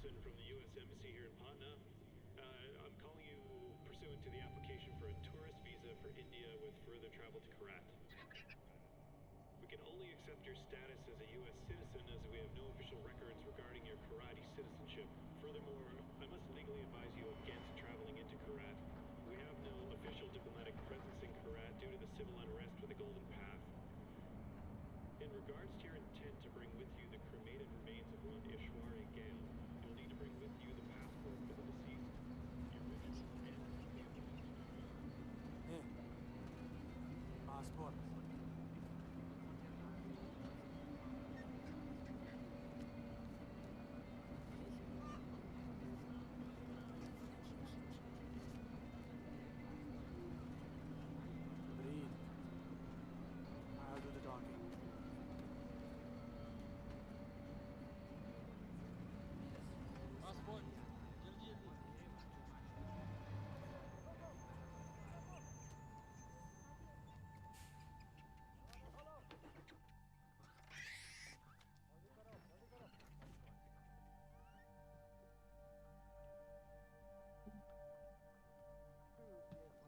citizen from the U.S. Embassy here in Patna. I'm calling you pursuant to the application for a tourist visa for India with further travel to Karat. We can only accept your status as a U.S. citizen as we have no official records regarding your Karate citizenship. Furthermore, I must legally advise you against traveling into Karat. We have no official diplomatic presence in Karat due to the civil unrest with the Golden Path. In regards to your intent to bring with you the cremated remains of one Ishwari Gale, you'll need to bring with you the passport for the deceased, the original and Hey, passport. Breathe. I'll do the talking. Passport. जल्दी जल्दी.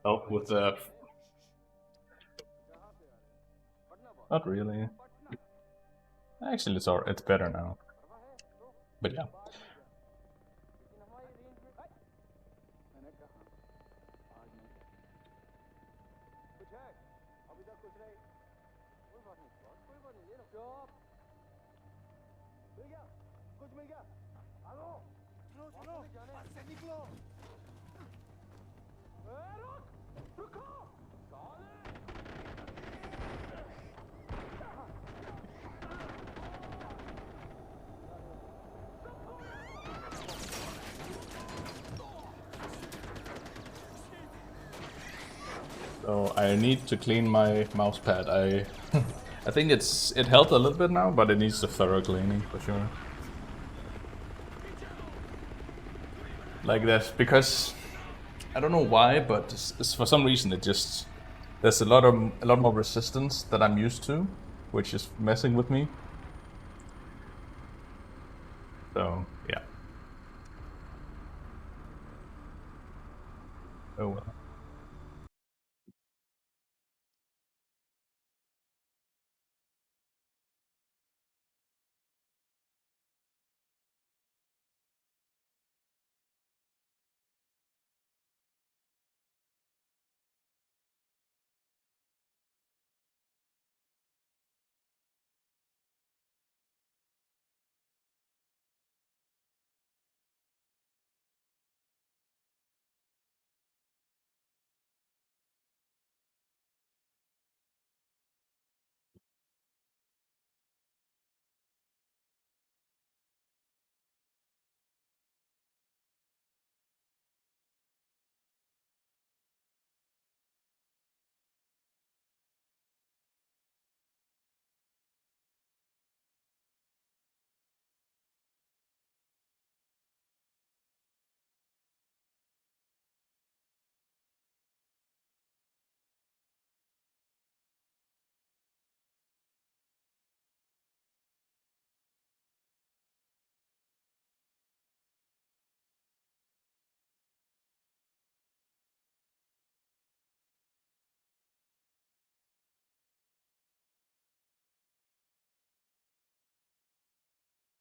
Oh, with the... Not really. Actually, it's better now. But yeah. So I need to clean my mouse pad. I think it helped a little bit now, but it needs a thorough cleaning for sure. Like that, because I don't know why, but for some reason it just there's a lot more resistance that I'm used to, which is messing with me. So yeah. Oh well.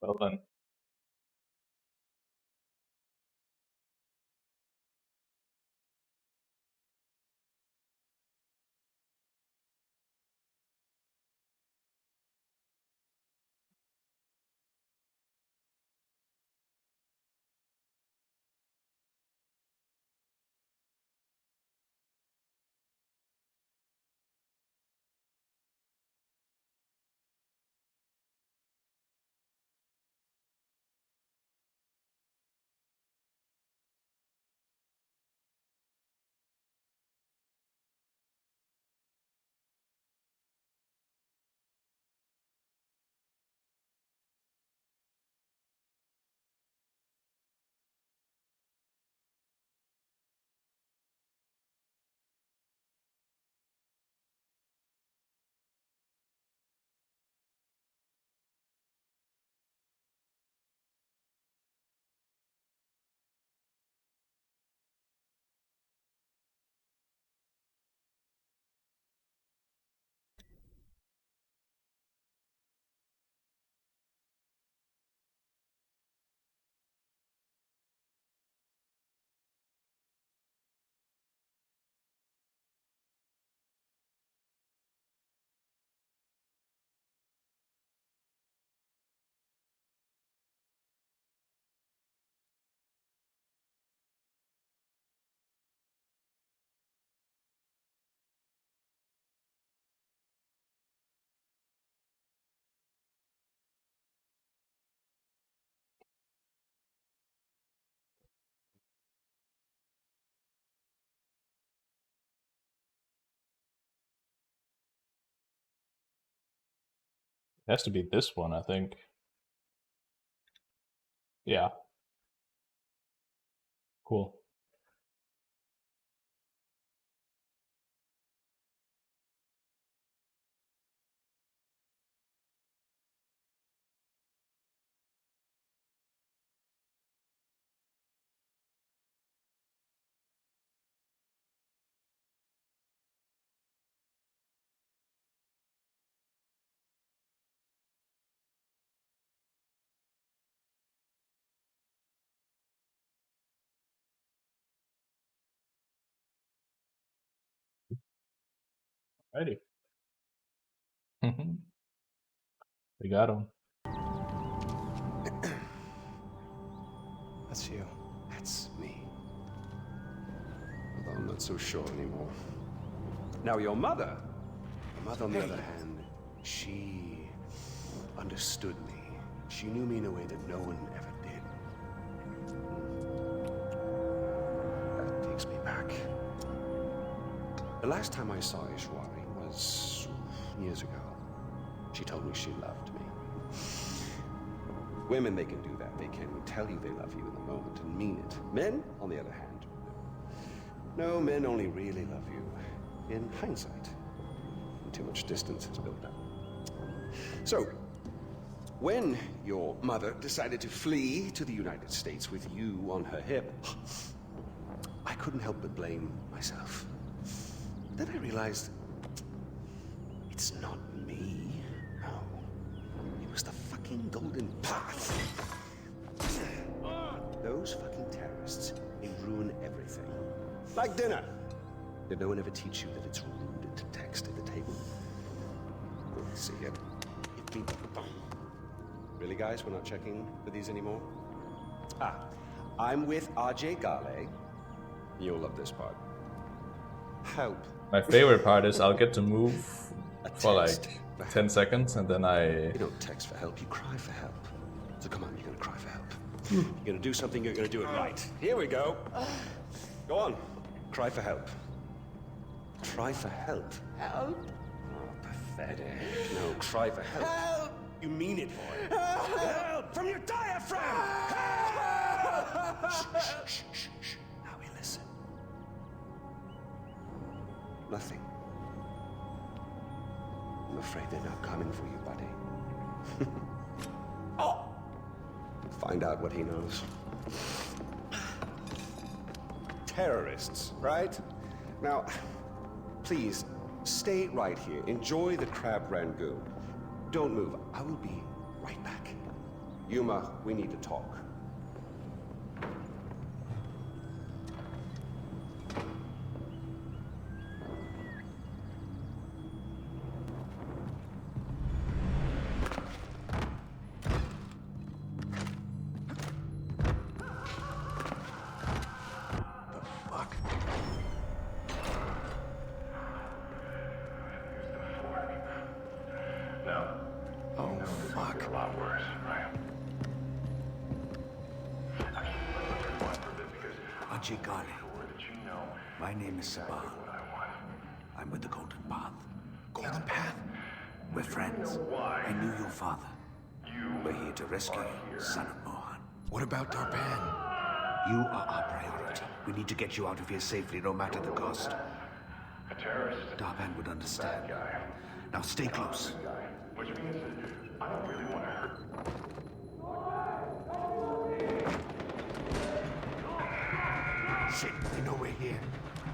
Well then. It has to be this one, I think. Yeah. Cool. Ready. We got him. That's you. That's me. Although I'm not so sure anymore. Now your mother on the other hand, she understood me. She knew me in a way that no one ever did. That takes me back. The last time I saw Ishwari was years ago. She told me she loved me. Women, they can do that. They can tell you they love you in the moment and mean it. Men, on the other hand, no, men only really love you in hindsight. And too much distance has built up. So, when your mother decided to flee to the United States with you on her hip, I couldn't help but blame myself. Then I realized it's not me. No. It was the fucking Golden Path. Those fucking terrorists, they ruin everything. Like dinner. Did no one ever teach you that it's rude to text at the table? See it. Really, guys? We're not checking for these anymore? I'm with RJ Gale. You'll love this part. Help. My favorite part is I'll get to move for like 10 seconds and then You don't text for help, you cry for help. So come on, you're gonna cry for help. You're gonna do something, you're gonna do it right. Here we go. Go on. Cry for help. Cry for help. Help! Oh, pathetic. No, cry for help. Help! You mean it, boy. Help! From your diaphragm! Help! Shh, shh, shh, shh. Now we listen. Nothing. I'm afraid they're not coming for you, buddy. Oh! Find out what he knows. Terrorists, right? Now, please, stay right here. Enjoy the crab rangoon. Don't move. I will be right back. Yuma, we need to talk. My name is Sabal. I'm with the Golden Path. Golden Path? We're friends. I knew your father. We're here to rescue you, son of Mohan. What about Darban? You are our priority. We need to get you out of here safely, no matter the cost. A terrorist. Darban would understand. Now stay close. Which means I don't really want to hurt. Shit, they know we're here.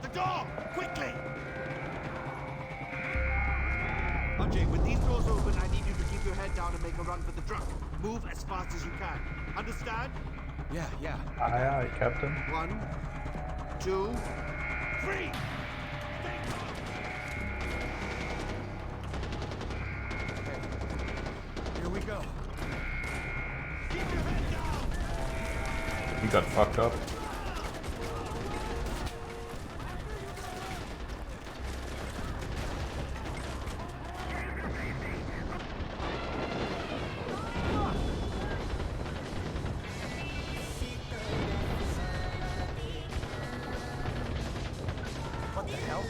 The door! Quickly! Ajay, when these doors open, I need you to keep your head down and make a run for the truck. Move as fast as you can. Understand? Yeah. Aye, aye, Captain. 1, 2, 3! Here we go. Keep your head down! He got fucked up. What the hell?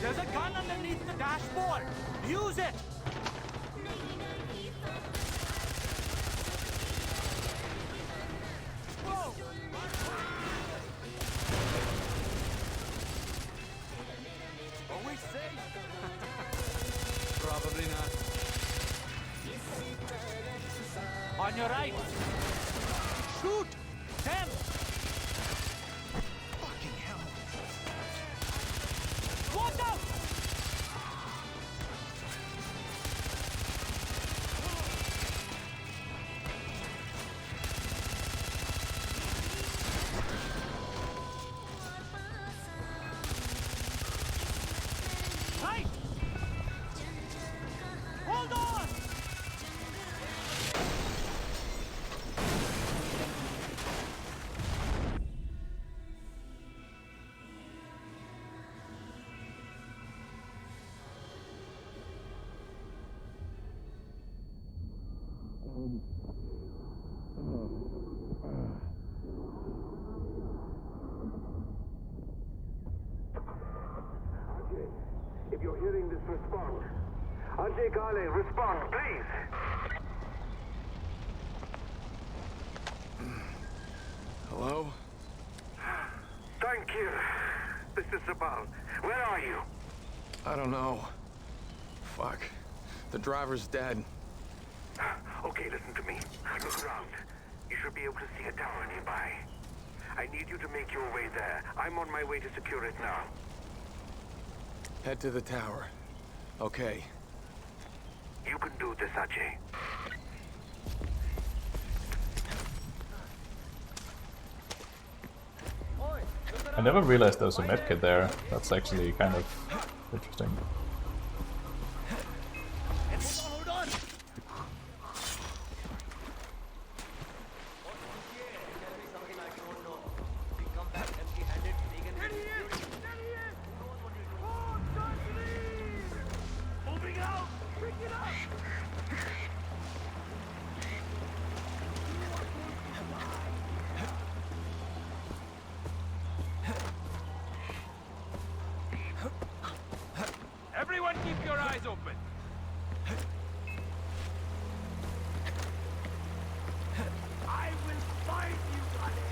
There's a gun underneath the dashboard! Use it! On your right! Shoot! Them! Fucking hell! Watch out! Right! Hold on! If you're hearing this, respond. Ajay Kale, respond, please. Hello? Thank you. This is Sabal. Where are you? I don't know. Fuck. The driver's dead. Okay, listen to me. Look around. You should be able to see a tower nearby. I need you to make your way there. I'm on my way to secure it now. Head to the tower. Okay. You can do this, Ajay. I never realized there was a medkit there. That's actually kind of interesting. Hold on! Moving out! Bring it up! Everyone keep your eyes open! I will find you, buddy!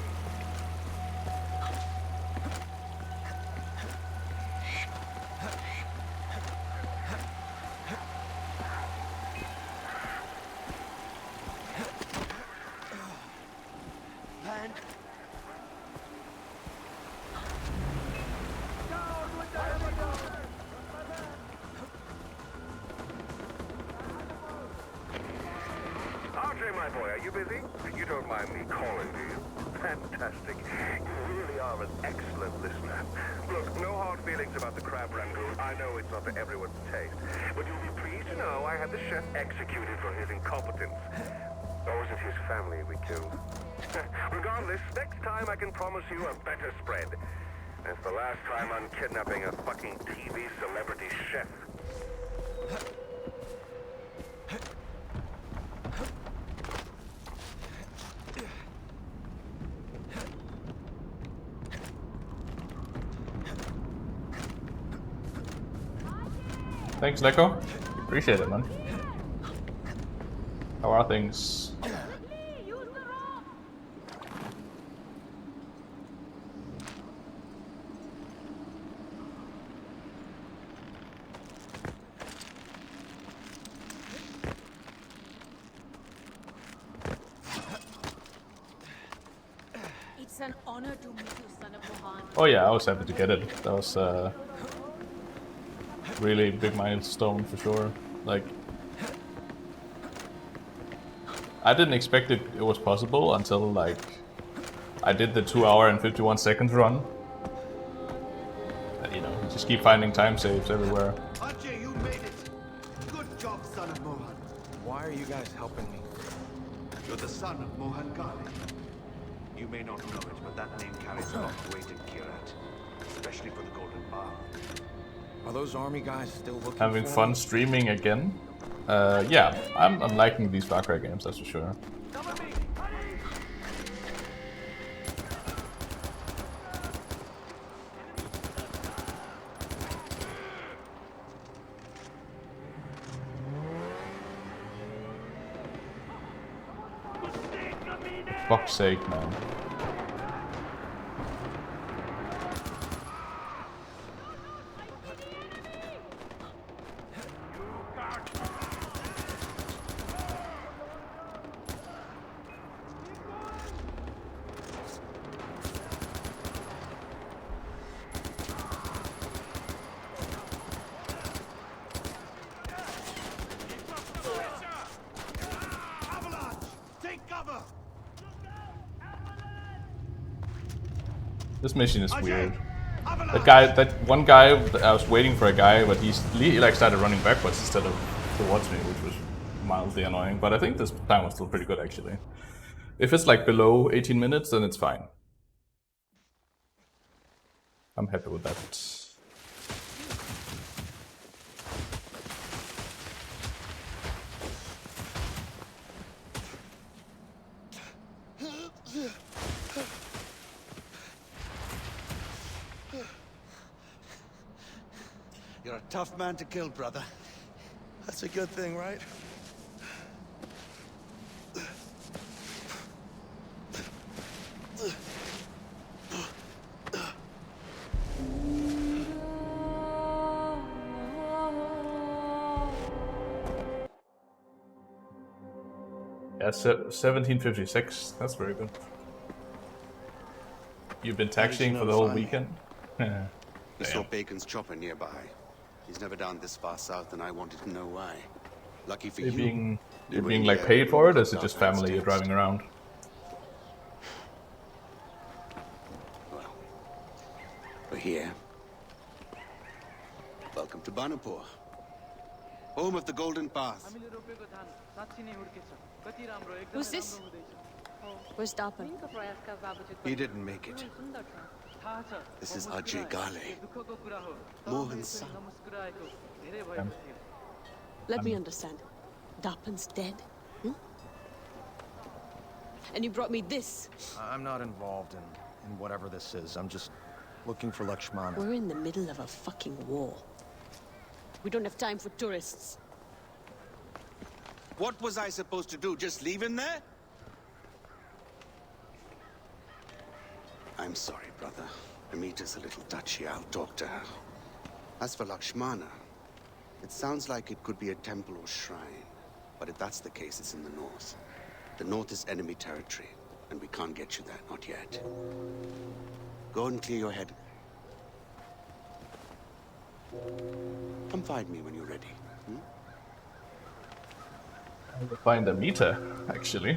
Land. Down with the helicopter! Ajay, my boy, are you busy? You don't mind me calling, do you? Fantastic. You really are an excellent listener. Look, no hard feelings about the crab rangoon. I know it's not to everyone's taste. But you'll be pleased to know I had the chef executed for his incompetence. Or was it his family we killed? Regardless, next time I can promise you a better spread. That's the last time I'm kidnapping a fucking TV celebrity chef. Thanks, Neko. Appreciate it, man. How are things? It's an honor to meet you, son of Mohan. Oh yeah, I was happy to get it. That was really big milestone for sure. Like, I didn't expect it was possible until like I did the 2 hour and 51 seconds run. And, you know, you just keep finding time saves everywhere. Ajay, you made it! Good job, son of Mohan. Why are you guys helping me? You're the son of Mohan Kale. You may not know it, but that name carries a lot of weight in Kirat, especially for the Golden Bar. Are those army guys still looking Having for fun me? streaming again. Yeah, I'm liking these Far Cry games, that's for sure. Fuck's sake, man. This mission is weird. That one guy, I was waiting for a guy, but he like started running backwards instead of towards me, which was mildly annoying. But I think this time was still pretty good actually. If it's like below 18 minutes, then it's fine. I'm happy with that. You're a tough man to kill, brother. That's a good thing, right? Yeah, 1756. That's very good. You've been taxiing for the whole weekend? Yeah. We saw Bacon's chopper nearby. He's never down this far south, and I wanted to know why. Lucky for you. You're being like paid for it, or is it just family you're driving around? Well, we're here. Welcome to Banapur, home of the Golden Path. Who's this? Where's Darpan? He didn't make it. This is Ajay Gale, Mohan's son. Let me understand. Darpan's dead? Hmm? And you brought me this? I'm not involved in whatever this is. I'm just looking for Lakshmana. We're in the middle of a fucking war. We don't have time for tourists. What was I supposed to do? Just leave him there? I'm sorry, brother. Amita's a little touchy. I'll talk to her. As for Lakshmana, it sounds like it could be a temple or shrine. But if that's the case, it's in the north. The north is enemy territory, and we can't get you there, not yet. Go and clear your head. Come find me when you're ready. Hmm? I will find a meter, actually.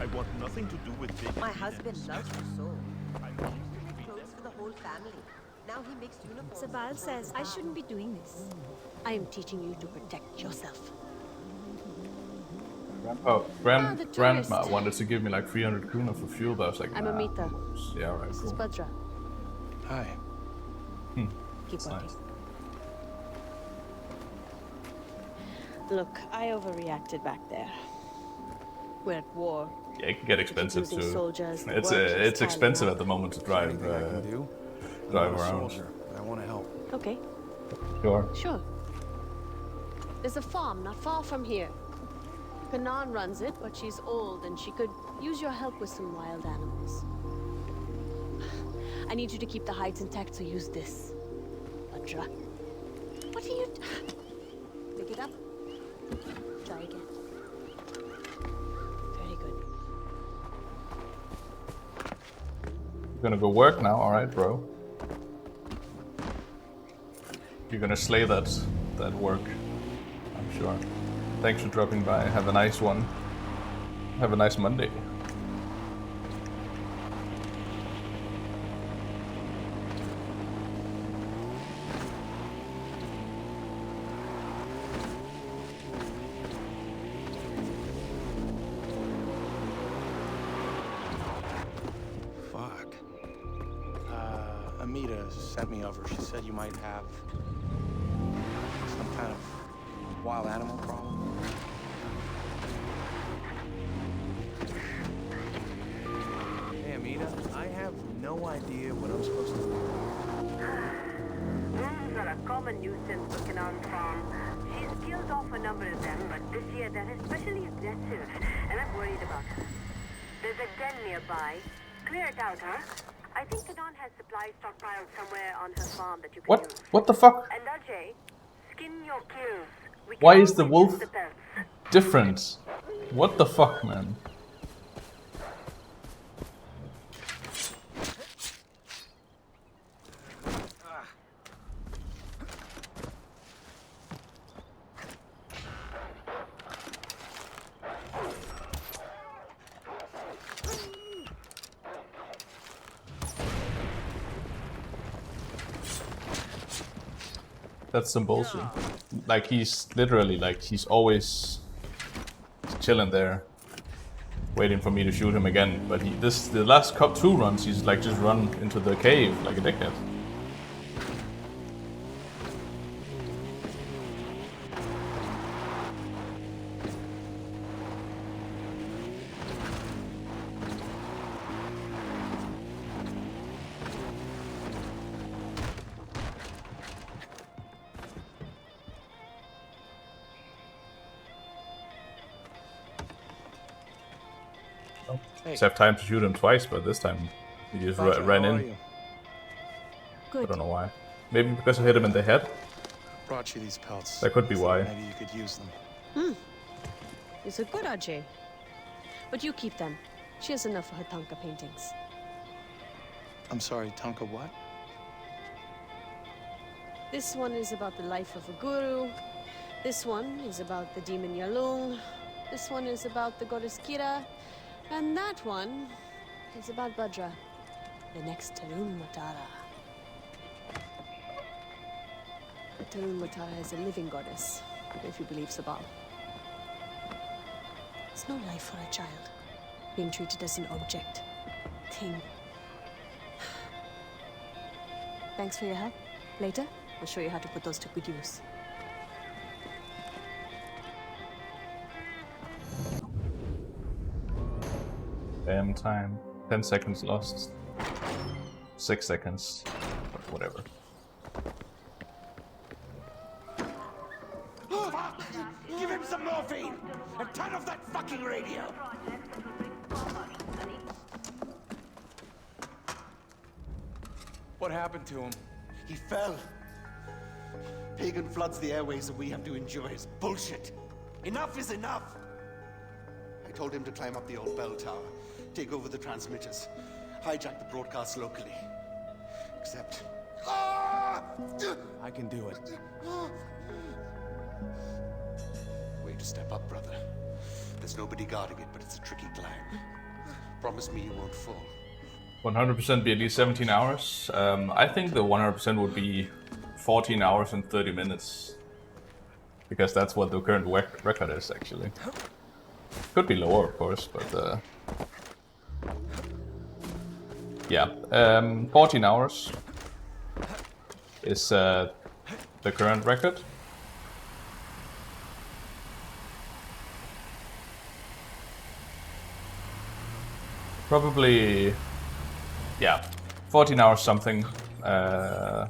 I want nothing to do with it. My husband loves you so. He used to make clothes for the whole family. Now he makes uniforms. Sabal says I shouldn't be doing this. I am teaching you to protect yourself. Grandma wanted to give me like 300 kuna for fuel, but I was like, I'm Amita. Yeah, alright, This is Bhadra. Hi. Keep working. Nice. Look, I overreacted back there. We're at war. Yeah, it can get expensive Losing too. soldiers, the It's work is it's expensive piling at the moment to drive Anything I can do? I'm drive not a around. soldier, but I want to help. Okay, Sure. There's a farm not far from here. Kanan runs it, but she's old and she could use your help with some wild animals. I need you to keep the hides intact, so use this. Bhadra. What are you... Pick it up. Try again. Very good. You're gonna go work now, alright, bro. You're gonna slay that work, I'm sure. Thanks for dropping by. Have a nice one. Have a nice Monday. Fuck. Amita sent me over. She said you might have some kind of wild animal problem. Hey, Amita, I have no idea what I'm supposed to do. Wolves are a common nuisance for Kanan's farm. She's killed off a number of them, but this year they're especially aggressive, and I'm worried about her. There's a den nearby. Clear it out, huh? I think Kanan has supplies stockpiled somewhere on her farm that you can use. What the fuck? And Ajay, skin your kills. We can Why is the always use wolf the pelts. different? What the fuck, man? That's some bullshit. Like, he's literally, like, he's always chilling there, waiting for me to shoot him again. But the last 2 runs, he's like just run into the cave like a dickhead. Just have time to shoot him twice, but this time he just ran in. Good. I don't know why. Maybe because I hit him in the head? Brought you these pelts. That could be why. Maybe you could use them. These are good, Ajay. But you keep them. She has enough for her Tanka paintings. I'm sorry, Tanka what? This one is about the life of a guru. This one is about the demon Yalung. This one is about the goddess Kira. And that one is about Bhadra, the next Tarun Matara. The Tarun Matara is a living goddess, if you believe Sabal. It's no life for a child, being treated as an object, thing. Thanks for your help. Later, I'll show you how to put those to good use. Damn time. 10 seconds lost. 6 seconds. Whatever. Give him some morphine! And turn off that fucking radio! What happened to him? He fell. Pagan floods the airways and we have to endure his bullshit. Enough is enough! I told him to climb up the old bell tower, take over the transmitters, hijack the broadcast locally. Except... I can do it. Way to step up, brother. There's nobody guarding it, but it's a tricky climb. Promise me you won't fall. 100% be at least 17 hours. I think the 100% would be 14 hours and 30 minutes. Because that's what the current record is, actually. Could be lower, of course, but... yeah, 14 hours is the current record. Probably, yeah, 14 hours something. I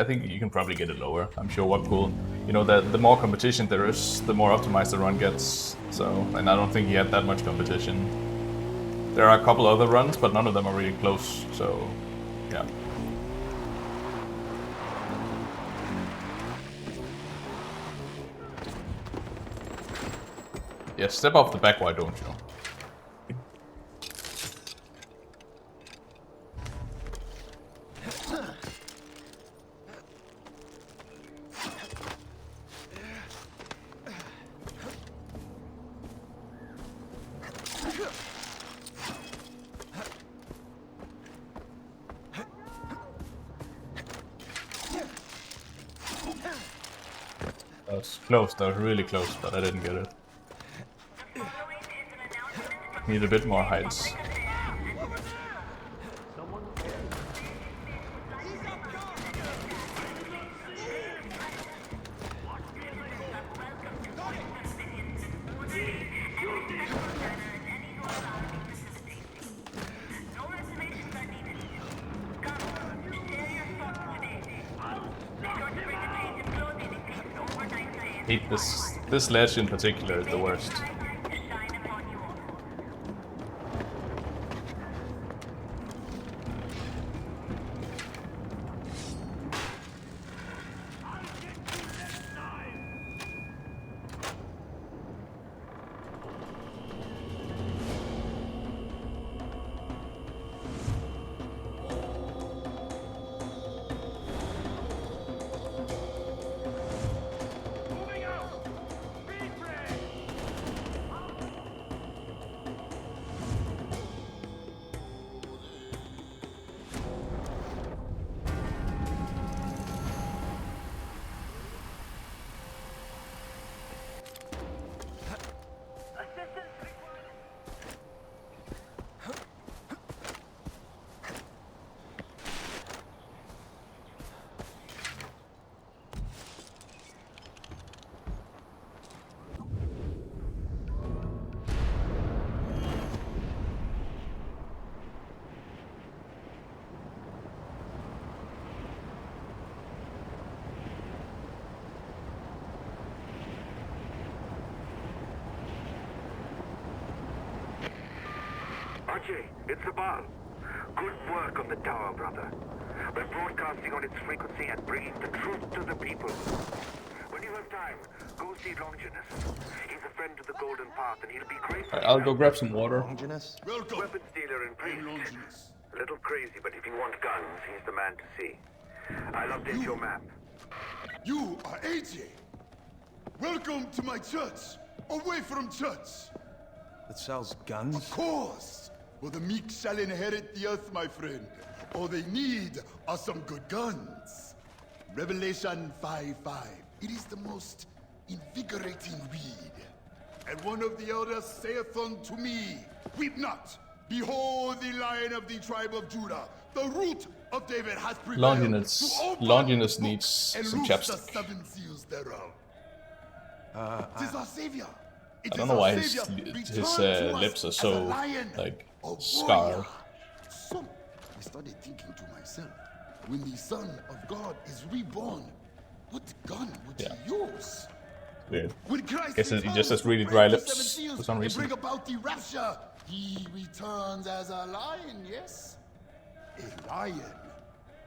think you can probably get it lower. I'm sure what will, you know, the more competition there is, the more optimized the run gets. So, and I don't think he had that much competition. There are a couple other runs, but none of them are really close. So, yeah. Yeah, step off the back, why don't you? That was close, that was really close, but I didn't get it. Need a bit more heights. Hate this ledge in particular is the worst. Archie, it's the bar. Good work on the tower, brother. We're broadcasting on its frequency and bringing the truth to the people. When you have time, go see Longinus. He's a friend of the Golden Path, and he'll be grateful. I'll go grab some water. Longinus? Welcome. Weapons dealer and priest. A little crazy, but if you want guns, he's the man to see. I'll update your map. You are AJ. Welcome to my church. Away from church. That sells guns? Of course. For the meek shall inherit the earth, my friend. All they need are some good guns. Revelation 5:5. It is the most invigorating read. And one of the elders saith unto me, weep not. Behold the Lion of the tribe of Judah. The root of David has prevailed. Longinus needs some the chapstick. 7 seals thereof. Tis our savior. I don't know why his lips are so like scarred. So I started thinking to myself, when the Son of God is reborn, what gun would he use? Weird. When Christ Guess he returns just has to really break dry the lips 7 seals for some and reason. bring about the rapture. He returns as a lion, yes? A lion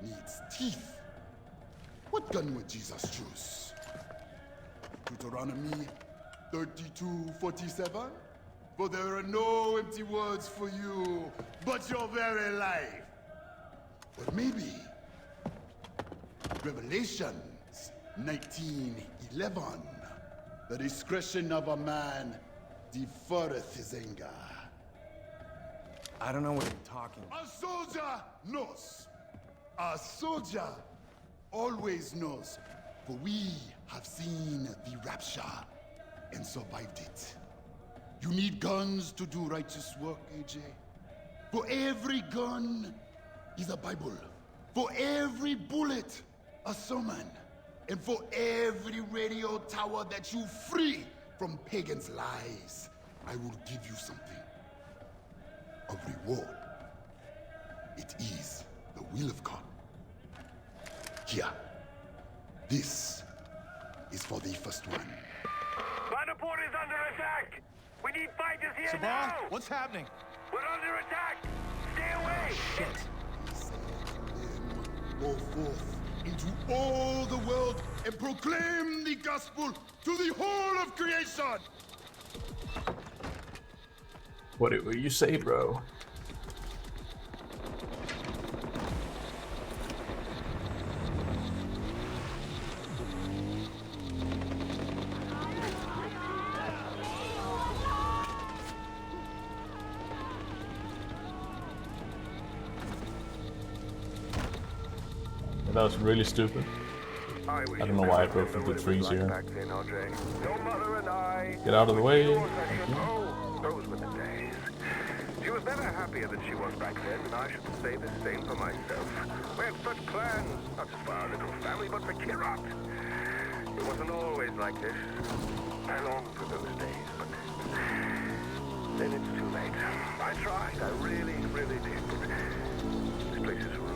needs teeth. What gun would Jesus choose? Deuteronomy 32:47? For there are no empty words for you, but your very life. Or maybe Revelations 19:11. The discretion of a man deferreth his anger. I don't know what you're talking about. A soldier knows. A soldier always knows. For we have seen the rapture and survived it. You need guns to do righteous work, AJ. For every gun is a Bible. For every bullet, a sermon. And for every radio tower that you free from pagans' lies, I will give you something. A reward. It is the will of God. Here. This is for the first one. Bannerport is under attack! We need fighters here Sabah, now! what's happening? We're under attack! Stay away! Shit. He said to them, go forth into all the world and proclaim the gospel to the whole of creation! What will you say, bro? That was really stupid. I don't know why I broke through the trees here. Get out of the way. Oh, those were the days. She was never happier than she was back then, and I should say the same for myself. We had such plans, not just for our little family, but for Kirat. It wasn't always like this. I long for those days, but then it's too late. I tried, I really, really did, but this place is ruinous.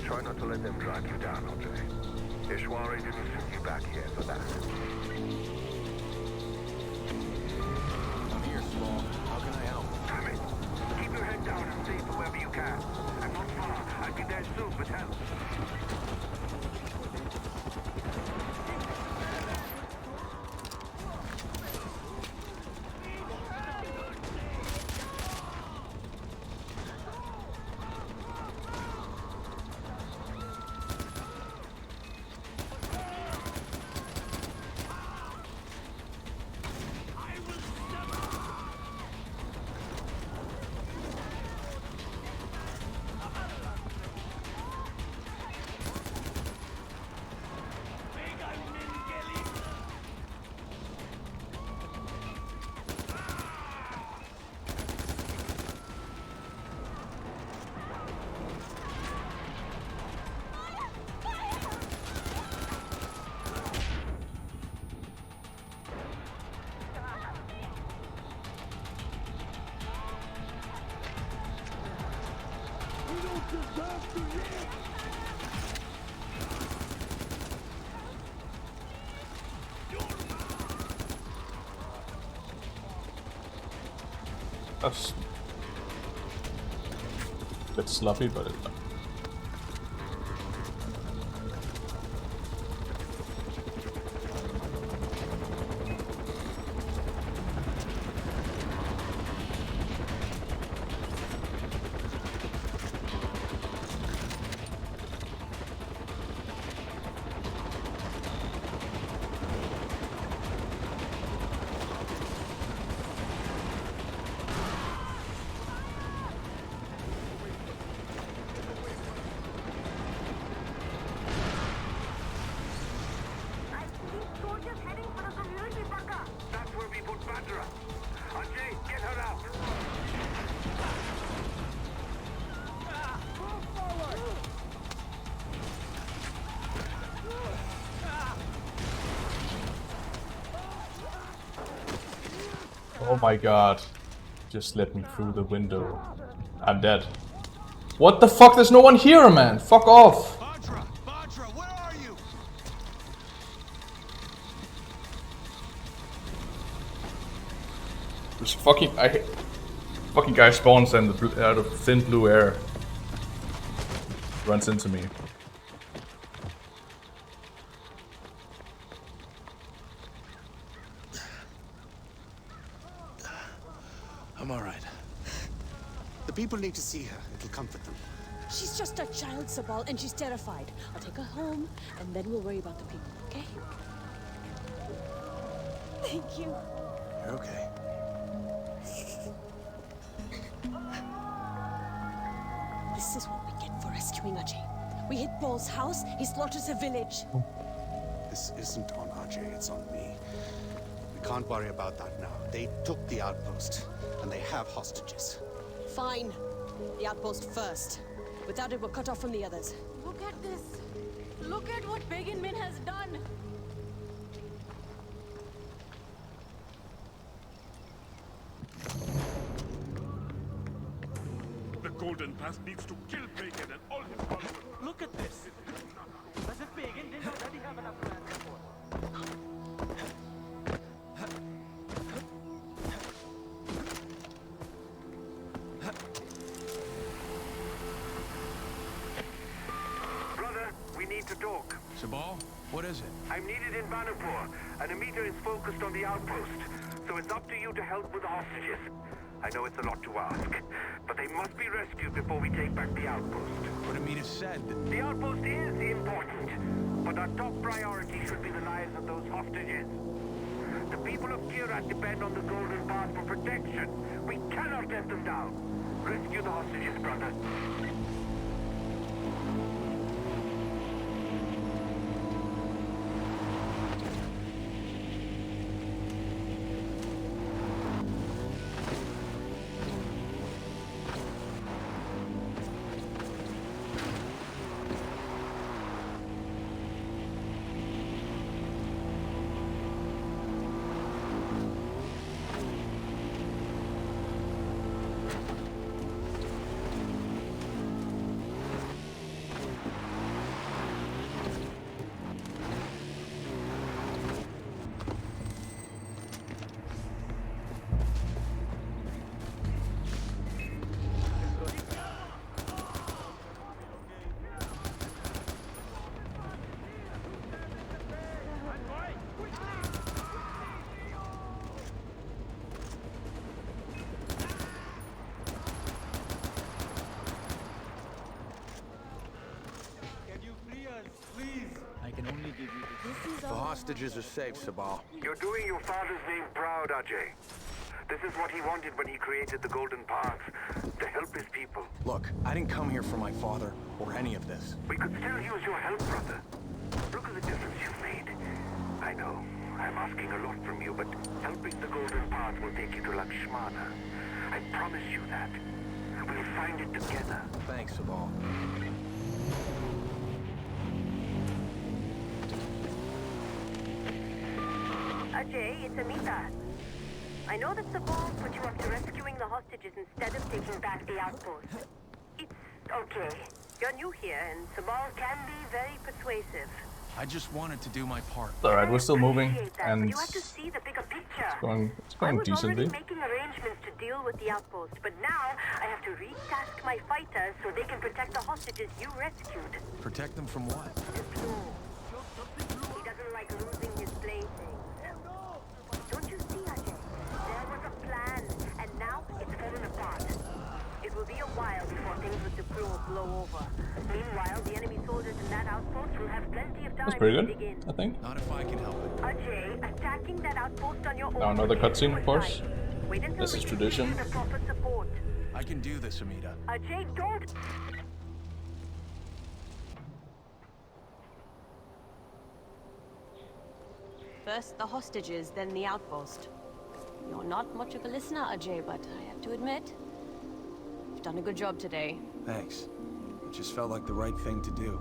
Try not to let them drag you down, Andre. Ishwari didn't send you back here for that. I'm here, Small. How can I help? Damn it! Keep your head down and save whoever you can. I'm not far. I'll be there soon with help. a bit sloppy, but it's That's where we put Badra. Ajay, get her out. Move forward. oh my god. Just let me through the window. I'm dead. What the fuck? There's no one here, man. Fuck off. Badra, where are you? This fucking fucking guy spawns and out of thin blue air runs into me. I'm all right. The people need to see her. It'll comfort them. She's just a child, Sabal, and she's terrified. I'll take her home, and then we'll worry about the people, okay? Thank you. You're okay. This is what we get for rescuing Ajay. We hit Paul's house, he slaughters a village. This isn't on Ajay, it's on me. We can't worry about that now. They took the outpost, and they have hostages. Fine. The outpost first. Without it, we're cut off from the others. Look at this. Look at what Pagan Min has done. The Golden Path needs to kill Pagan and all his followers. Look at this. As if Pagan didn't already have enough plans before. Brother, we need to talk. Sabal, what is it? I'm needed in Banapur, and Amita is focused on the outpost. So it's up to you to help with the hostages. I know it's a lot to ask, but they must be rescued before we take back the outpost. But Amita said that... The outpost is important, but our top priority should be the lives of those hostages. The people of Kirat depend on the Golden Path for protection. We cannot let them down. Rescue the hostages, brother. The hostages are safe, Sabal. You're doing your father's name proud, Ajay. This is what he wanted when he created the Golden Path, to help his people. Look, I didn't come here for my father or any of this. We could still use your help, brother. Look at the difference you've made. I know, I'm asking a lot from you, but helping the Golden Path will take you to Lakshmana. I promise you that. We'll find it together. Thanks, Sabal. Ajay, it's Amita. I know that Sabal put you up to rescuing the hostages instead of taking back the outpost. It's okay. You're new here, and Sabal can be very persuasive. I just wanted to do my part. Alright, we're still moving, and You have to see the bigger picture. it's going decently. I was already making arrangements to deal with the outpost, but now I have to retask my fighters so they can protect the hostages you rescued. Protect them from what? He doesn't like losing his playthings. Don't you see, Ajay? There was a plan, and now it's fallen apart. It will be a while before things with the crew will blow over. Meanwhile, the enemy soldiers in that outpost will have plenty of time That's pretty to good, dig in. I think. Not if I can help it. Ajay, attacking that outpost on your own. Now another cutscene, of course. Suicide. Wait until This we is can tradition. give you the proper support. I can do this, Amita. Ajay, don't. First the hostages, then the outpost. You're not much of a listener, Ajay, but I have to admit, you've done a good job today. Thanks. It just felt like the right thing to do.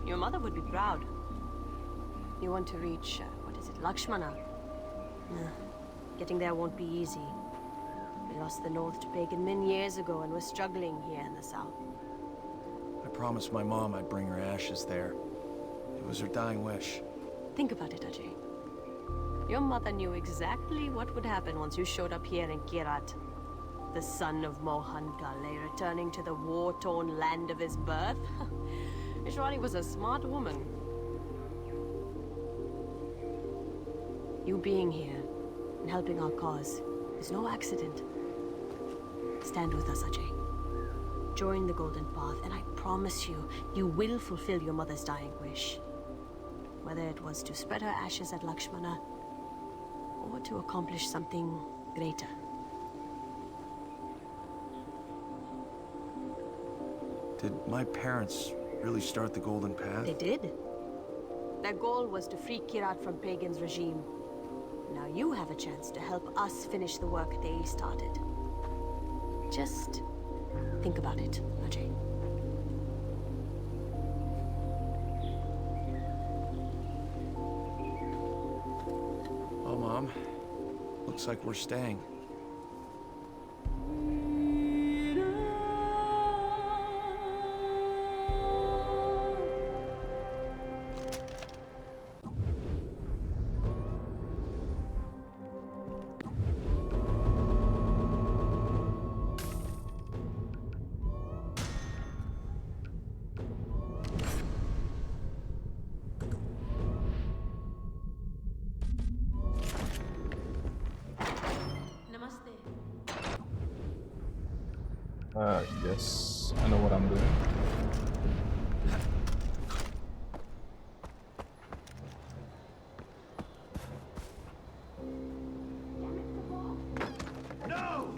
Your mother would be proud. You want to reach, what is it, Lakshmana? Getting there won't be easy. We lost the north to pagan Min years ago and we're struggling here in the south. I promised my mom I'd bring her ashes there. It was her dying wish. Think about it, Ajay. Your mother knew exactly what would happen once you showed up here in Kirat. The son of Mohan Gale returning to the war-torn land of his birth. Ishwari was a smart woman. You being here and helping our cause is no accident. Stand with us, Ajay. Join the Golden Path, and I promise you, you will fulfill your mother's dying wish. Whether it was to spread her ashes at Lakshmana, or to accomplish something greater. Did my parents really start the Golden Path? They did. Their goal was to free Kirat from Pagan's regime. Now you have a chance to help us finish the work they started. Just think about it, Ajay. Oh, Mom. Looks like we're staying. Yes, I know what I'm doing. No!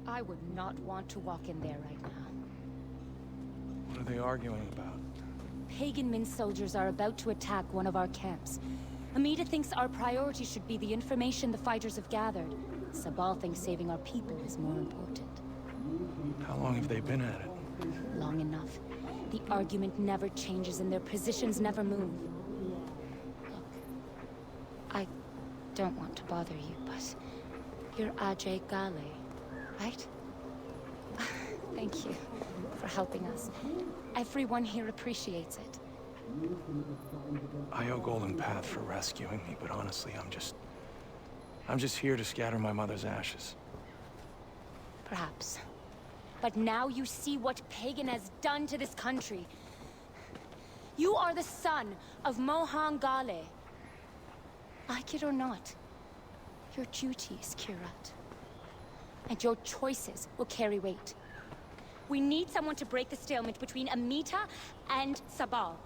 I would not want to walk in there right now. What are they arguing about? Pagan Min soldiers are about to attack one of our camps. Amita thinks our priority should be the information the fighters have gathered. Sabal thinks saving our people is more important. How long have they been at it? Long enough. The argument never changes and their positions never move. Look, I don't want to bother you, but you're Ajay Gale, right? Thank you for helping us. Everyone here appreciates it. I owe Golden Path for rescuing me, but honestly, I'm just here to scatter my mother's ashes. Perhaps. But now you see what Pagan has done to this country. You are the son of Mohan Gale. Like it or not, your duty is Kirat. And your choices will carry weight. We need someone to break the stalemate between Amita and Sabal.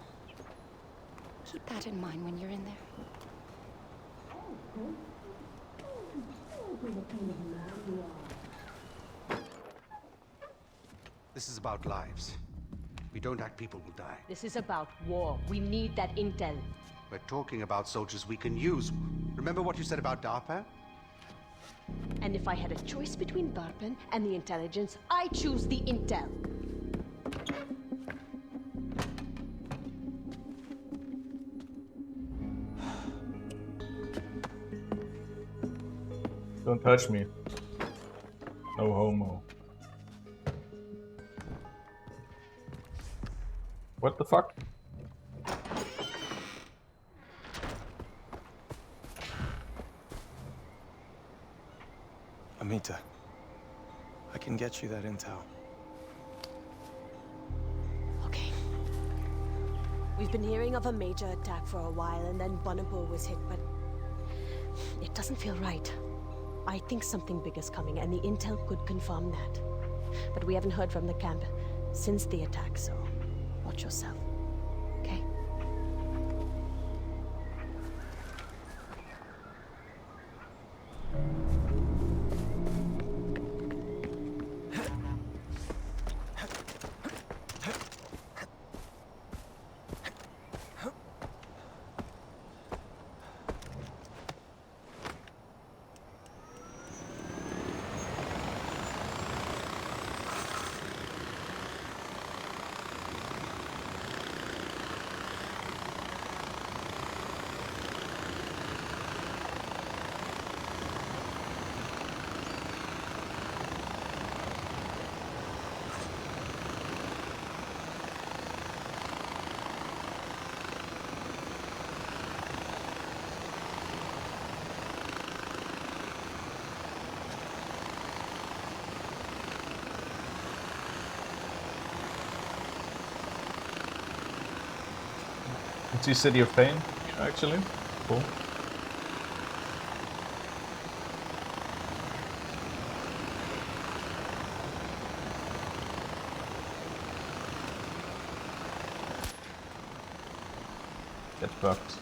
Keep that in mind when you're in there. This is about lives. If we don't act, people will die. This is about war. We need that intel. We're talking about soldiers we can use. Remember what you said about DARPA? And if I had a choice between Darpan and the intelligence, I choose the intel. Don't touch me. No homo. What the fuck? Amita, I can get you that intel. Okay. We've been hearing of a major attack for a while, and then Bunapur was hit, but it doesn't feel right. I think something big is coming, and the intel could confirm that. But we haven't heard from the camp since the attack, so watch yourself. Okay? It's the City of Pain, actually. Cool. Get fucked.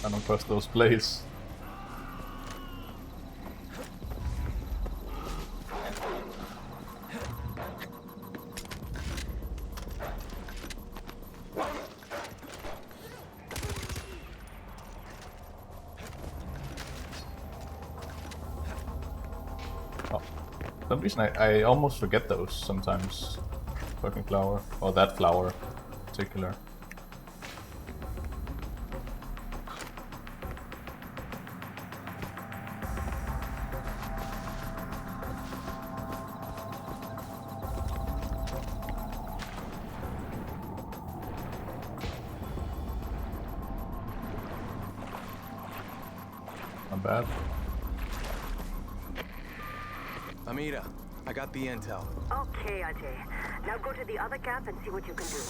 I don't trust those blades. Oh. For some reason I almost forget those sometimes. Fucking flower. Or that flower in particular. Not bad. Amita, I got the intel. Okay, Ajay. Now go to the other camp and see what you can do.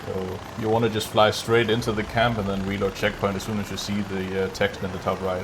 So you want to just fly straight into the camp and then reload checkpoint as soon as you see the text in the top right.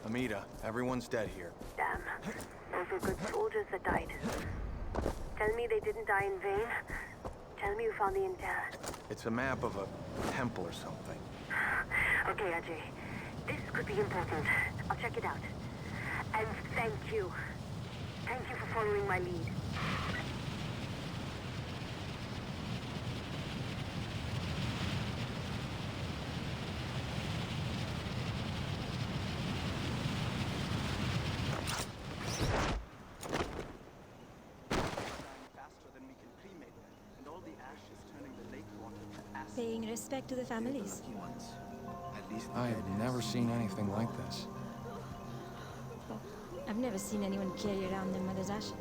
Amita, everyone's dead here. Damn. Those were good soldiers that died. Tell me they didn't die in vain. Tell me you found the intel. It's a map of a temple or something. Okay, Ajay. This could be important. I'll check it out. And thank you. Thank you for following my lead. Paying respect to the families. I've never seen anything like this. Well, I've never seen anyone carry around their mother's ashes.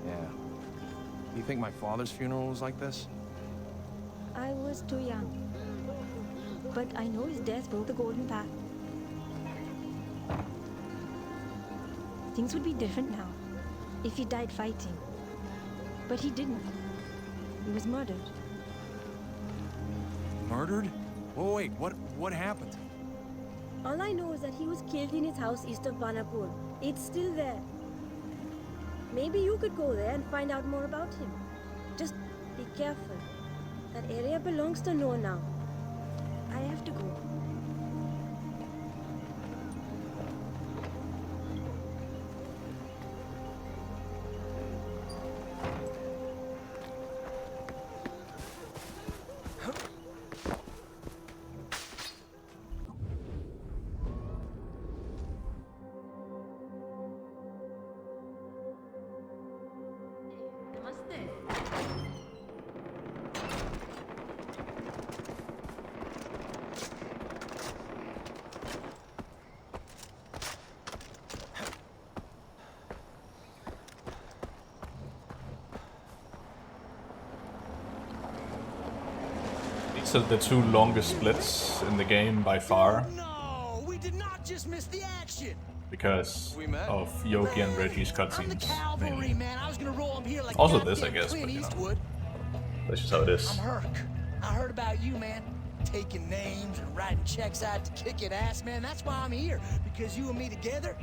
Yeah. You think my father's funeral was like this? I was too young. But I know his death broke the golden path. Things would be different now. if he died fighting. But he didn't. He was murdered. Murdered? Oh, wait, what happened? All I know is that he was killed in his house east of Banapur. It's still there. Maybe you could go there and find out more about him. Just be careful. That area belongs to Noor now. I have to go. These are the two longest splits in the game by far. No, we did not just miss the action. Because of Yogi and Reggie's cutscenes. Cavalry, man. I was gonna roll him here like Also this, I goddamn guess, but Clint you know. Eastwood. That's just how it is. I'm Herc. I heard about you, man. Taking names and writing checks out to kick it ass, man. That's why I'm here. Because you and me together,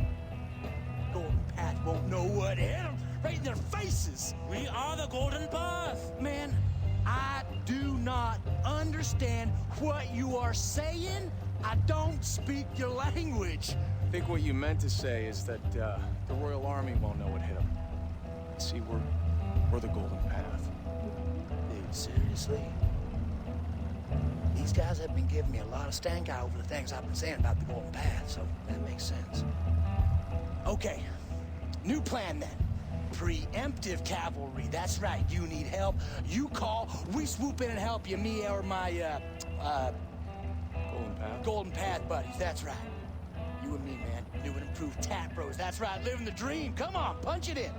Golden Path won't know what hit them right in their faces. We are the Golden Path. Man, I do not understand what you are saying. I don't speak your language. I think what you meant to say is that the Royal Army won't know what hit them. See, we're the Golden Path. Dude, seriously? These guys have been giving me a lot of stank eye over the things I've been saying about the Golden Path, so that makes sense. Okay, new plan then. Preemptive cavalry, that's right. You need help, you call, we swoop in and help you, me or my, Golden Path buddies, that's right. You and me, man, new and improved tap bros, that's right, living the dream. Come on, punch it in.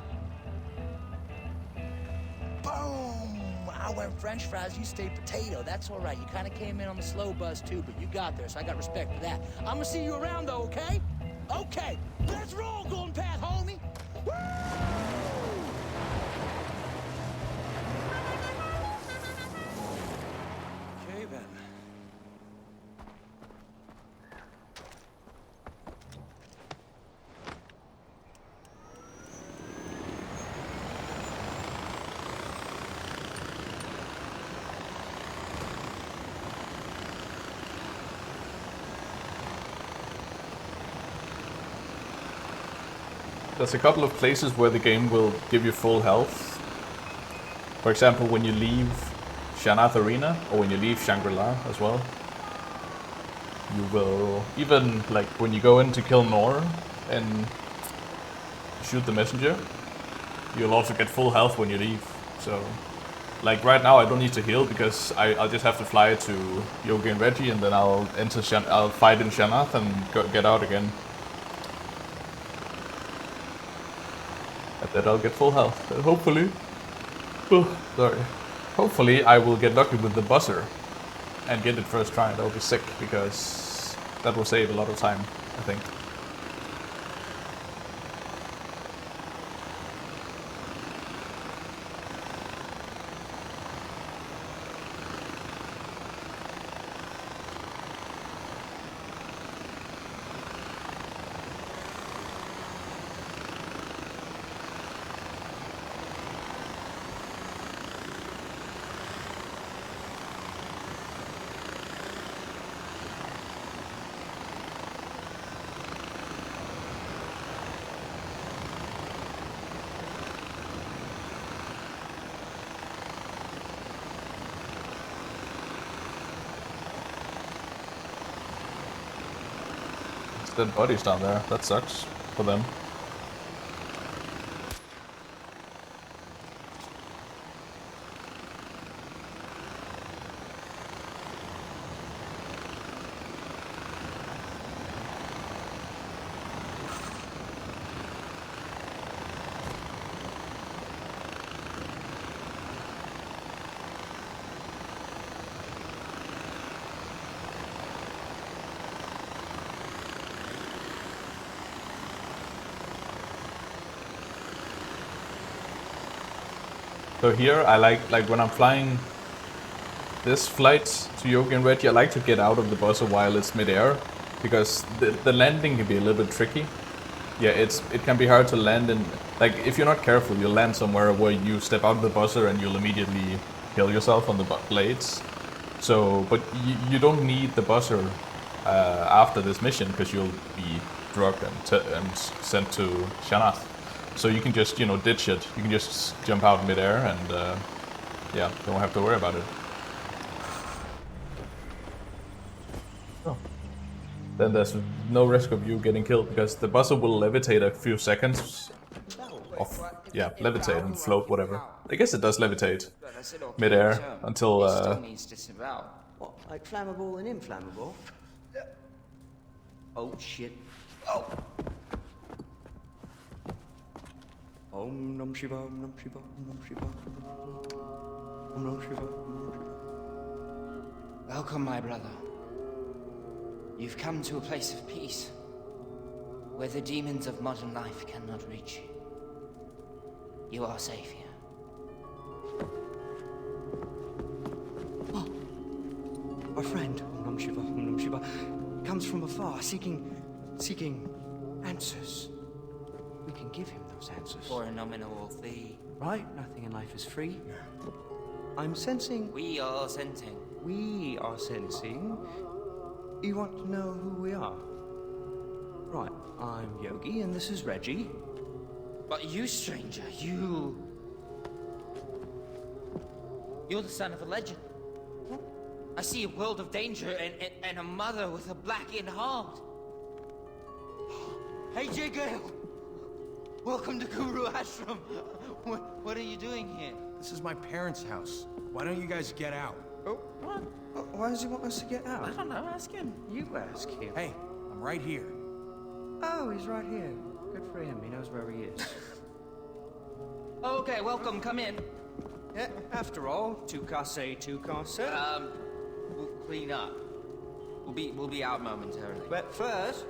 Boom! I went French fries, you stayed potato. That's all right. You kind of came in on the slow buzz too, but you got there, so I got respect for that. I'm gonna see you around though, okay? Okay, let's roll, Golden Path, homie! Woo! Okay then. There's a couple of places where the game will give you full health. For example, when you leave Shanath Arena, or when you leave Shangri-La as well. You will, even like when you go in to kill Noor and shoot the messenger, you'll also get full health when you leave. So, like right now I don't need to heal because I'll just have to fly to Yogi and Reggie and then I'll I'll fight in Shanath and get out again. That I'll get full health. And hopefully, hopefully I will get lucky with the buzzer and get it first try. That'll be sick because that will save a lot of time, I think. Dead bodies down there. That sucks for them. So here I like when I'm flying this flight to Yogi and Reggie, I like to get out of the buzzer while it's mid-air, because the landing can be a little bit tricky. Yeah, it can be hard to land in, like if you're not careful, you'll land somewhere where you step out of the buzzer and you'll immediately kill yourself on the blades. So, but you don't need the buzzer after this mission, because you'll be drugged and sent to Shanath. So you can just, you know, ditch it. You can just jump out mid-air and yeah, don't have to worry about it. Oh. Then there's no risk of you getting killed, because the buzzer will levitate a few seconds. Levitate and float, whatever. I guess it does levitate mid-air until What, like flammable and inflammable? Oh shit. Oh! Om Nam Shiva, Om Nam Shiva, Om Nam Shiva, Om Nam Shiva, Om Nam Shiva. Welcome, my brother. You've come to a place of peace, where the demons of modern life cannot reach you. You are safe here. Oh, our friend, Om Nam Shiva, Om Nam Shiva, comes from afar, seeking answers. We can give him those answers. For a nominal fee. Right? Nothing in life is free. I'm sensing... We are sensing. We are sensing... You want to know who we are? Right, I'm Yogi, and this is Reggie. But you, stranger, You're the son of a legend. I see a world of danger and a mother with a blackened heart. Hey, J. Gale! Welcome to Guru Ashram. What are you doing here? This is my parents' house. Why don't you guys get out? Oh, what? Why does he want us to get out? I don't know, ask him. You ask him. Hey, I'm right here. Oh, he's right here. Good for him, he knows where he is. Okay, welcome, come in. Yeah, after all, two casse. We'll clean up. We'll be out momentarily. But first,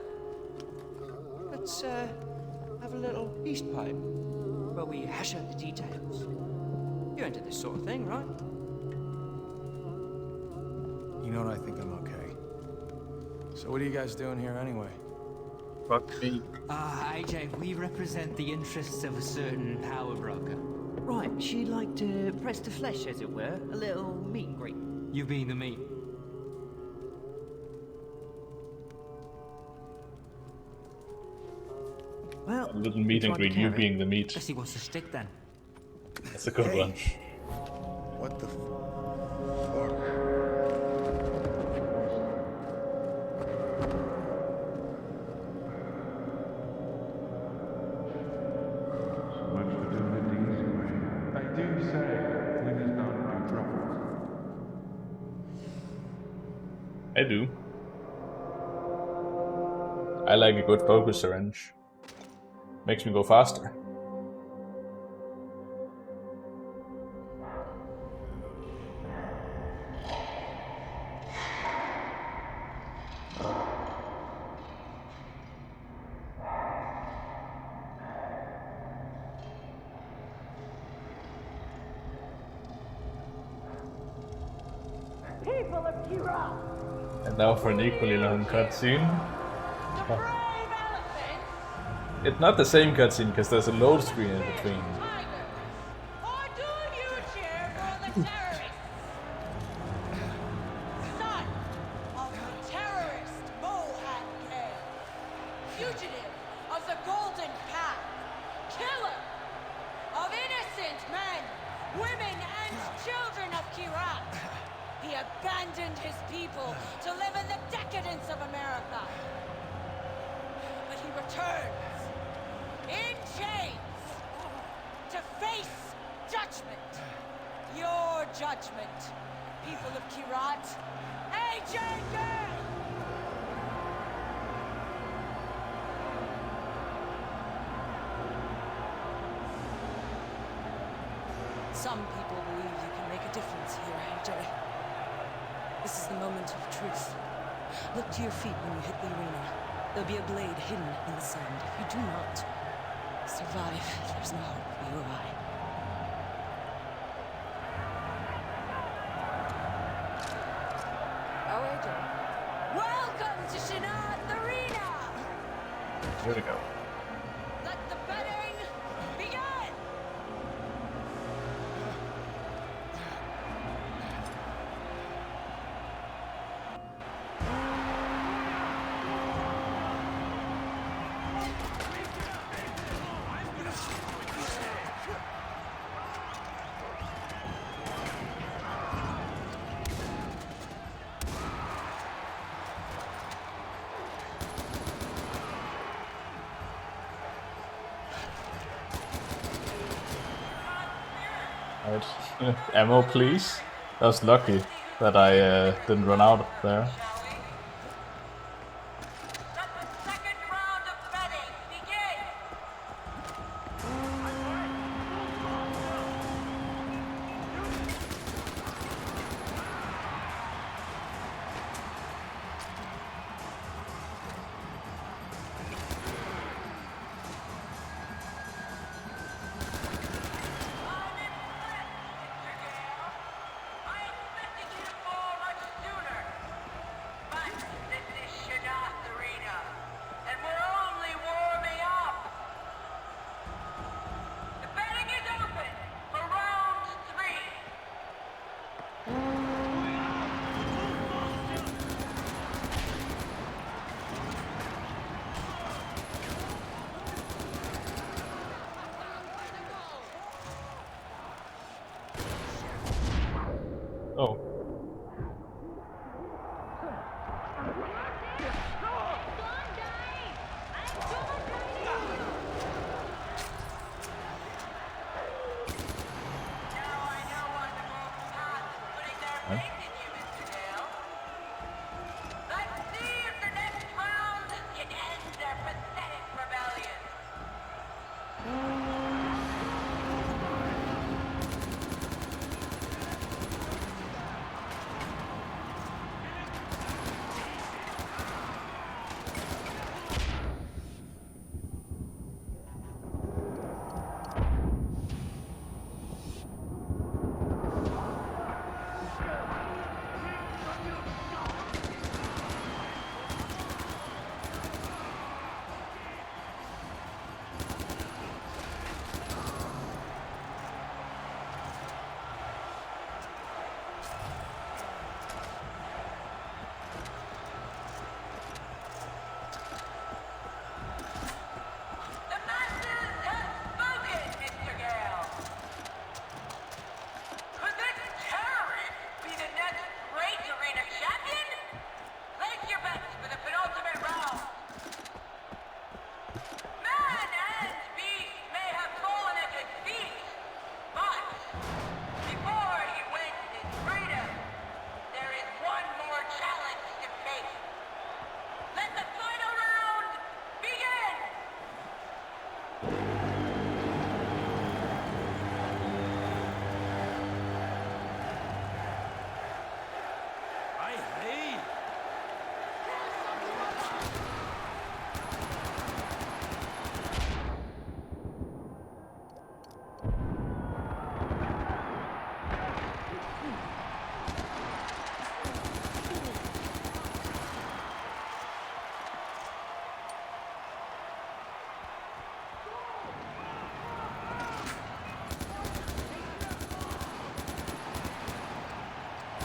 let's have a little peace pipe where we hash out the details. You're into this sort of thing, right? You know what, I think I'm okay. So what are you guys doing here anyway? Fuck me. AJ, we represent the interests of a certain power broker. Right, she'd like to press the flesh, as it were. A little meet and greet. You being the meat. Well, a little meet and greet, you being the meat. Guess he wants to stick then. That's a good one. What the I do. I like a good focus syringe. Makes me go faster. People of Kira! And now for an equally long cutscene. It's not the same cutscene because there's a load screen in between. Son of the terrorist Mohan Gale, fugitive of the Golden Path, killer of innocent men, women, and children of Kirat. He abandoned his people to live in the decadence of America. But he returns in chains to face judgment. Your judgment, people of Kirat. AJ Gale! Some people believe you can make a difference here, AJ. This is the moment of truth. Look to your feet when you hit the arena. There'll be a blade hidden in the sand. If you do not survive, there's no hope for you or I. Here we go. Let the betting begin! Right. Ammo, please. That was lucky that I didn't run out there. Oh.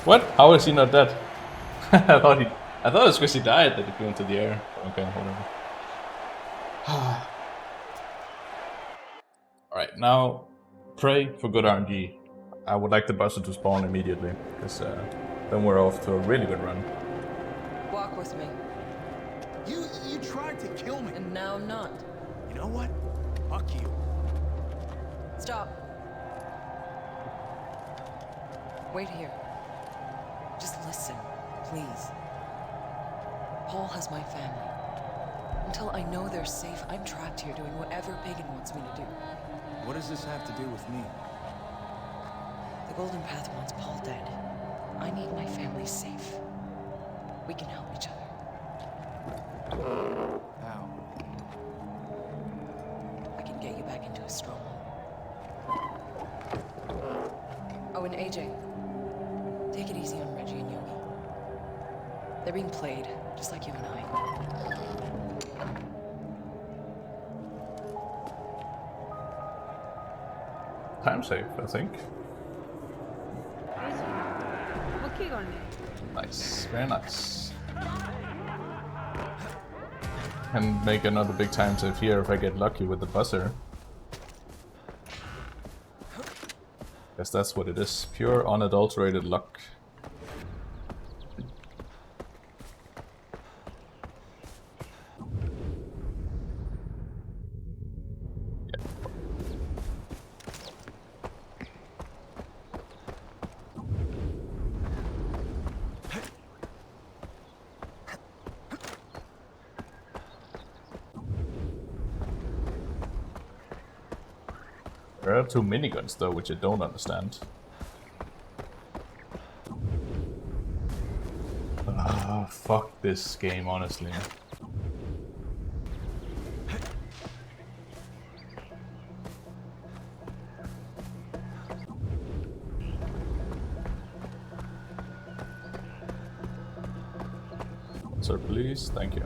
What? How is he not dead? I thought it was because he died that he flew into the air. Okay, whatever. Alright, now pray for good RNG. I would like the buzzer to spawn immediately, because then we're off to a really good run. Walk with me. You tried to kill me. And now not. You know what? Fuck you. Stop. Wait here. Just listen, please. Paul has my family. Until I know they're safe, I'm trapped here doing whatever Pagan wants me to do. What does this have to do with me? The Golden Path wants Paul dead. I need my family safe. We can help each other. How? I can get you back into a stronghold. Oh, and AJ, take it easy on Reggie and Yogi. They're being played, just like you and I. Time save, I think. Nice, very nice. And make another big time save here if I get lucky with the buzzer. Guess that's what it is. Pure, unadulterated luck. There are 2 miniguns though, which I don't understand. Ah, fuck this game, honestly. Sir, please, thank you.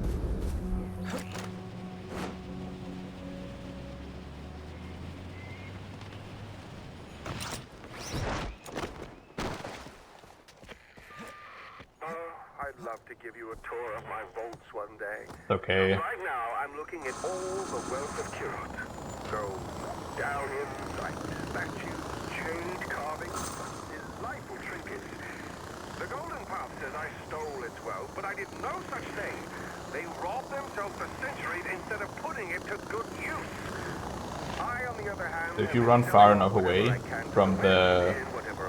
I'd love to give you a tour of my vaults one day. Okay. Right now, I'm looking at all the wealth of Kirot. Go down inside statues, jade carvings, delightful trinkets. The Golden Path says I stole its wealth, but I did no such thing. They robbed themselves for centuries instead of putting it to good use. I, on the other hand, If you run far enough away from the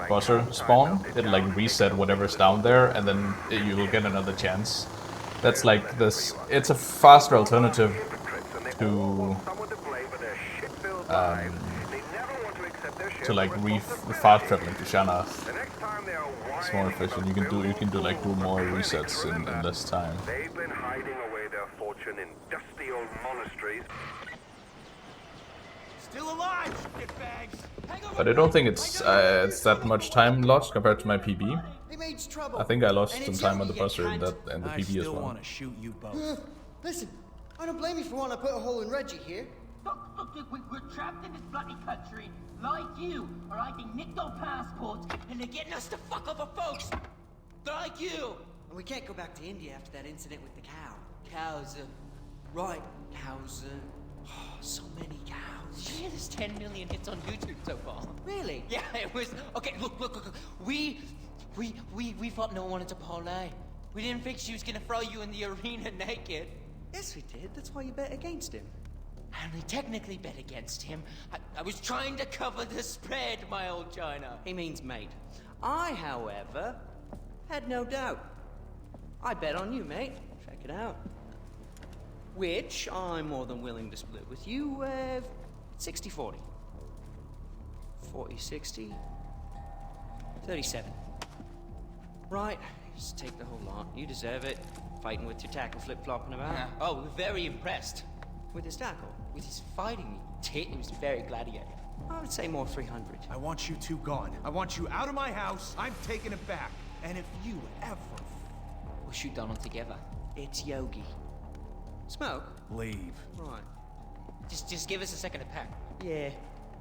buzzer spawn, it'll like reset whatever's down there, and then you will get another chance. That's like this. It's a faster alternative to like fast traveling to Shanath. It's more efficient. You can do like more resets in less time. They've been hiding away their fortune in dusty old monasteries. Still alive, shitbags! But I don't think it's that much time lost compared to my PB. I think I lost some time on the buzzer and the PB as well. Shoot you both. Listen, I don't blame you for wanting to put a hole in Reggie here. Look, we're trapped in this bloody country, like you, are hiding nicked our passports, and they're getting us to fuck over folks, like you. And we can't go back to India after that incident with the cow. Cows, right, cows, oh, so many cows. Yeah, there's 10 million hits on YouTube so far. Really? Yeah, it was. Okay, look. We thought no one wanted to parlay. We didn't think she was gonna throw you in the arena naked. Yes, we did. That's why you bet against him. I only technically bet against him. I was trying to cover the spread, my old China. He means mate. I, however, had no doubt. I bet on you, mate. Check it out. Which I'm more than willing to split with you, 60-40. 40-60. 37. Right, just take the whole lot. You deserve it. Fighting with your tackle flip-flopping about. Yeah. Oh, we're very impressed. With his tackle? With his fighting tit, it was very gladiator. I would say more 300. I want you two gone. I want you out of my house. I'm taking it back. And if you ever... We'll shoot Donald together. It's Yogi. Smoke? Leave. Right. Just give us a second to pack. Yeah,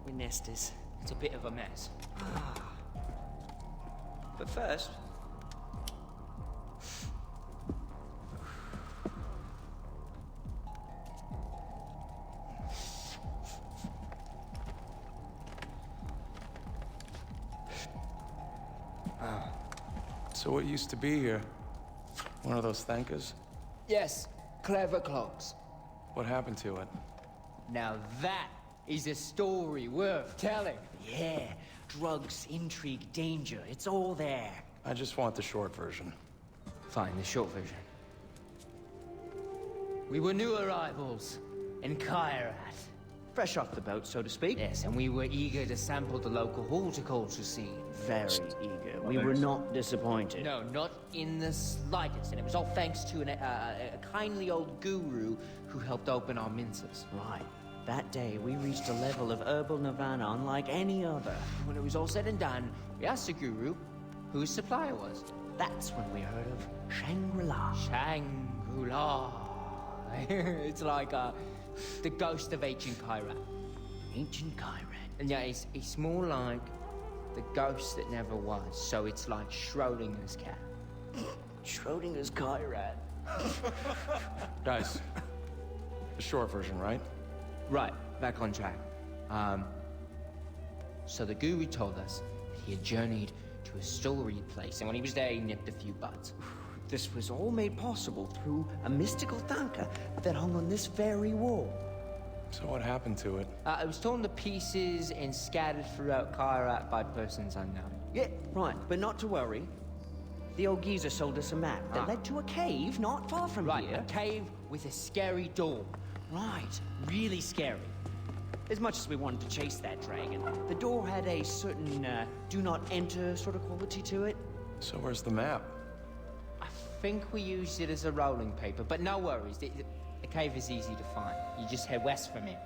we're nesters. It's a bit of a mess. But first... So what used to be here? One of those thankers? Yes, clever clogs. What happened to it? Now that is a story worth telling. Yeah, drugs, intrigue, danger, it's all there. I just want the short version. Fine, the short version. We were new arrivals in Kairat. Fresh off the boat, so to speak. Yes, and we were eager to sample the local horticulture scene. Very eager. We were not disappointed. No, not in the slightest. And it was all thanks to a kindly old guru who helped open our minces. Right. That day, we reached a level of herbal nirvana unlike any other. When it was all said and done, we asked the guru who his supplier was. That's when we heard of Shangri-La. Shangri-La. It's like the ghost of ancient Kyrat. Ancient Kyrat. And yeah, it's more like the ghost that never was. So it's like Schrodinger's cat. Schrodinger's Kyrat. Guys, the short version, right? Right, back on track. So the guru told us that he had journeyed to a storied place, and when he was there, he nipped a few buds. This was all made possible through a mystical tanka that hung on this very wall. So what happened to it? It was torn to pieces and scattered throughout Kyrat by persons unknown. Yeah, right, but not to worry. The old geezer sold us a map that led to a cave not far from here. A cave with a scary door. Right, really scary. As much as we wanted to chase that dragon, the door had a certain do not enter sort of quality to it. So where's the map? I think we used it as a rolling paper, but no worries. The cave is easy to find. You just head west from it.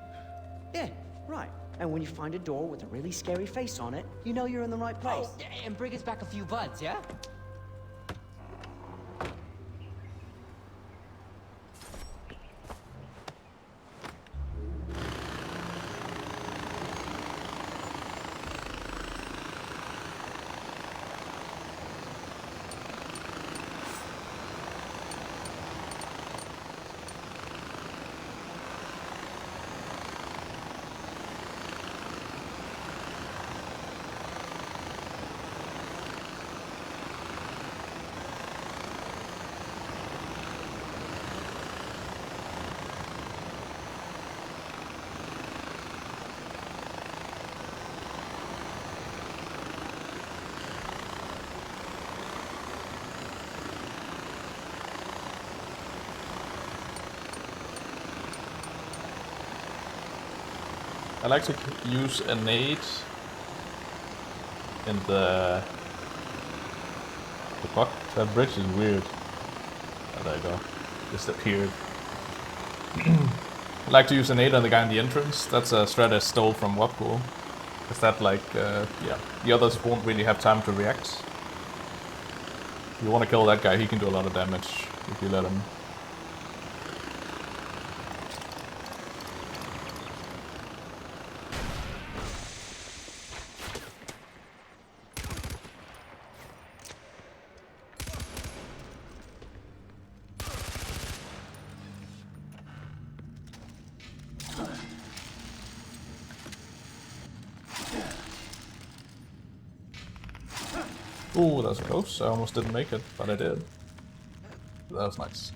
Yeah, right. And when you find a door with a really scary face on it, you know you're in the right place. Oh, and bring us back a few buds, yeah? I like to use a nade in the fuck? That bridge is weird. Oh, there you go. Just appeared. I like to use a nade on the guy in the entrance. That's a strat I stole from Wapcool. Is that like, yeah, the others won't really have time to react. If you want to kill that guy, he can do a lot of damage if you let him. Ooh, that was close. I almost didn't make it, but I did. That was nice.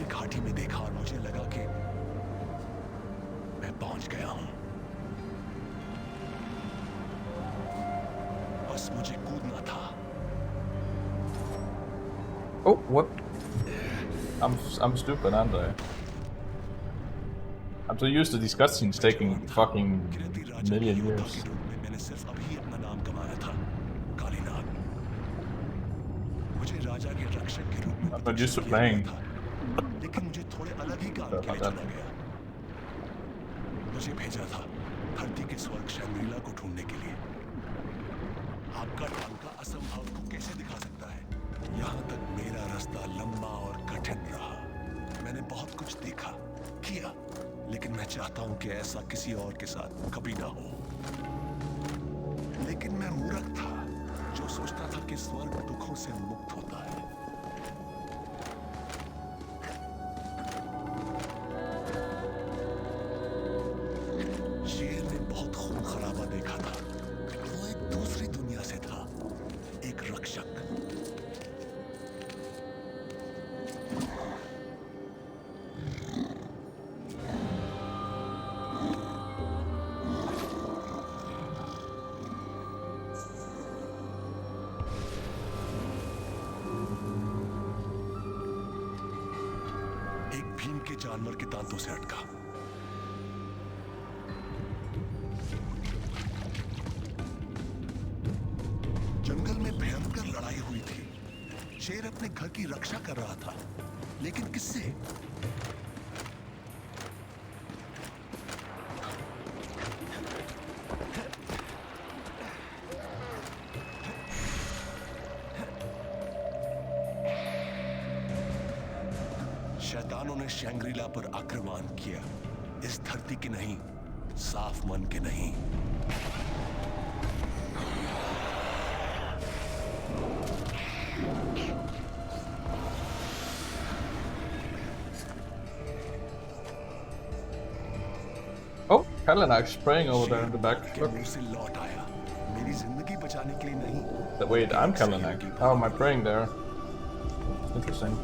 घाटी में देखा और मुझे लगा कि मैं पहुंच गया हूं। बस मुझे कूदना था। Oh, what? I'm stupid, aren't I? I'm so used to these cutscenes taking fucking million years. मैंने सिर्फ अभी अपना नाम कमाया था, कालीनाग। मुझे राजा के रक्षक के रूप में I'm not used to playing. लेकिन मुझे थोड़े अलग ही काम के लिए चुना गया। मुझे भेजा था धरती के स्वर्ग शैंग्रीला को ढूंढने के लिए। आपका टांका असंभव को कैसे दिखा सकता है? यहाँ तक मेरा रास्ता लंबा और कठिन रहा। मैंने बहुत कुछ देखा, किया, लेकिन मैं चाहता हूँ कि ऐसा किसी और के साथ कभी ना हो। लेकिन मैं मूर्ख था, जो सोचता था कि स्वर्ग दुखों से मुक्त होता है। शेर ने बहुत खून खराबा देखा था। वो एक दूसरी दुनिया से था, एक रक्षक। जानवर के दांतों से अटका। जंगल में भयंकर लड़ाई हुई थी। शेर अपने घर की रक्षा कर रहा था, लेकिन किससे? शैतानों ने शैंग्रीला पर आक्रमण किया। इस धरती के नहीं, साफ मन के नहीं। Oh, Kalanak's praying over there in the back. Look. Wait, I'm Kalanak. How am I praying there? Interesting.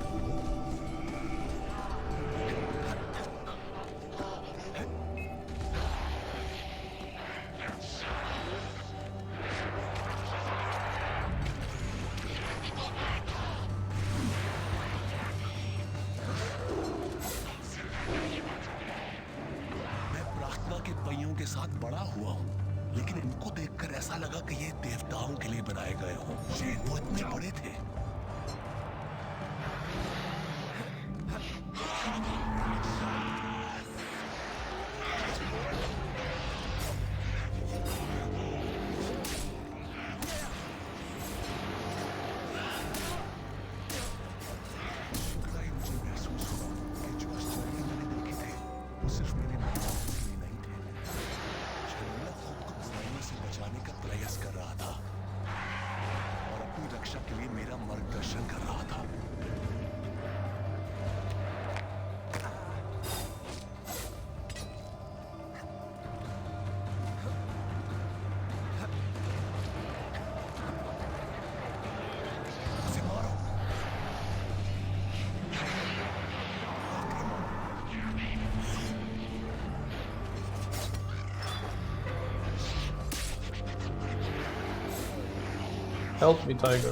Help me, tiger.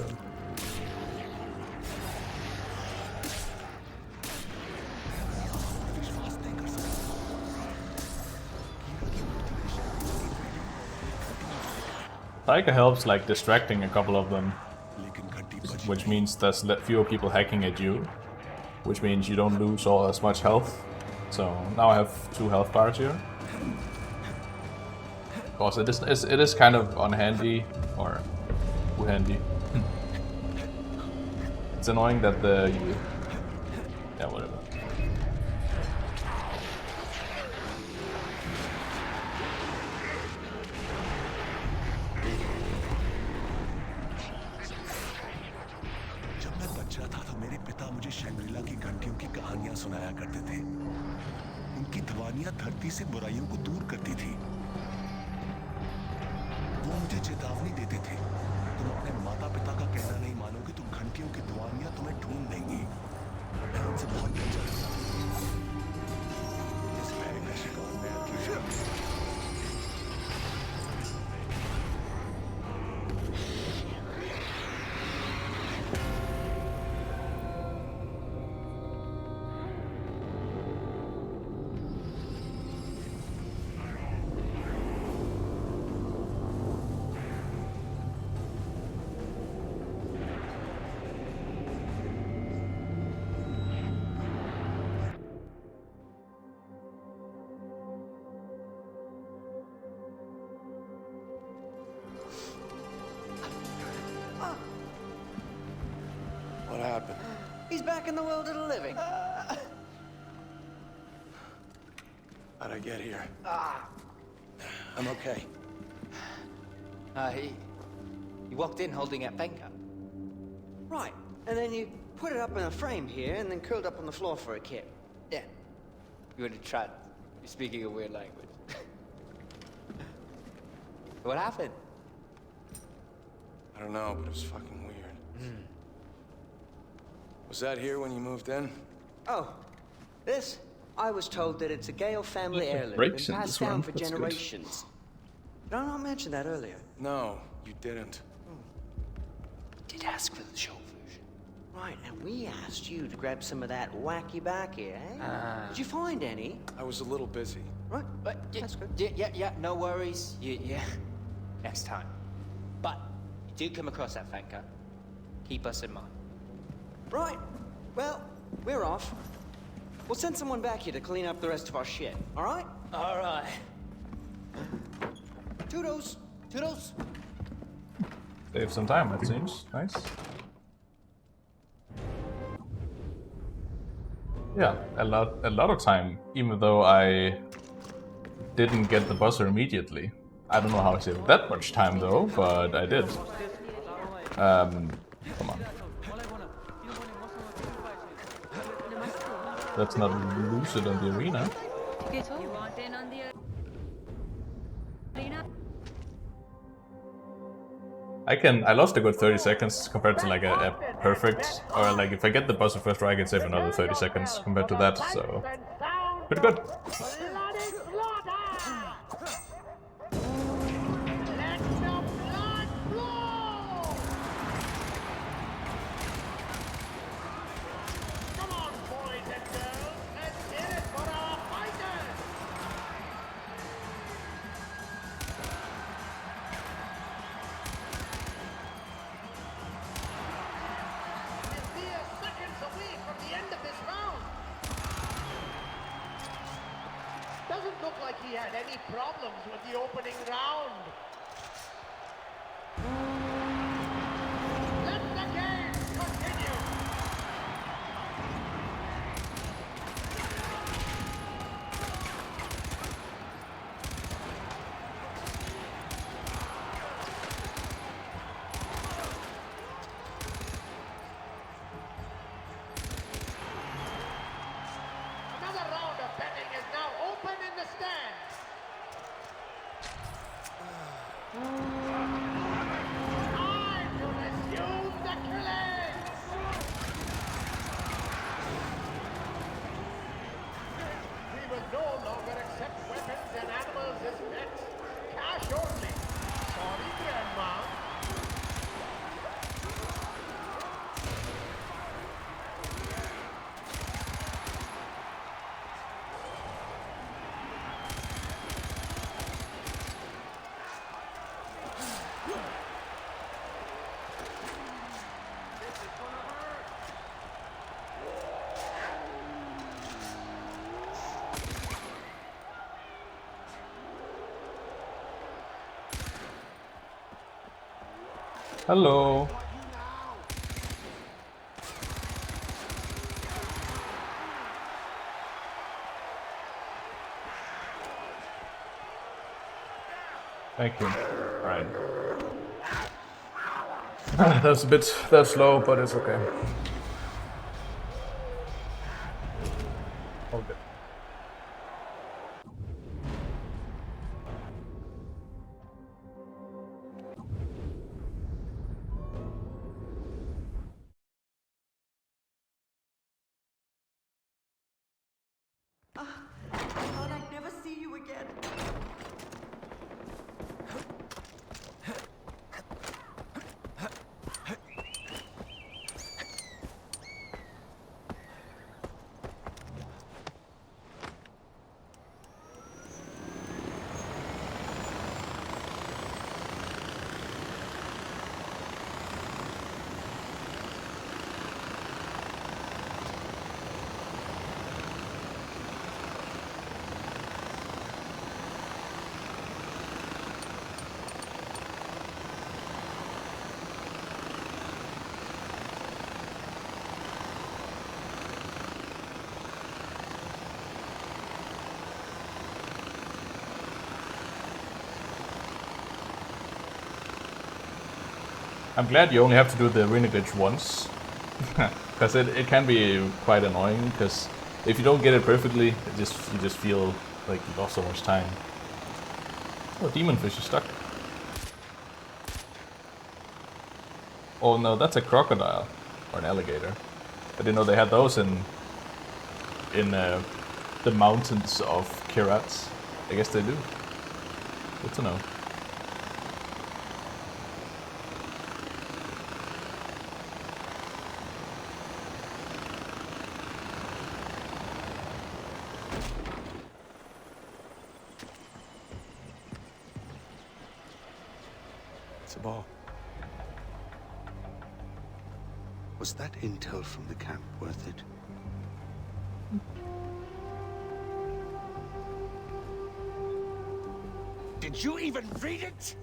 Tiger helps like distracting a couple of them, which means there's fewer people hacking at you, which means you don't lose all as much health. So now I have 2 health bars here. Of course, it is kind of unhandy or handy. It's annoying that yeah, whatever. जब मैं बच्चा था तो मेरे पिता मुझे शैंग्रीला की घंटियों की कहानियां सुनाया करते थे। उनकी ध्वनियां धरती से बुराइयों को दूर करती थी। वो मुझे चेतावनी देते थे, तुम अपने माता पिता का कहना नहीं मानोगे तो घंटियों की दुआनियां तुम्हें ढूंढ लेंगी। मैं उनसे बहुत डरता था। इस पहले नशे का और नया कीड़ा। What happened? He's back in the world of the living. How'd I get here? I'm okay. He walked in holding that bank up. Right, and then you put it up in a frame here and then curled up on the floor for a kip. Yeah. You would have tried. You're speaking a weird language. What happened? I don't know, but it was fucking weird. Was that here when you moved in? Oh, this? I was told that it's a Gale family heirloom, breaks been in passed this down one. for That's good. generations. Did I not mention that earlier? No, you didn't. Did ask for the short version. Right, and we asked you to grab some of that wacky-backy, eh? Did you find any? I was a little busy. Right, That's good. Yeah, no worries. Yeah, next time. But, you do come across that Fanka, keep us in mind. Right, well, we're off. We'll send someone back here to clean up the rest of our shit, alright? Alright. Toodles! Toodles! Save some time, it seems. Nice. Yeah, a lot of time, even though I didn't get the buzzer immediately. I don't know how I saved that much time though, but I did. Come on. Let's not lose it on the arena. You want in on the arena? I lost a good 30 seconds compared to like a perfect, or like if I get the buzzer first try I can save another 30 seconds compared to that, so pretty good. Doesn't look like he had any problems with the opening round. Let the game continue. Another round of betting is now open in the stands. Time to resume the killings. We will no longer accept weapons and animals as pets. Cash only. Sorry, Grandma. Hello. Thank you. Alright. That's a bit slow, but it's okay. All good. I thought I'd never see you again. I'm glad you only have to do the arena glitch once, because it can be quite annoying, because if you don't get it perfectly, you just feel like you lost so much time. Oh, demonfish is stuck. Oh no, that's a crocodile, or an alligator. I didn't know they had those in the mountains of Kirat. I guess they do. Good to know. It's a ball. Was that intel from the camp worth it? Did you even read it?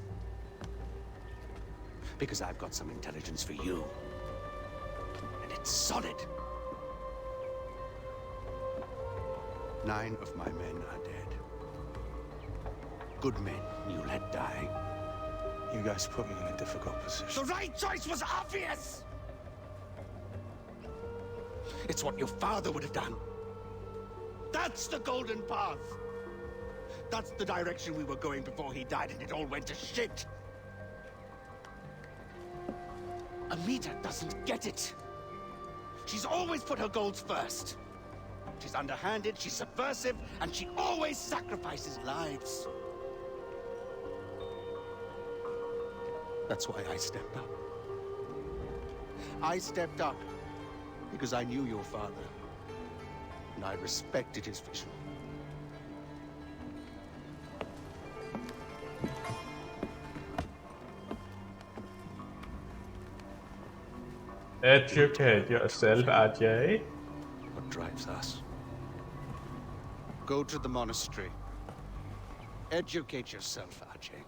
Because I've got some intelligence for you. And it's solid. 9 of my men are dead. Good men you let die. You guys put me in a difficult position. The right choice was obvious! It's what your father would have done. That's the golden path. That's the direction we were going before he died and it all went to shit. Amita doesn't get it. She's always put her goals first. She's underhanded, she's subversive, and she always sacrifices lives. That's why I stepped up. I stepped up because I knew your father, and I respected his vision. Educate yourself, Ajay. What drives us? Go to the monastery. Educate yourself, Ajay.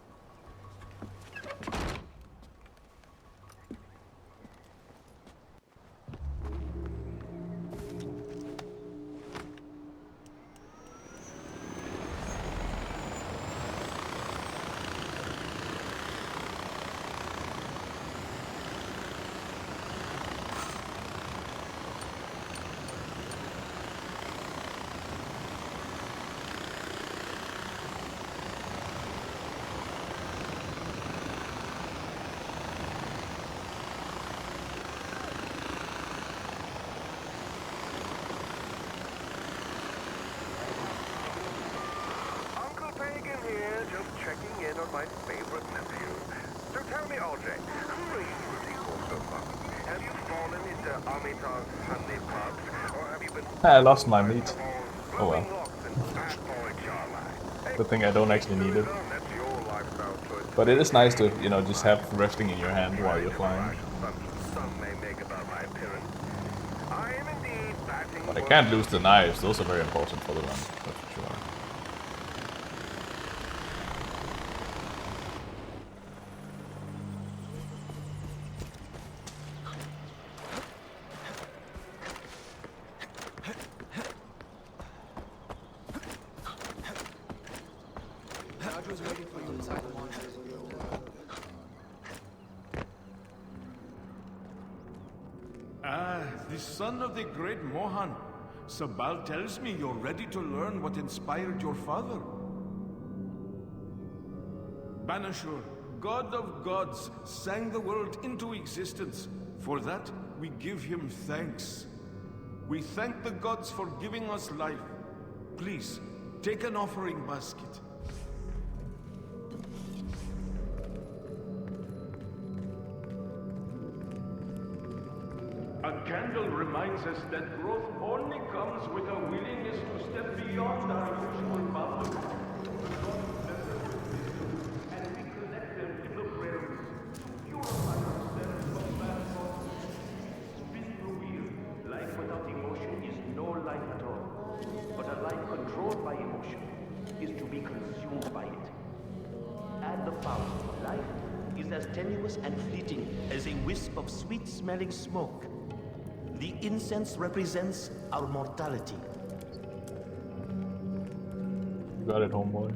My favorite nephew. So tell me, RJ, who are you rooting for so far? Have you fallen into Amita's Sunday pubs, or have you been... I lost my meat. Oh well. Good thing I don't actually need it. But it is nice to, you know, just have wrestling in your hand while you're flying. But I can't lose the knives, those are very important for the run, that's for sure. The son of the great Mohan. Sabal tells me you're ready to learn what inspired your father. Banashur, god of gods, sang the world into existence. For that, we give him thanks. We thank the gods for giving us life. Please, take an offering basket. A candle reminds us that growth only comes with a willingness to step beyond our usual boundaries. And recollect their little prayers to purify ourselves from bad thoughts. Spin the wheel. Life without emotion is no life at all. But a life controlled by emotion is to be consumed by it. Add the power. Life is as tenuous and fleeting as a wisp of sweet-smelling smoke. The incense represents our mortality. You got it, homeboy.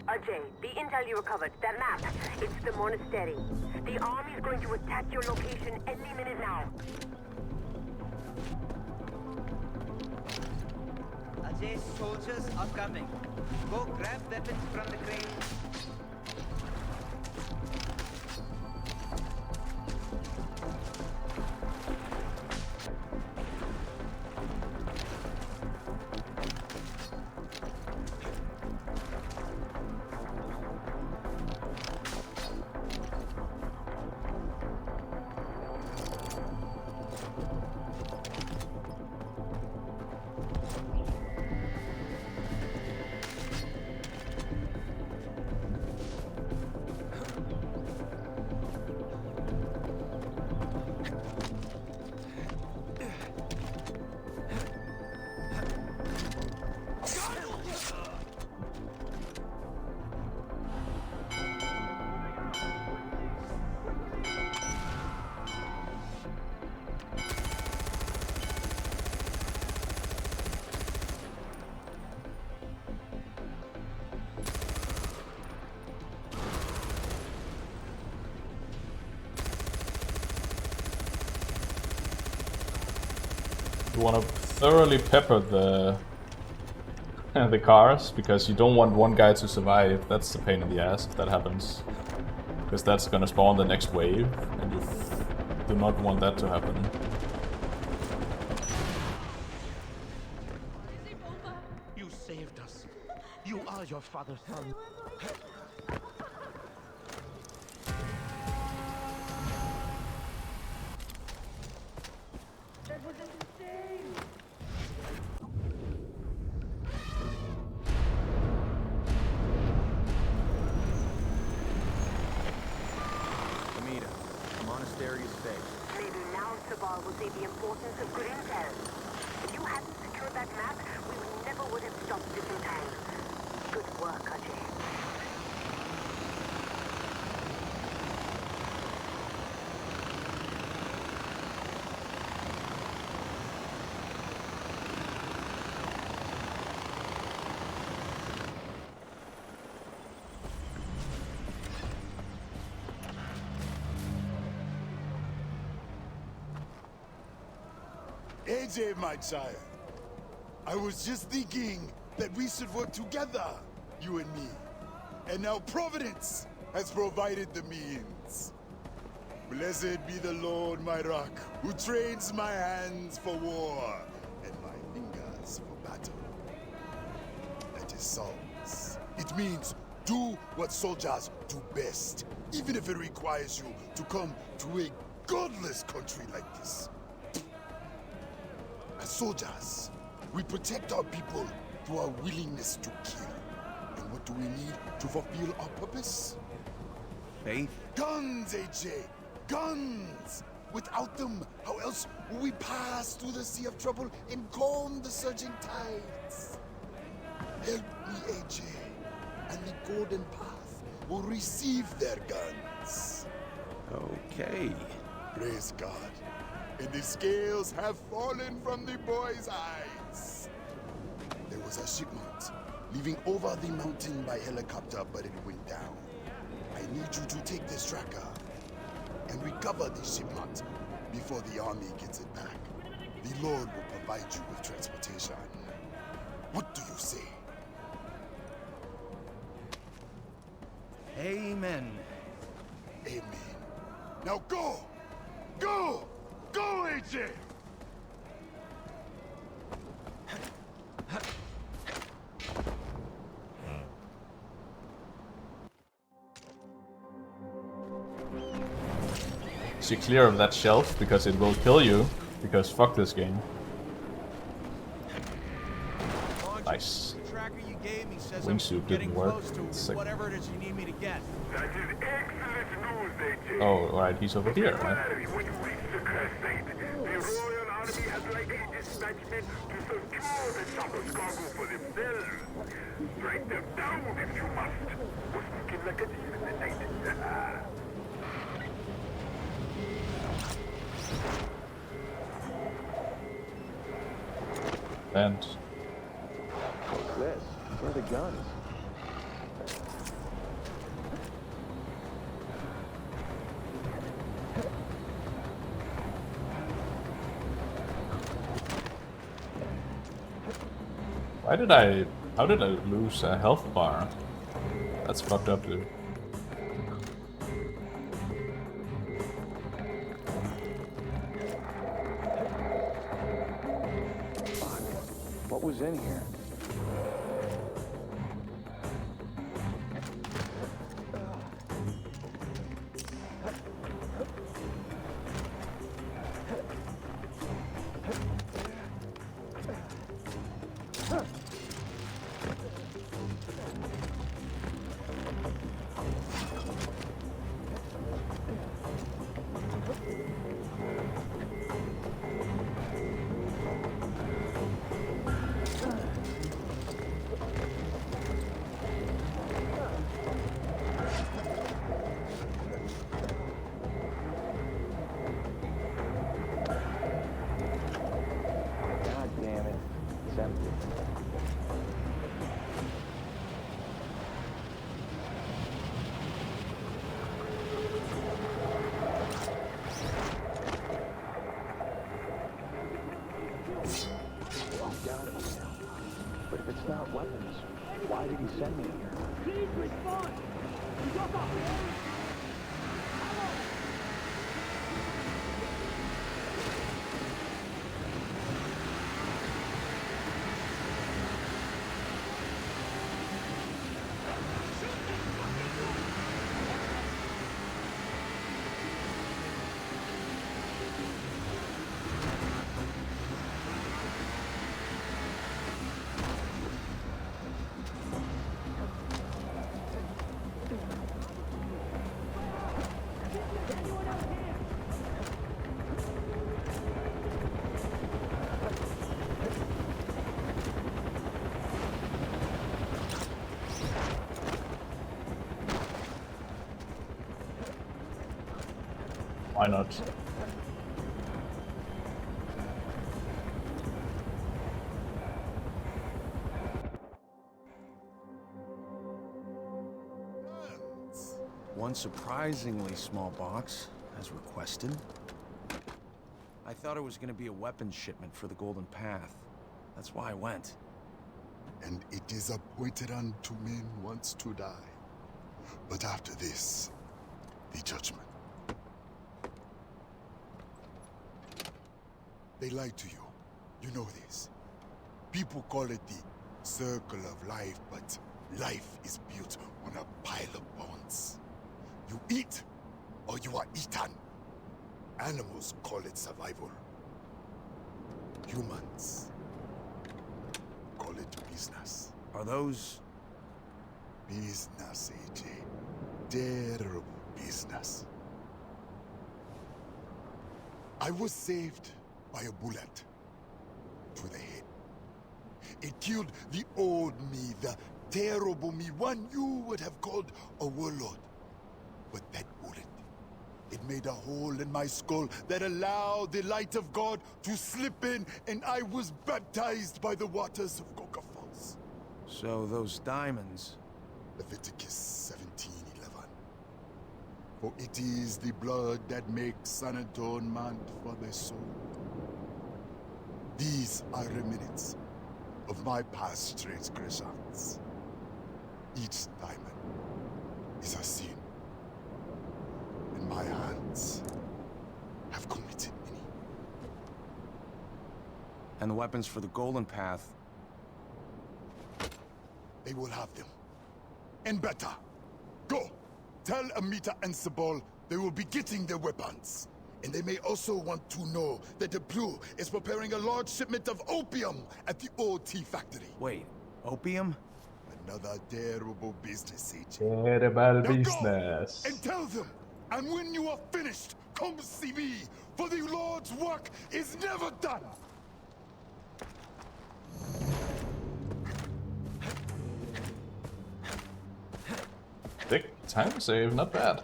Ajay, the intel you recovered, that map, it's the monastery. The army is going to attack your location any minute now. Ajay's soldiers are coming. Go grab weapons from the crate. You want to thoroughly pepper the the cars, because you don't want one guy to survive. That's the pain in the ass if that happens. Because that's gonna spawn the next wave, and you do not want that to happen. You saved us. You are your father's son. That was insane! Amida, the monastery is safe. Maybe now Sabal will see the importance of good intel. If you hadn't secured that map, we never would have stopped this in time. Good work, Ajay. AJ, my child. I was just thinking that we should work together, you and me. And now Providence has provided the means. Blessed be the Lord, my rock, who trains my hands for war and my fingers for battle. That is Psalms. It means do what soldiers do best, even if it requires you to come to a godless country like this. As soldiers, we protect our people through our willingness to kill. And what do we need to fulfill our purpose? Faith? Guns, AJ! Guns! Without them, how else will we pass through the sea of trouble and calm the surging tides? Help me, AJ, and the Golden Path will receive their guns. Okay. Praise God. And the scales have fallen from the boy's eyes. There was a shipment leaving over the mountain by helicopter, but it went down. I need you to take this tracker and recover the shipment before the army gets it back. The Lord will provide you with transportation. What do you say? Amen. Amen. Now go! Go! Go, AJ! So clear of that shelf, because it will kill you, because fuck this game. Nice. The tracker you gave me says Wingsuit didn't work. Sick. whatever it is you need me to get. That is excellent news, AJ. Oh, alright, he's over here, right? When you reach the Crescent, the Royal Army has laid a dispatchment to secure the chopper's cargo for themselves. Strike them down if you must. We're speaking like a thief in the night. And What's this? Where are the guns? how did I lose a health bar? That's fucked up, dude. What was in here? Why not? One surprisingly small box, as requested. I thought it was going to be a weapons shipment for the Golden Path. That's why I went. And it is appointed unto men once to die. But after this, the judgment. They lied to you. You know this. People call it the circle of life, but life is built on a pile of bones. You eat, or you are eaten. Animals call it survival. Humans call it business. Are those... Business, AJ. Terrible business. I was saved by a bullet to the head. It killed the old me, the terrible me, one you would have called a warlord. But that bullet, it made a hole in my skull that allowed the light of God to slip in, and I was baptized by the waters of Coca Falls. So those diamonds... Leviticus 17:11. For it is the blood that makes an atonement for the soul. These are remnants of my past transgressions. Each diamond is a sin, and my hands have committed many. And the weapons for the Golden Path... They will have them. And better. Go! Tell Amita and Sabal they will be getting their weapons. And they may also want to know that the Blue is preparing a large shipment of opium at the OT factory. Wait, opium? Another terrible business, AJ. Terrible Now business. Go and tell them. And when you are finished, come see me. For the Lord's work is never done. Thick time save, not bad.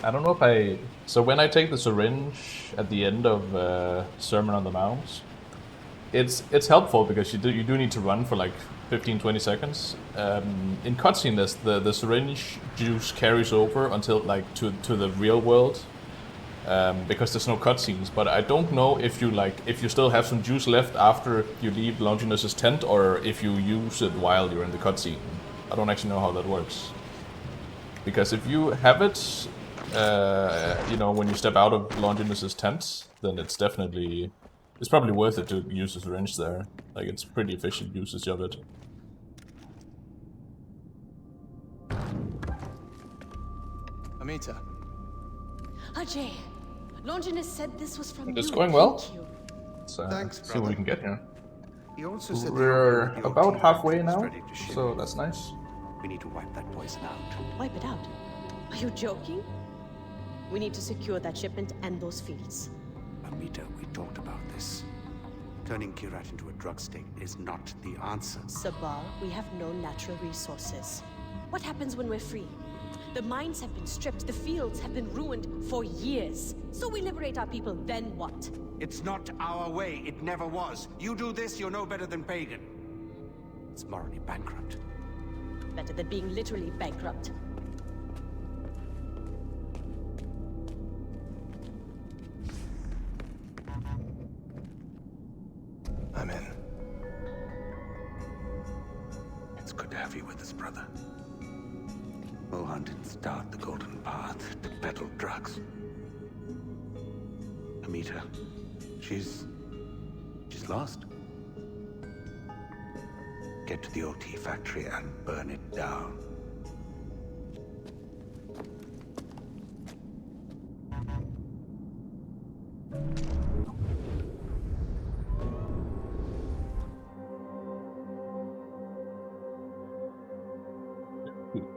I don't know if I... So when I take the syringe at the end of Sermon on the Mount, it's helpful because you do need to run for like 15-20 seconds. In cutscene, the syringe juice carries over until like to the real world. Because there's no cutscenes, but I don't know if you still have some juice left after you leave Longinus's tent, or if you use it while you're in the cutscene. I don't actually know how that works. Because if you have it, you know, when you step out of Longinus's tent, then it's probably worth it to use the syringe there. Like, it's pretty efficient usage of it. Amita. Ajay, Longinus said this was from you. It's going well. Thank you. So, Thanks, see what we can get here. He also said We're the about OT halfway is now, ready to ship. so that's nice. We need to wipe that poison out. Wipe it out? Are you joking? We need to secure that shipment and those fields. Amita, we talked about this. Turning Kirat into a drug state is not the answer. Sabal, we have no natural resources. What happens when we're free? The mines have been stripped, the fields have been ruined for years. So we liberate our people, then what? It's not our way. It never was. You do this, you're no better than pagan. It's morally bankrupt. Better than being literally bankrupt. I'm in. It's good to have you with us, brother. Mohan didn't start the Golden Path to peddle drugs. Amita, she's lost. Get to the OT factory and burn it down.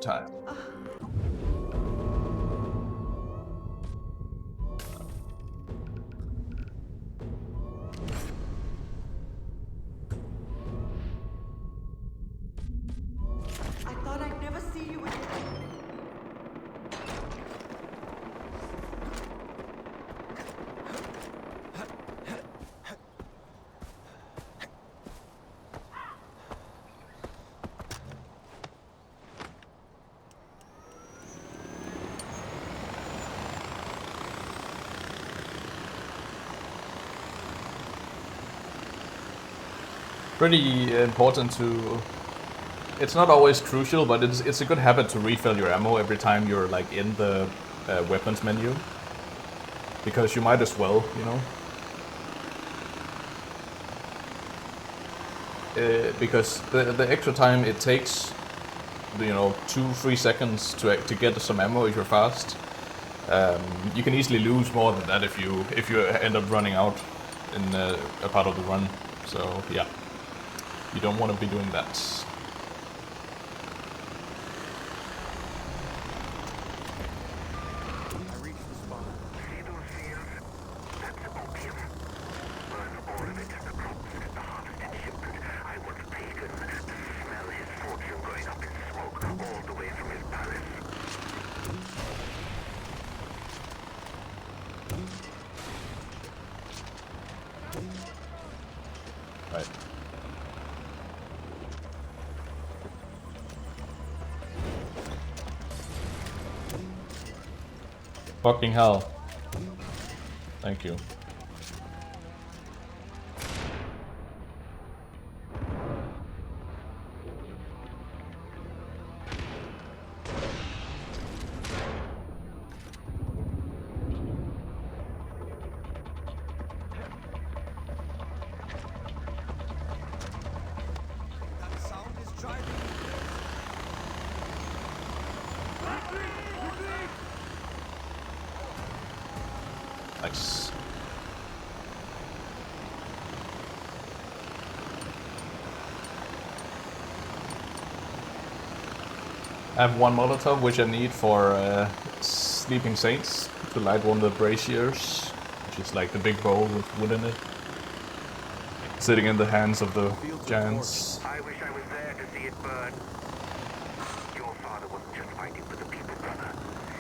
time. I thought I'd never see you again. Pretty important to... It's not always crucial, but it's a good habit to refill your ammo every time you're like in the weapons menu. Because you might as well, you know? Because the extra time it takes, you know, 2-3 seconds to get some ammo if you're fast, you can easily lose more than that if you end up running out in a part of the run. So yeah, you don't want to be doing that. Right. Fucking hell. Thank you. Nice. I have one Molotov which I need for Sleeping Saints to light one of the braziers, which is like the big bowl with wood in it, sitting in the hands of the giants. I wish I was there to see it burn. Your father wasn't just fighting for the people, brother.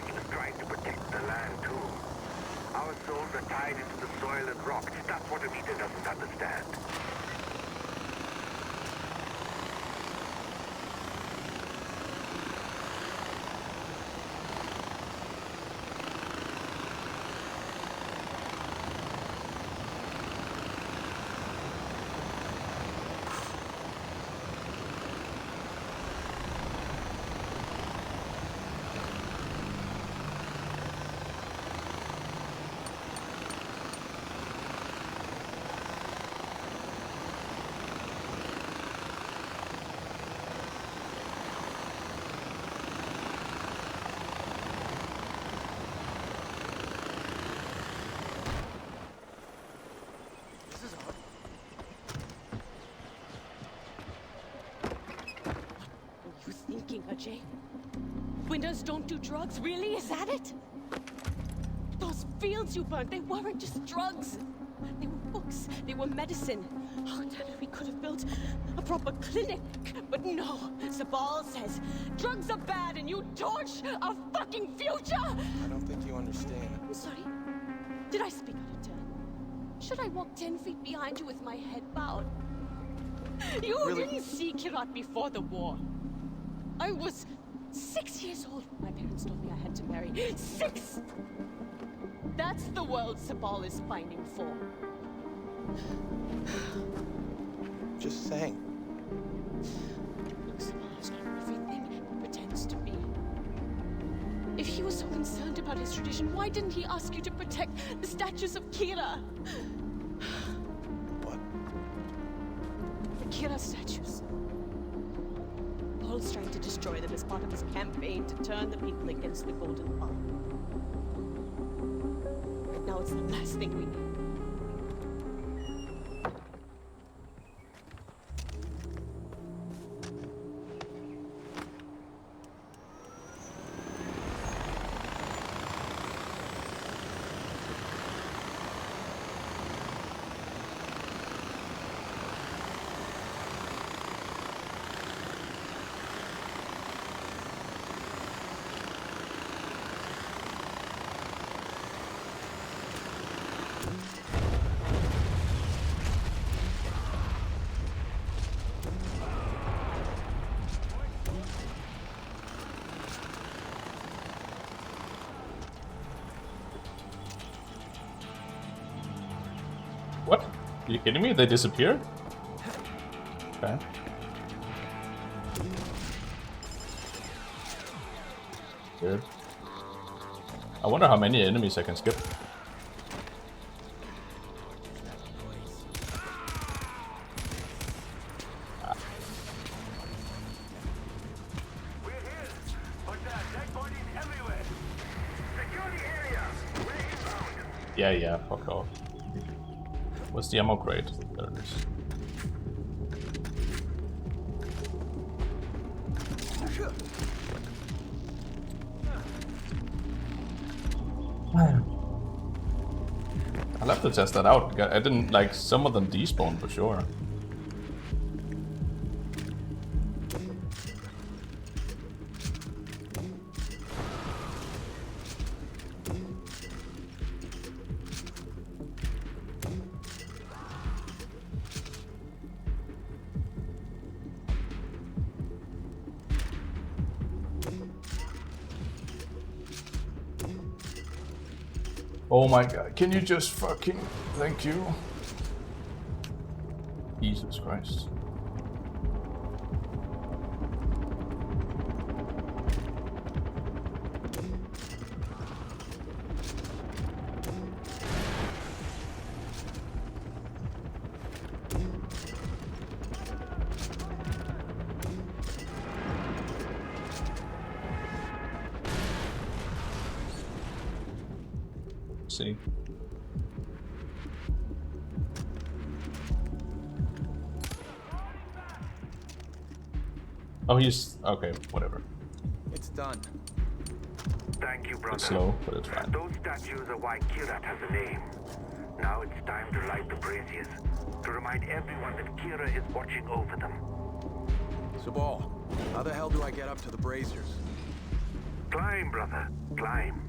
He was trying to protect the land, too. Our souls are tied into the soil and rock. That's what Amita doesn't understand. Ajay? Winners don't do drugs, really? Is that it? Those fields you burned, they weren't just drugs. They were books, they were medicine. Oh, Daddy, we could have built a proper clinic. But no, Sabal says drugs are bad and you torch our fucking future! I don't think you understand. I'm sorry. Did I speak out of turn? Should I walk 10 feet behind you with my head bowed? You Really? didn't see Kirat before the war. I was 6 years old when my parents told me I had to marry. 6! That's the world Sabal is fighting for. Just saying. Look, Sabal is not everything he pretends to be. If he was so concerned about his tradition, why didn't he ask you to protect the statues of Kira? What? The Kira statues. Paul's trying to destroy them as part of his campaign to turn the people against the Golden Path. Right now it's the last thing we need. What? Are you kidding me? They disappeared? Okay. Weird. I wonder how many enemies I can skip. Yeah, fuck off. What's the ammo crate? There it is. I'll have to test that out. I didn't like some of them despawn for sure. Oh my god, can you just fucking... Thank you. Jesus Christ. See. Oh, he's okay. Whatever. It's done. Thank you, brother. It's slow, but it's fine. Those statues are why Kirat has a name. Now it's time to light the braziers, to remind everyone that Kira is watching over them. Sabal, how the hell do I get up to the braziers? Climb, brother. Climb.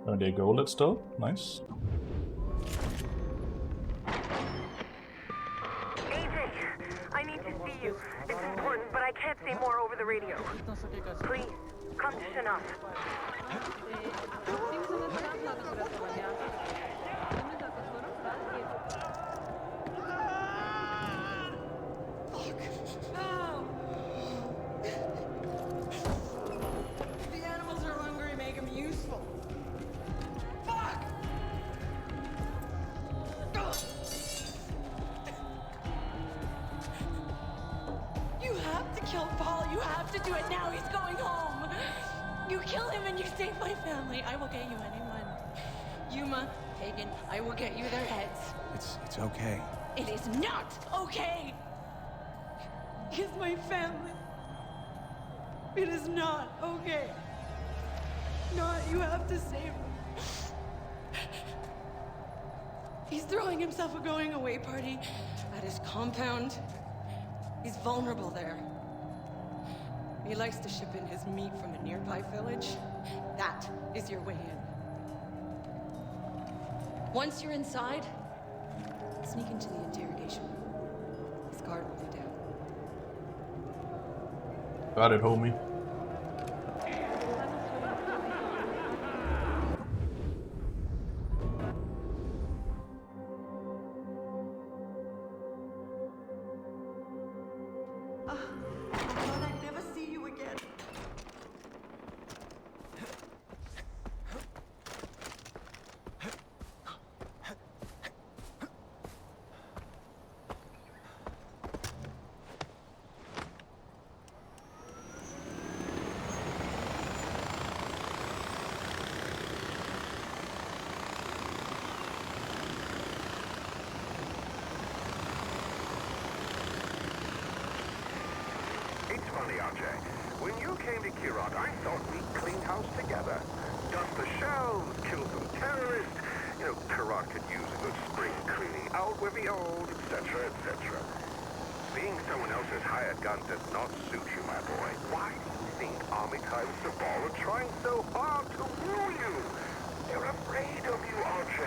Oh, they gold still? Nice. AJ, I need to see you. It's important, but I can't say more over the radio. Please, come to Shanaf. The animals are hungry, make them useful. Fuck! You have to kill Paul. You have to do it now. He's going home. You kill him and you save my family. I will get you anyone. Yuma, Pagan, I will get you their heads. It's okay. It is not okay. Kiss my family. It is not okay. Not, you have to save him. He's throwing himself a going away party at his compound. He's vulnerable there. He likes to ship in his meat from a nearby village. That is your way in. Once you're inside, sneak into the interrogation room. His guard will be down. Got it, homie. I thought I'd never see you again. It's funny, RJ. When you came to Kirat, I thought we'd clean house together. Dust the shelves, kill some terrorists. You know, Kirat could use a good spring cleaning out with the old, etc., etc. Being someone else's hired gun does not suit you, my boy. Why do you think Armitage and Sabal are trying so hard to woo you? They're afraid of you, RJ.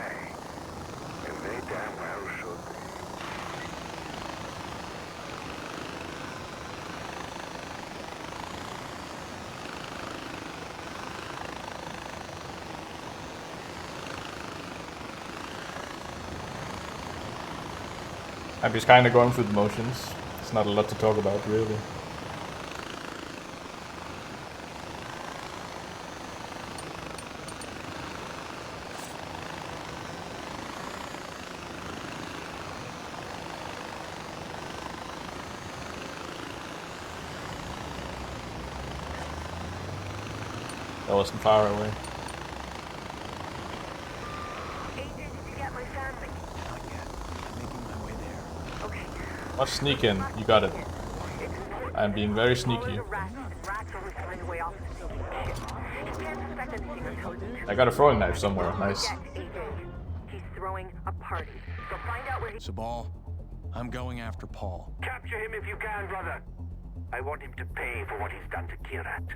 And they damn well should be. I'm just kind of going through the motions. It's not a lot to talk about, really. That wasn't far away. Not sneak in, you got it. I'm being very sneaky. I got a throwing knife somewhere, nice. He's throwing a party. So find out where he... Sabal, I'm going after Paul. Capture him if you can, brother. I want him to pay for what he's done to Kirat.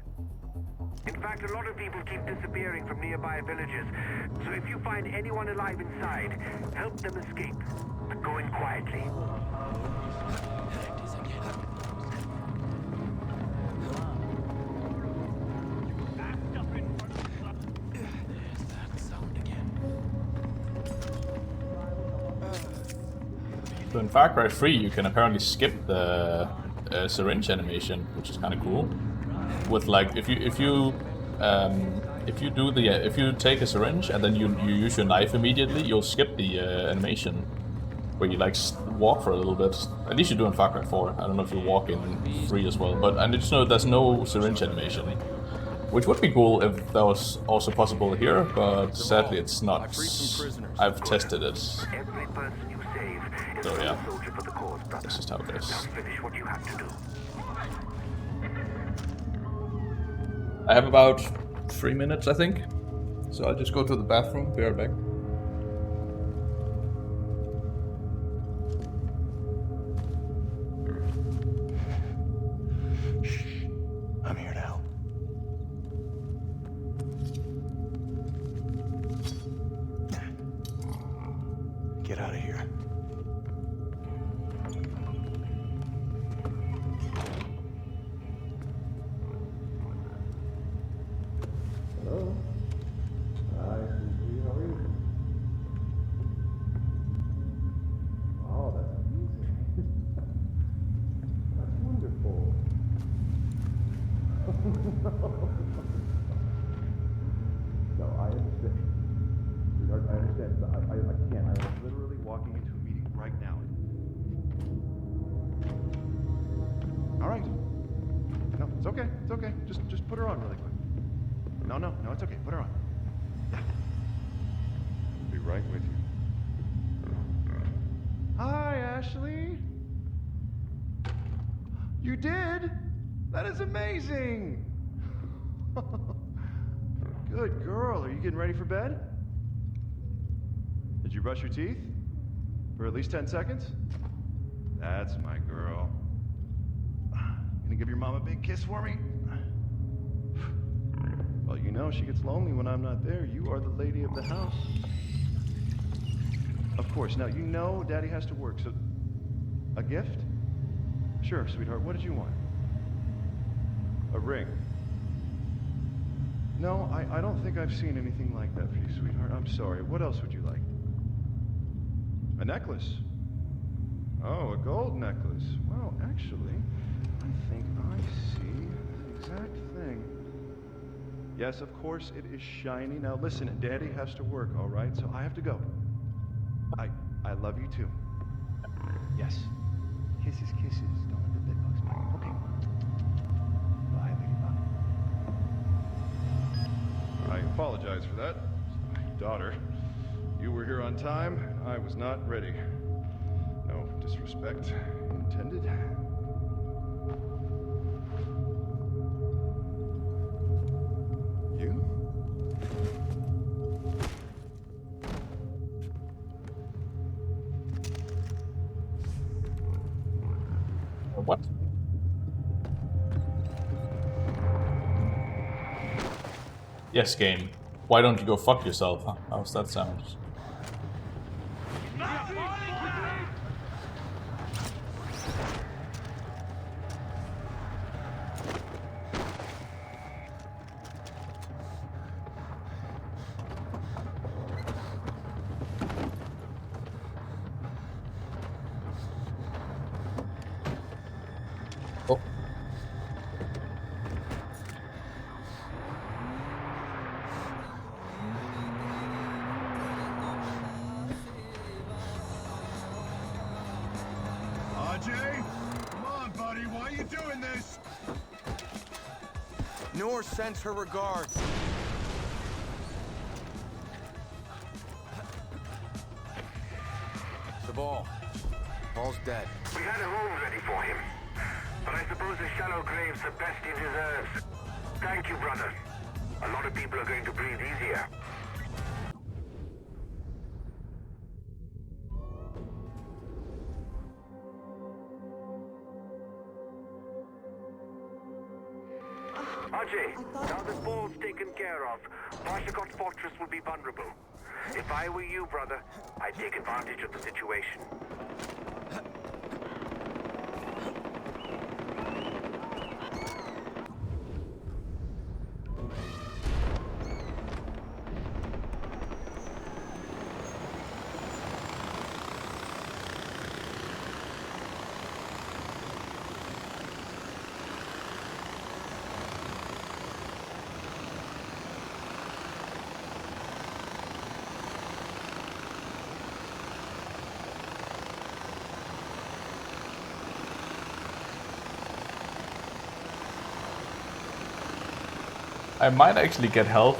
In fact, a lot of people keep disappearing from nearby villages. So if you find anyone alive inside, help them escape. But go in quietly. So in Far Cry 3, you can apparently skip the syringe animation, which is kind of cool. With like, if you take a syringe and then you use your knife immediately, you'll skip the animation where you like walk for a little bit. At least you do in Far Cry 4. I don't know if you walk in 3 as well, but I just know there's no syringe animation, which would be cool if that was also possible here, but sadly it's not. I've tested it. So yeah, that's just how it is. I have about 3 minutes, I think. So I'll just go to the bathroom, be right back. I'm here to help. Get out of here. Hello? Hi, Susie. How are you? Oh, that's amazing. That's wonderful. No, I understand. Sweetheart, I understand. I can't. I am literally walking into a meeting right now. All right. No, it's okay. It's okay. Just put her on really quick. No, it's okay. Put her on. Yeah. I'll be right with you. Hi, Ashley. You did? That is amazing. Good girl. Are you getting ready for bed? Did you brush your teeth? For at least 10 seconds? That's my girl. Gonna give your mom a big kiss for me? Well, you know she gets lonely when I'm not there. You are the lady of the house. Of course. Now, you know Daddy has to work, so... A gift? Sure, sweetheart. What did you want? A ring? No, I don't think I've seen anything like that for you, sweetheart. I'm sorry. What else would you like? A necklace? Oh, a gold necklace. Well, actually, I think I see the exact thing. Yes, of course, it is shiny. Now, listen, Daddy has to work, all right? So I have to go. I love you, too. Yes. Kisses, kisses. Don't let the bed bugs bite you. Okay. Bye, ladybug. I apologize for that. Daughter, you were here on time. I was not ready. No disrespect intended. You? What? Yes, game. Why don't you go fuck yourself? Huh? How's that sound? Nor sends her regards. Sabal. Paul's dead. We had a home ready for him. But I suppose a shallow grave's the best he deserves. Thank you, brother. A lot of people are going to breathe easier. Ajay, now that Paul's taken care of, Vashakot Fortress will be vulnerable. If I were you, brother, I'd take advantage of the situation. I might actually get help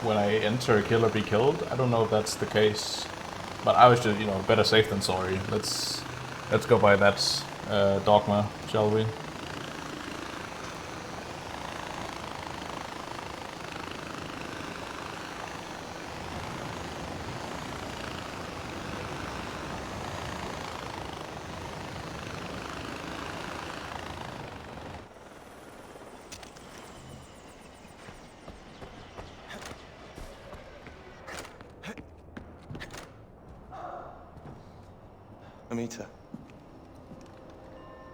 when I enter Kill or Be Killed. I don't know if that's the case, but I was just, you know, better safe than sorry. Let's go by that dogma, shall we? Amita.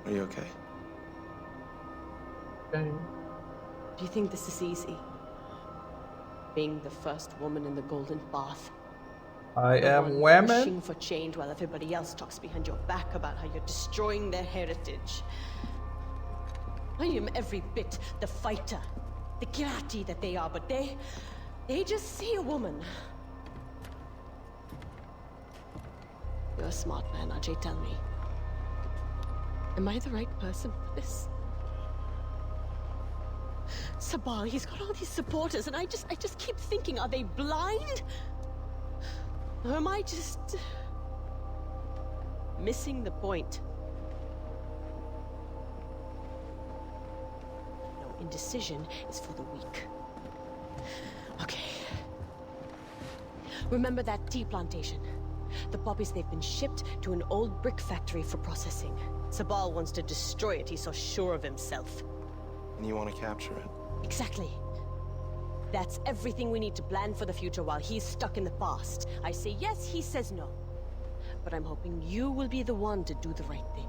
Are you okay? Do you think this is easy? Being the first woman in the Golden Path. I The am one women. pushing for change while everybody else talks behind your back about how you're destroying their heritage. I am every bit the fighter, the Kirati that they are, but they just see a woman. You're a smart man, Ajay, tell me. Am I the right person for this? Sabal, he's got all these supporters, and I just keep thinking, are they blind? Or am I just missing the point? No, indecision is for the weak. Okay. Remember that tea plantation? The poppies, they've been shipped to an old brick factory for processing. Sabal wants to destroy it, he's so sure of himself. And you want to capture it? Exactly. That's everything we need to plan for the future while he's stuck in the past. I say yes, he says no. But I'm hoping you will be the one to do the right thing.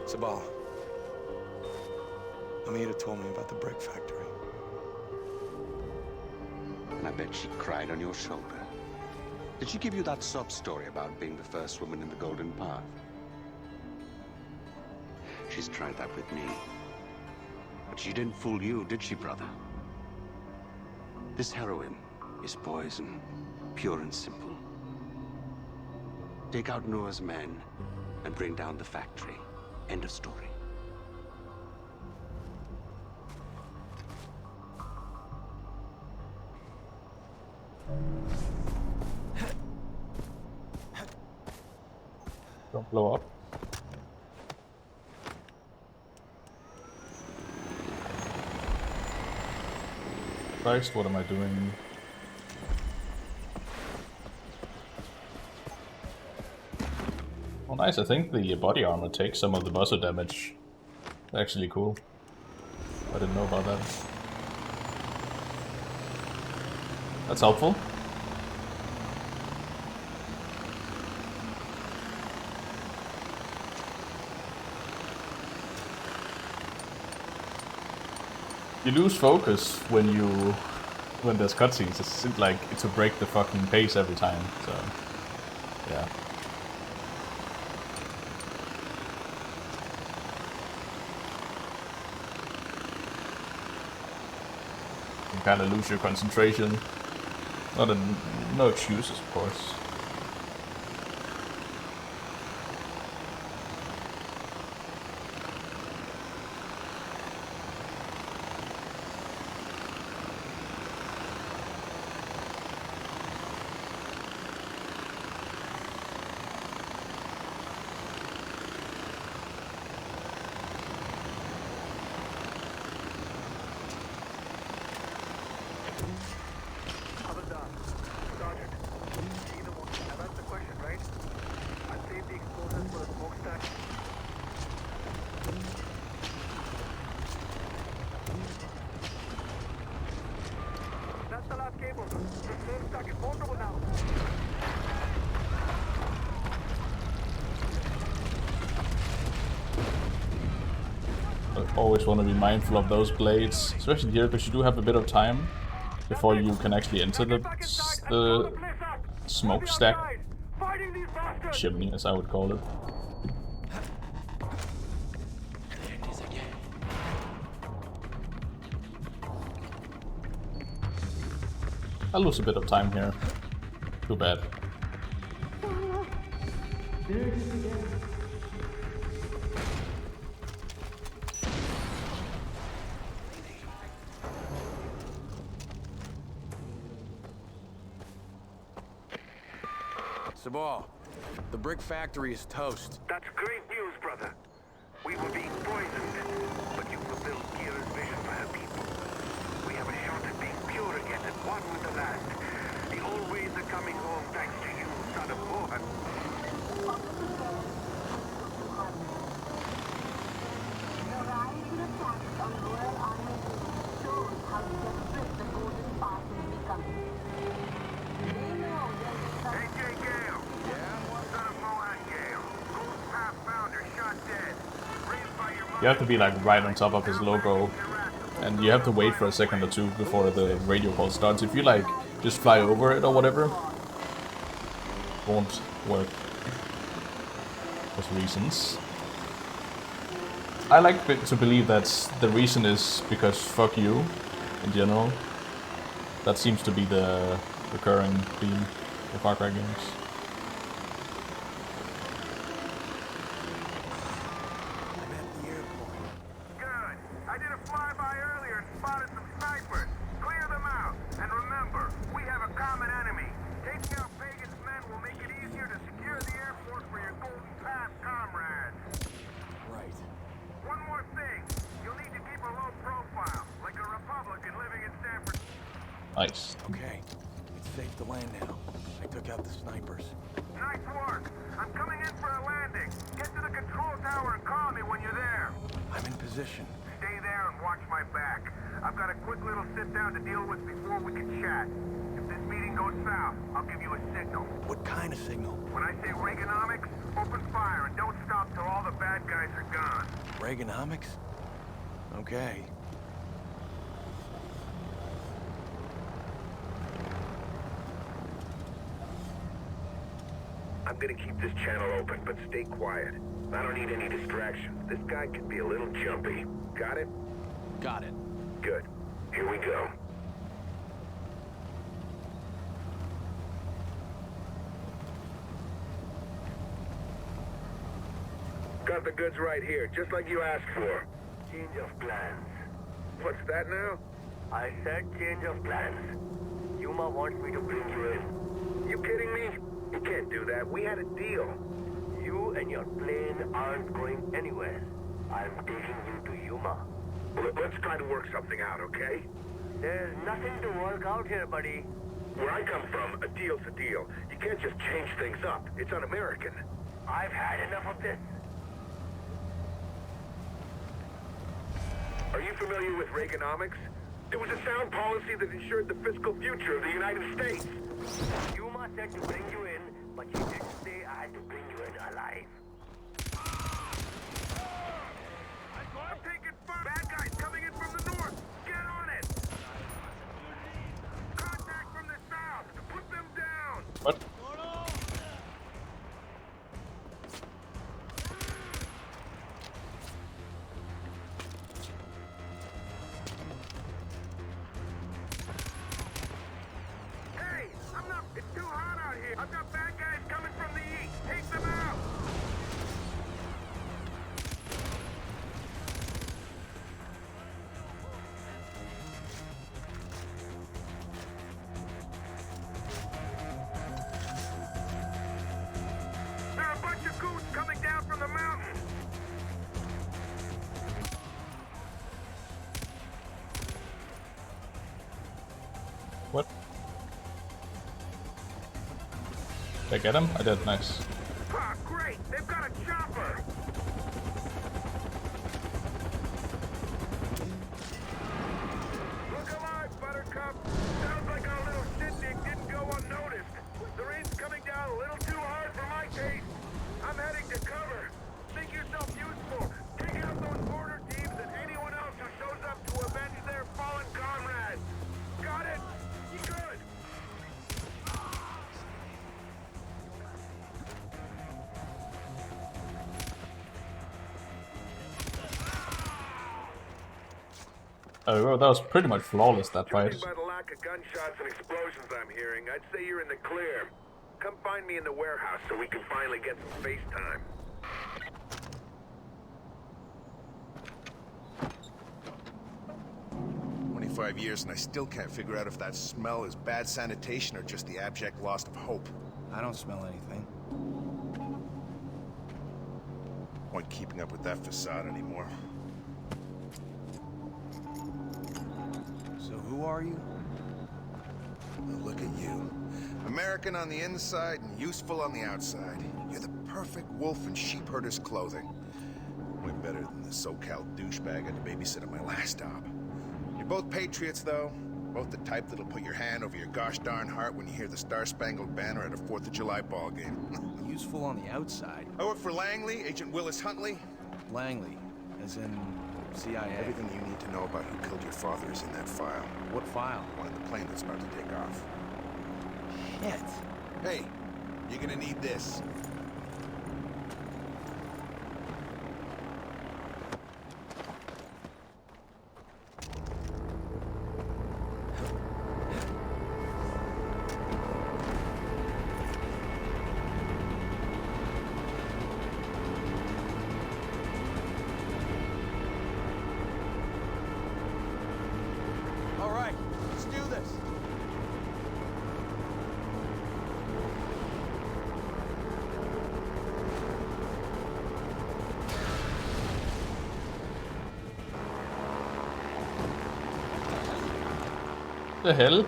Sabal. Amita told me about the brick factory. And I bet she cried on your shoulder. Did she give you that sob story about being the first woman in the Golden Path? She's tried that with me. But she didn't fool you, did she, brother? This heroin is poison, pure and simple. Take out Noah's men and bring down the factory. End of story. Don't blow up. Christ, what am I doing? Oh nice, I think the body armor takes some of the buzzer damage. Actually cool. I didn't know about that. That's helpful. You lose focus when there's cutscenes. It seems like it's to break the fucking pace every time. So, yeah. kind of lose your concentration. No excuses, of course. Always want to be mindful of those blades, especially here because you do have a bit of time before you can actually enter the smokestack chimney, as I would call it. I'll lose a bit of time here. Too bad. Sabal, the brick factory is toast. That's great news, brother. We were being poisoned, but you fulfilled Kira's vision for her people. We have a shot at being pure again and one with the land. The old ways are coming home thanks to you, son of Mohan. You have to be like right on top of his logo, and you have to wait for a second or two before the radio call starts. If you like just fly over it or whatever, won't work for reasons. I like to believe that the reason is because fuck you in general. That seems to be the recurring theme of Far Cry games. Nice. Okay, it's safe to land now. I took out the snipers. Nice work. I'm coming in for a landing. Get to the control tower and call me when you're there. I'm in position. Stay there and watch my back. I've got a quick little sit down to deal with before we can chat. If this meeting goes south, I'll give you a signal. What kind of signal? When I say Reaganomics, open fire and don't stop till all the bad guys are gone. Reaganomics? Okay. I'm gonna keep this channel open, but stay quiet. I don't need any distraction. This guy could be a little jumpy. Got it? Got it. Good. Here we go. Got the goods right here, just like you asked for. Change of plans. What's that now? I said change of plans. Yuma wants me to bring you in. You kidding me? You can't do that. We had a deal. You and your plane aren't going anywhere. I'm taking you to Yuma. Well, let's try to work something out, okay? There's nothing to work out here, buddy. Where I come from, a deal's a deal. You can't just change things up. It's un-American. I've had enough of this. Are you familiar with Reaganomics? It was a sound policy that ensured the fiscal future of the United States. Yuma said to bring you in, but she didn't say I had to bring you in alive. I'm taking fire! Bad guys coming in from the north! Get on it! Contact from the south! Put them down! What? What? Did I get him? I did, nice. Ah, great! They've got a chopper! Look alive, Buttercup! Sounds like our little shindig didn't go unnoticed. The rain's coming down a little too hard for my taste. I'm heading to cover. Make yourself useful. Take out those border teams and anyone else who shows up to avenge their fallen comrades. Got it? Good. Oh, well, that was pretty much flawless, that fight. Judging by the lack of gunshots and explosions I'm hearing, I'd say you're in the clear. Come find me in the warehouse so we can finally get some face time. Years and I still can't figure out if that smell is bad sanitation or just the abject loss of hope. I don't smell anything. Point keeping up with that facade anymore. So who are you? Well, look at you. American on the inside and useful on the outside. You're the perfect wolf in sheep herder's clothing. Way better than the SoCal douchebag I had to babysit at my last stop. You're both patriots, though. Both the type that'll put your hand over your gosh darn heart when you hear the Star-Spangled Banner at a 4th of July ball game. Useful on the outside. I work for Langley, Agent Willis Huntley. Langley, as in CIA. Everything you need to know about who killed your father is in that file. What file? One in the plane that's about to take off. Shit. Hey, you're gonna need this. The hell?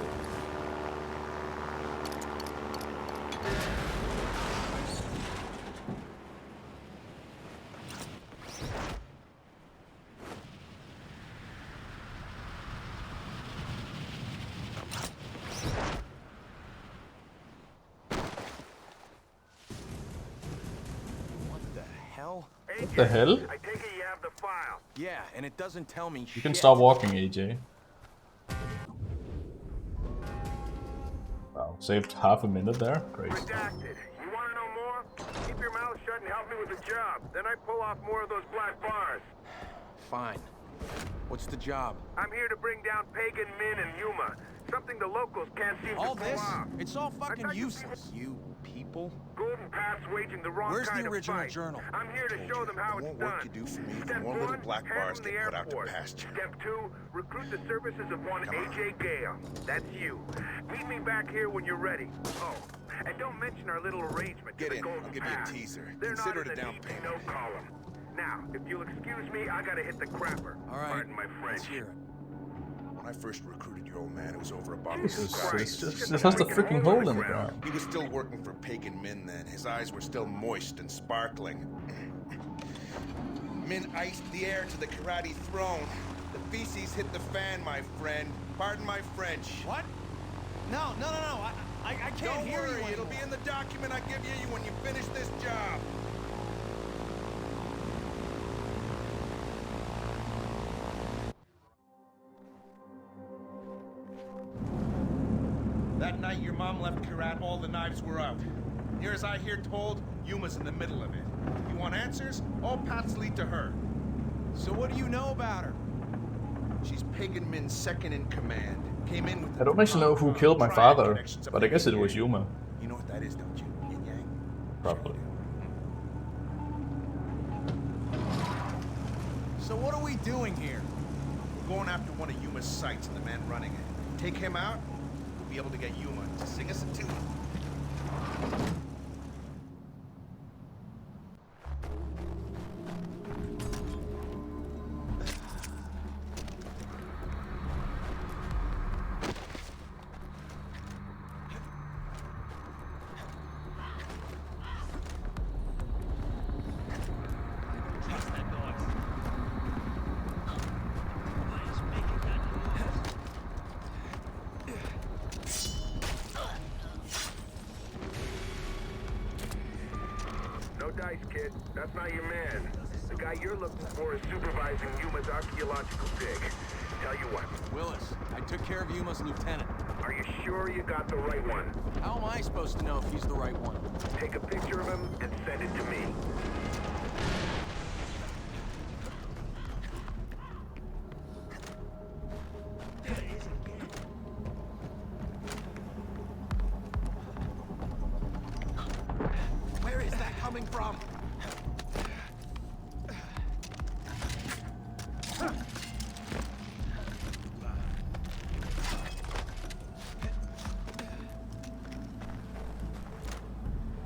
What the hell? I take it you have the file. Yeah, and it doesn't tell me You can stop walking, AJ. Wow, saved half a minute there. Great. Redacted. You want to know more? Keep your mouth shut and help me with the job. Then I pull off more of those black bars. Fine. What's the job? I'm here to bring down Pagan, Min, and Yuma. Something the locals can't seem All to pull this? off. It's all fucking useless. You people? Golden Path's waging the wrong Where's kind the of original fight. journal? I'm here to show them how it's done. Work you do for me, Step more little 1, black hand bars them get the put out to airport. pasture. Step 2, recruit the services of one AJ Gale. That's you. Meet me back here when you're ready. Oh, and don't mention our little arrangement. Get to the in. Golden I'll give you a Path. teaser. They're Consider not it a in the down need payment. No column. Now, if you'll excuse me, I gotta hit the crapper. All right. Pardon my French. Let's hear it. When I first recruited your old man, it was over a bottle of Jesus, Christ. it's just a freaking hole in the ground. He was still working for Pagan Min then. His eyes were still moist and sparkling. Min iced the air to the karate throne. The feces hit the fan, my friend. Pardon my French. What? No. I can't Don't hear worry, you it'll be in the document I give you when you finish this job. That night your mom left Kirat, all the knives were out. Near as I hear told, Yuma's in the middle of it. You want answers? All paths lead to her. So what do you know about her? She's Pagan Min's second in command. Came in with I don't actually know who killed my father, but I guess it was Yuma. You know what that is, don't you? Yin Yang? Probably. So what are we doing here? We're going after one of Yuma's sites and the man running it. Take him out, we'll be able to get Yuma to sing us a tune. nice, kid. That's not your man. The guy you're looking for is supervising Yuma's archaeological dig. Tell you what. Willis, I took care of Yuma's lieutenant. Are you sure you got the right one? How am I supposed to know if he's the right one? Take a picture of him and send it to me. Where is that coming from?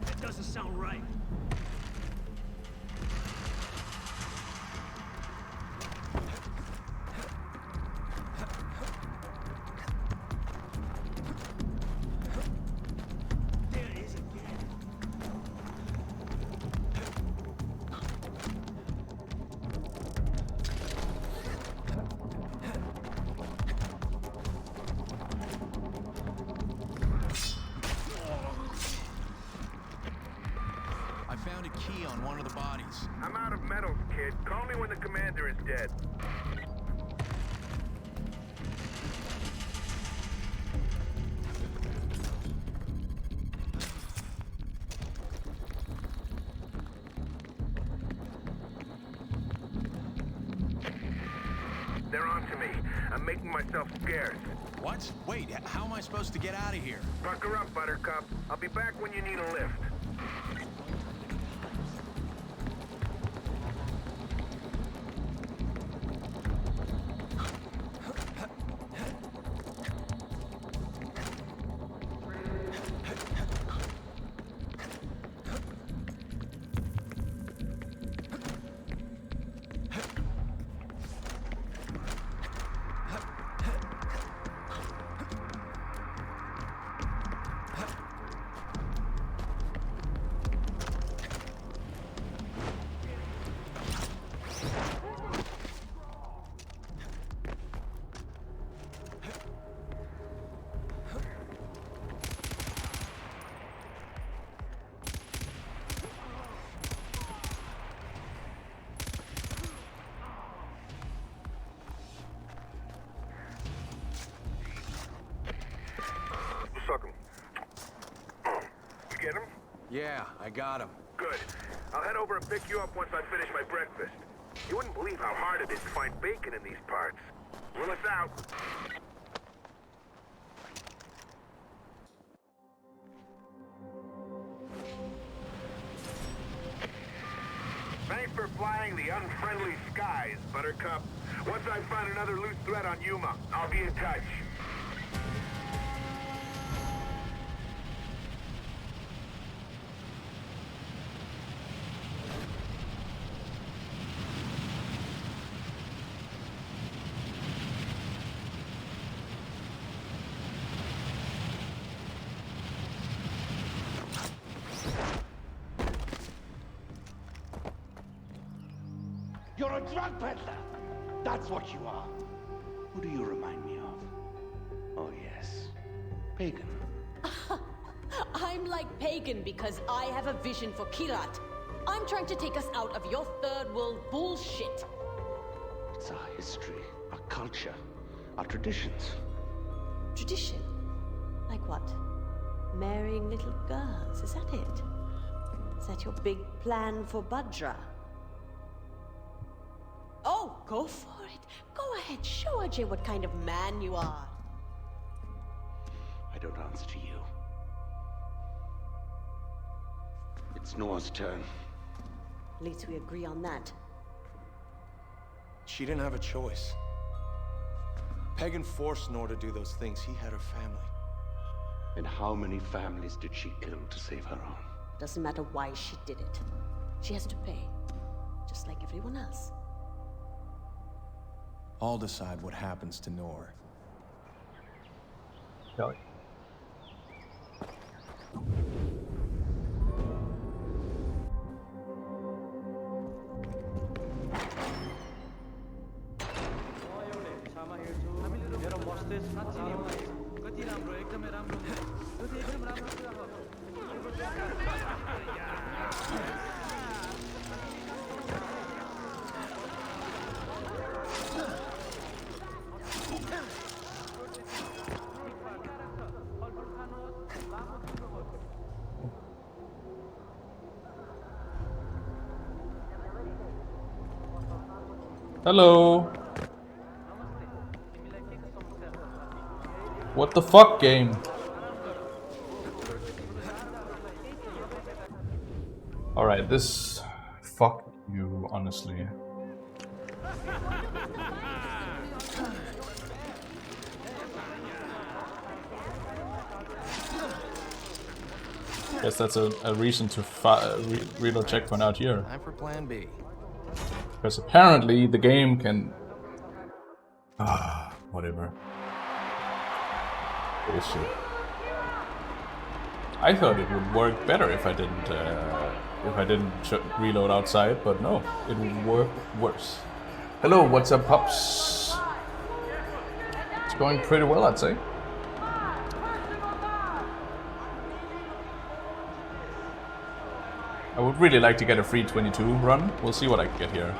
That doesn't sound right. There it is again. I found a key on one of the bodies. I'm out of metals, kid. Call me when the commander is dead. They're on to me. I'm making myself scarce. What? Wait, how am I supposed to get out of here? Pucker up, Buttercup. I'll be back when you need a lift. Suck him. You get him? Yeah, I got him. Good. I'll head over and pick you up once I finish my breakfast. You wouldn't believe how hard it is to find bacon in these parts. Willis out. Thanks for flying the unfriendly skies, Buttercup. Once I find another loose thread on Yuma, I'll be in touch. You're a drug peddler! That's what you are. Who do you remind me of? Oh, yes. Pagan. I'm like Pagan because I have a vision for Kirat. I'm trying to take us out of your third world bullshit. It's our history, our culture, our traditions. Tradition? Like what? Marrying little girls, is that it? Is that your big plan for Bhadra? Oh, go for it. Go ahead, show Ajay what kind of man you are. I don't answer to you. It's Noah's turn. At least we agree on that. She didn't have a choice. Pagan forced Noor to do those things. He had her family. And how many families did she kill to save her own? Doesn't matter why she did it. She has to pay. Just like everyone else. I'll decide what happens to Noor. Kelly. Hello. What the fuck, game? Alright, this... Fuck you, honestly. Guess that's a reason to reload checkpoint out here. Time for plan B. Because apparently the game can... whatever. Bullshit. I thought it would work better if I didn't reload outside, but no, it would work worse. Hello, what's up, pups? It's going pretty well, I'd say. I would really like to get a free 22 run. We'll see what I can get here.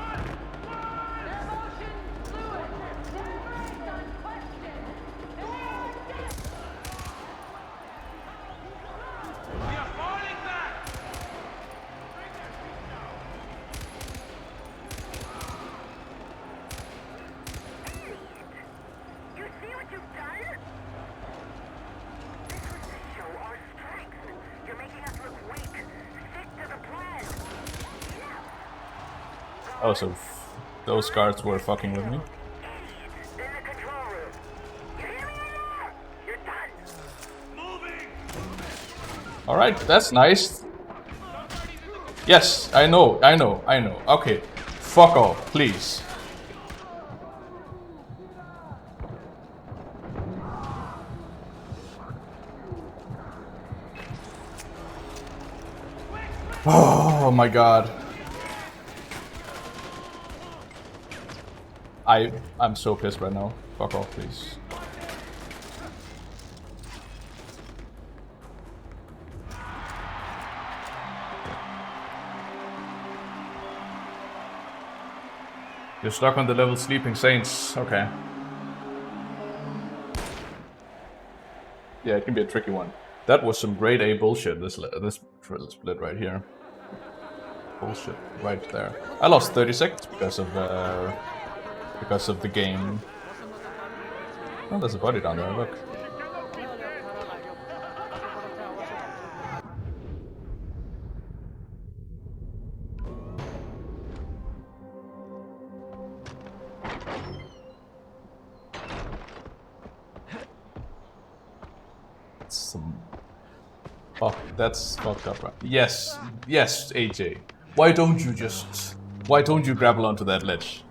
Oh, so those guards were fucking with me? Alright, that's nice. Yes, I know. Okay, fuck off, please. Oh my god. I'm so pissed right now. Fuck off, please. You're stuck on the level Sleeping Saints. Okay. Yeah, it can be a tricky one. That was some grade A bullshit, this split right here. Bullshit right there. I lost 30 seconds because of the game. Oh, there's a body down there, look. Oh, that's fucked up, right? Yes, AJ. Why don't you grapple onto that ledge?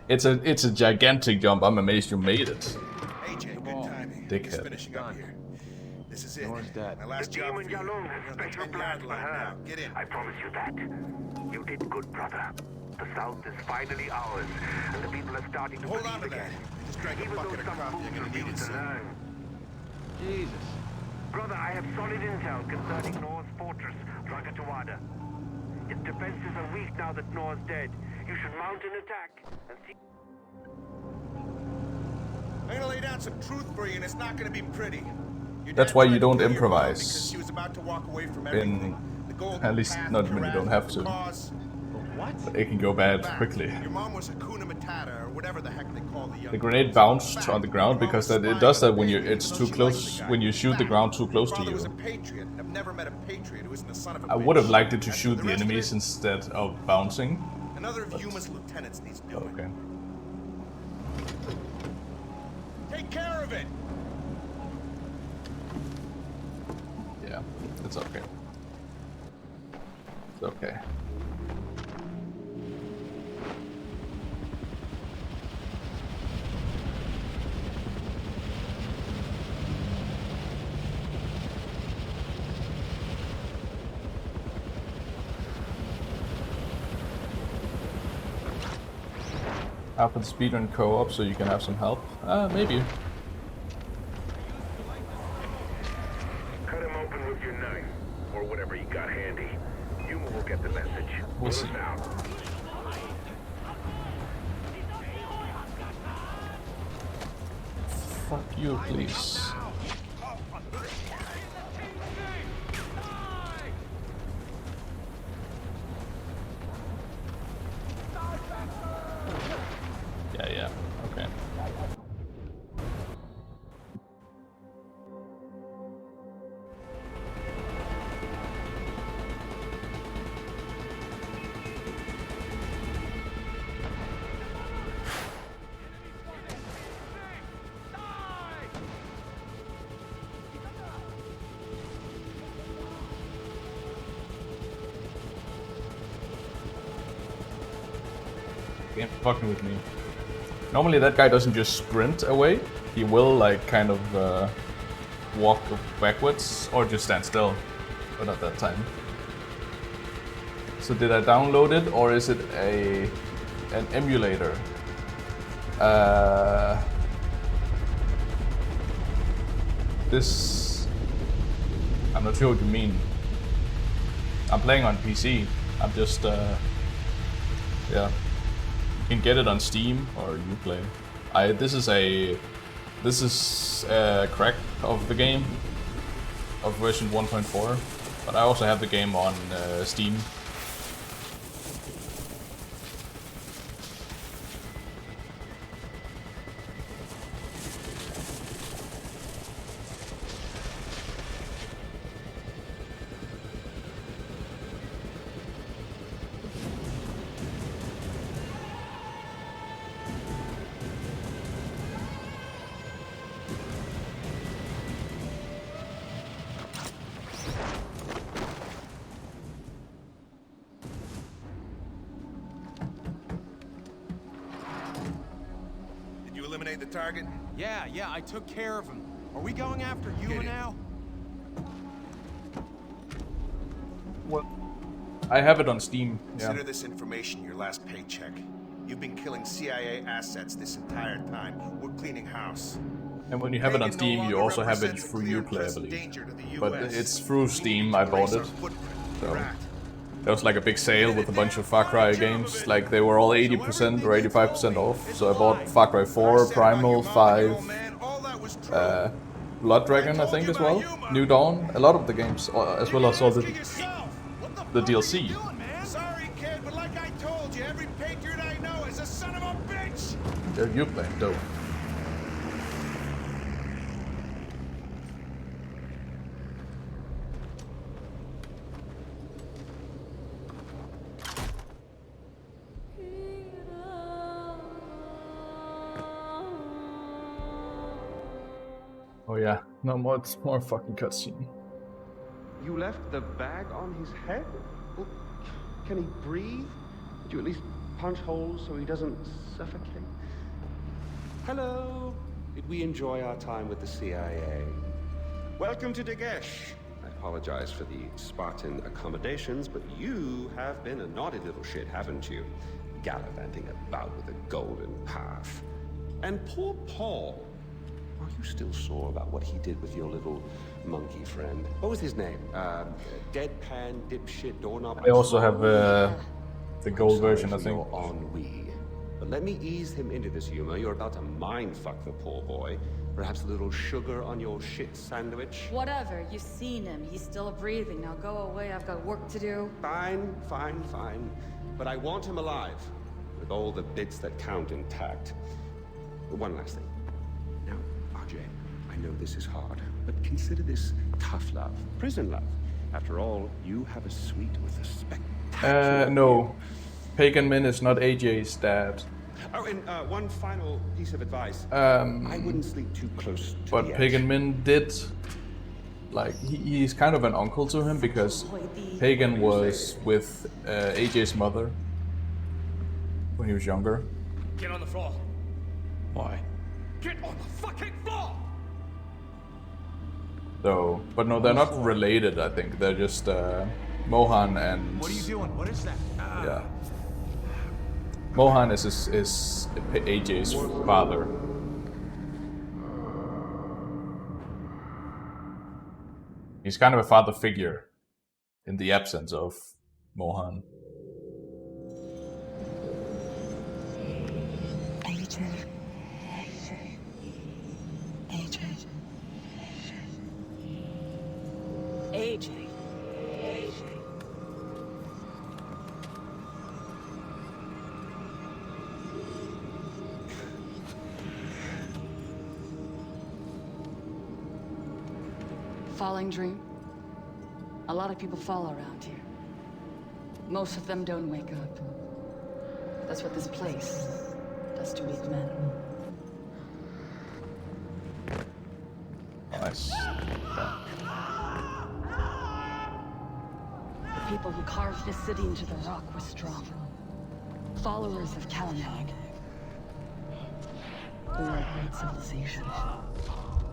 It's a gigantic jump. I'm amazed you made it. AJ, good timing. Dickhead. Just finishing up here. This is it. My last job for you. You're on the 10-yard line now. Get in. I promise you that. You did good, brother. The South is finally ours, and the people are starting to Hold on believe to that. again. Just drag a bucket of coffee. You're gonna need it soon. Jesus. Brother, I have solid intel concerning Nor's fortress, Ragatuwada. Its defenses are weak now that Nor's dead. You should mount an attack and see... I'm gonna lay down some truth for you, and it's not gonna be pretty. That's why you don't improvise. Because she was about to walk away from At least not when you don't have to. But it can go bad quickly. Your mom was Hakuna Matata, or whatever the heck they call the young... The grenade bounced on the ground because it does that when it's too close, when you shoot the ground too close to you. I've never met a patriot who isn't the son of a I would have liked it to shoot the enemies instead of bouncing. Another of Yuma's lieutenants needs doing. Okay. Take care of it. Yeah, it's okay. It's okay. Out for the speedrun co-op so you can have some help? Maybe. Cut him open with your knife, or whatever you got handy. Yuma will get the message. We'll see. Fuck you, please. Game's fucking with me. Normally that guy doesn't just sprint away. He will like kind of walk backwards or just stand still. But not that time. So did I download it or is it an emulator? This... I'm not sure what you mean. I'm playing on PC. I'm just... yeah. You can get it on Steam or Uplay. This is a crack of the game, of version 1.4, but I also have the game on Steam. The target? Yeah, I took care of him. Are we going after Yuma now? What? I have it on Steam. Consider this information your last paycheck. You've been killing CIA assets this entire time. We're cleaning house. And when you have it on Steam, you also have it through Uplay, I believe. But it's through Steam, I bought it. So there was like a big sale with a bunch of Far Cry games. Like they were all 80% or 85% off. So I bought Far Cry 4, Primal, 5, Blood Dragon, I think as well. New Dawn, a lot of the games, as well as all the DLC. Sorry, kid, but like I told you, every patriot I know is a son of a bitch. Uplay, dope. Oh yeah, no more. It's more fucking cutscene. You left the bag on his head? Well, can he breathe? Did you at least punch holes so he doesn't suffocate? Hello. Did we enjoy our time with the CIA? Welcome to Durgesh. I apologize for the Spartan accommodations, but you have been a naughty little shit, haven't you? Gallivanting about with a golden path. And poor Paul. Are you still sore about what he did with your little monkey friend? What was his name? Deadpan, dipshit, doorknob? I also have the gold version, I think. Ennui. But let me ease him into this humor. You're about to mindfuck the poor boy. Perhaps a little sugar on your shit sandwich? Whatever, you've seen him. He's still breathing. Now go away, I've got work to do. Fine. But I want him alive, with all the bits that count intact. One last thing. Now, RJ, I know this is hard, but consider this tough love, prison love. After all, you have a suite with a spectacular... No. Pagan Min is not AJ's dad. Oh, and one final piece of advice. I wouldn't sleep too close to but the Pagan edge. Min did... Like, he's kind of an uncle to him because Pagan was with AJ's mother when he was younger. Get on the floor. Why? Get on the fucking floor! So, but no, they're not related, I think. They're just Mohan and... What are you doing? What is that? Yeah. Mohan is AJ's father. He's kind of a father figure in the absence of Mohan. AJ. Falling dream. A lot of people fall around here. Most of them don't wake up. That's what this place does to weak men. Nice. The people who carved this city into the rock were strong. Followers of Kalanag. We are a great civilization.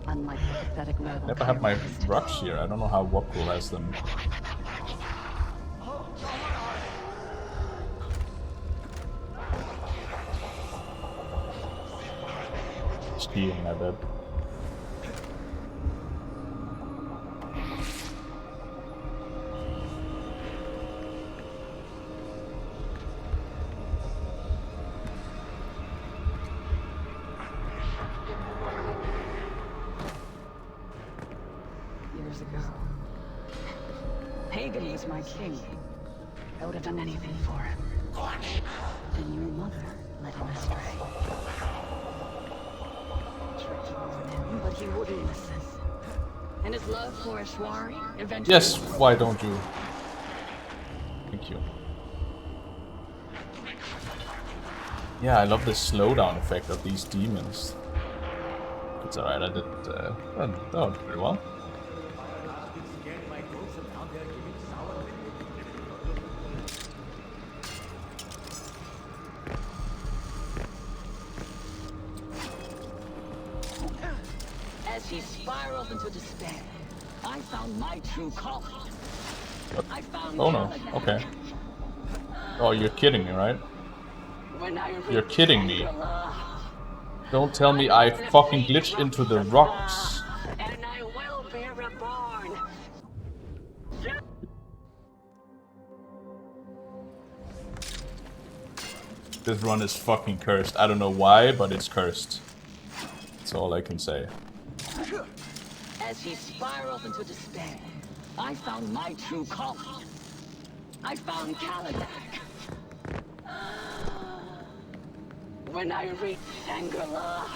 Unlike the pathetic rebel. Never have my rocks here. I don't know how Wapro has them. Skiing, I bet. Years ago, Pagan was my king. I would have done anything for him. And your mother led him astray. Tried to warn him, but he wouldn't listen. And his love for Ashwari eventually... Yes, why don't you? Thank you. Yeah, I love the slowdown effect of these demons. It's alright, I did that was pretty well. As he spiraled into despair, I found my true calling. I found Oh no, okay. Oh, you're kidding me, right? You're kidding me. Don't tell me I fucking glitched into the rocks. And I will be reborn. This run is fucking cursed. I don't know why, but it's cursed. That's all I can say. As he spiraled into despair, I found my true calling. I found Kalanag. When I reach Shangri-La,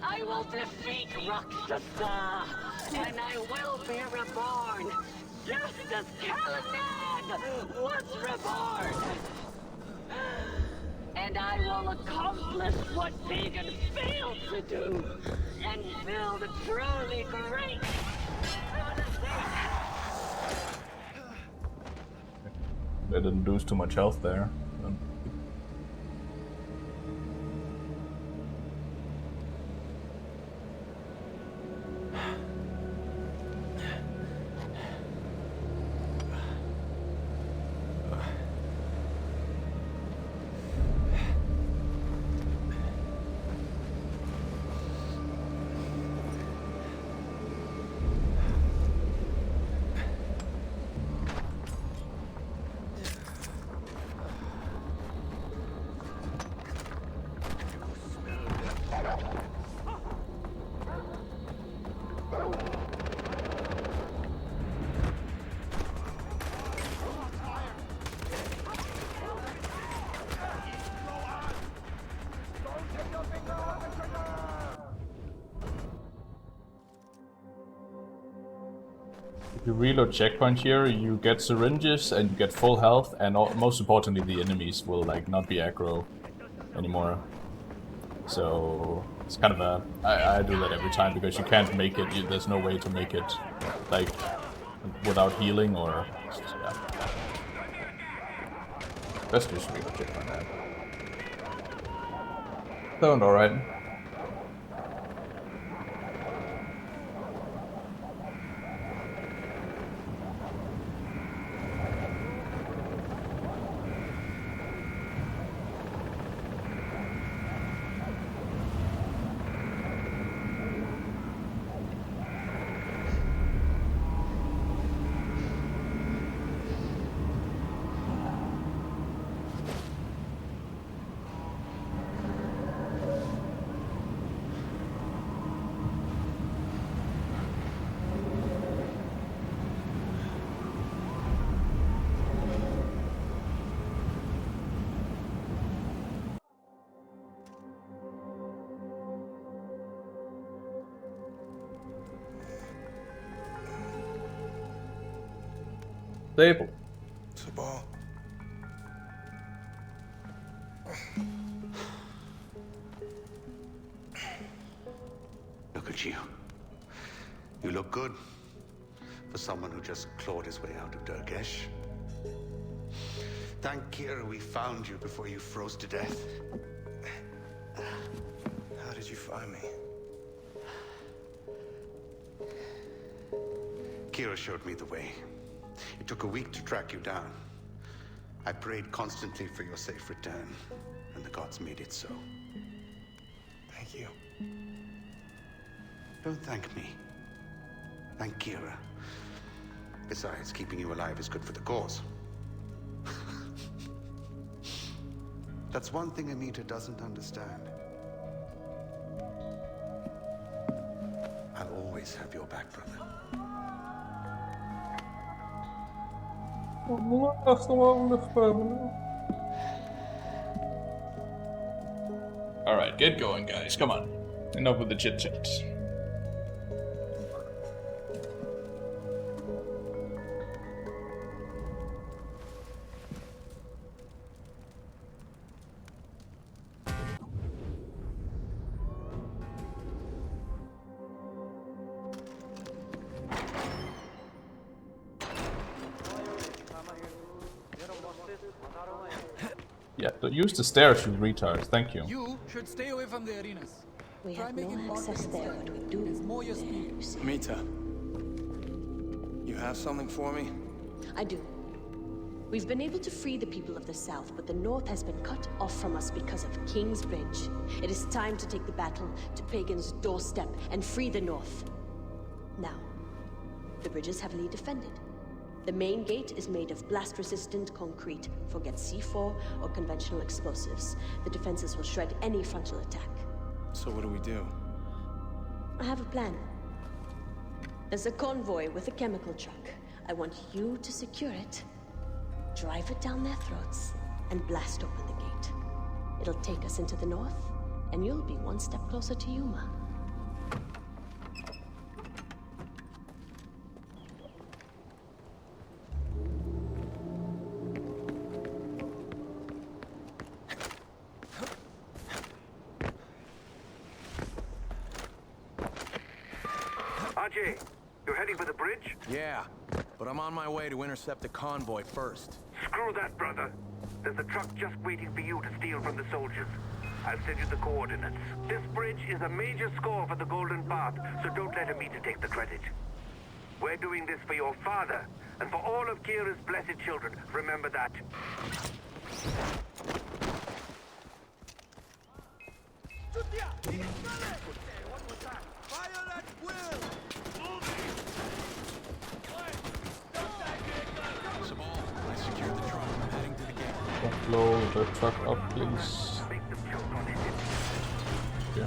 I will defeat Rakshasa, and I will be reborn, just as Kalanag was reborn. And I will accomplish what Pagan failed to do, and build a truly great civilization. They didn't lose too much health there. If you reload checkpoint here, you get syringes and you get full health, and most importantly, the enemies will like not be aggro anymore. So it's kind of a I do that every time because you can't make it. There's no way to make it like without healing or yeah. Let's just reload checkpoint now. Sound alright. Stable. Sabal. Look at you. You look good for someone who just clawed his way out of Durgesh. Thank Kira we found you before you froze to death. How did you find me? Kira showed me the way. It took a week to track you down. I prayed constantly for your safe return, and the gods made it so. Thank you. Don't thank me. Thank Kira. Besides, keeping you alive is good for the cause. That's one thing Amita doesn't understand. I'll always have your back, brother. Alright, get going, guys. Come on. Enough with the chit chats. Yeah, don't use the stairs, you retards. Thank you. You should stay away from the arenas. We have no access there, but we do. It's more your speed. Amita, you have something for me? I do. We've been able to free the people of the South, but the North has been cut off from us because of King's Bridge. It is time to take the battle to Pagan's doorstep and free the North. Now, the bridge is heavily defended. The main gate is made of blast-resistant concrete. Forget C4 or conventional explosives. The defenses will shred any frontal attack. So what do we do? I have a plan. There's a convoy with a chemical truck. I want you to secure it, drive it down their throats, and blast open the gate. It'll take us into the North, and you'll be one step closer to Yuma. Ajay, you're heading for the bridge? Yeah, but I'm on my way to intercept the convoy first. Screw that, brother. There's a truck just waiting for you to steal from the soldiers. I'll send you the coordinates. This bridge is a major score for the Golden Path, so don't let Amita take the credit. We're doing this for your father, and for all of Kira's blessed children. Remember that. Blow the truck up, please. Yeah.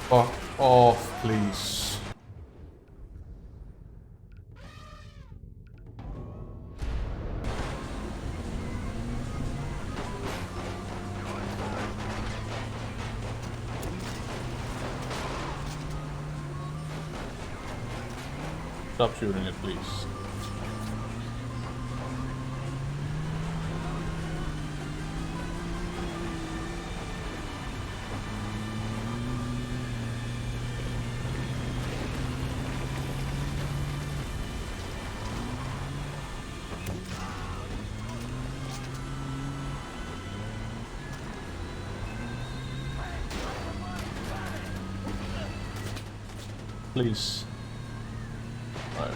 Fuck off, please. Stop shooting it, please. Please. Right.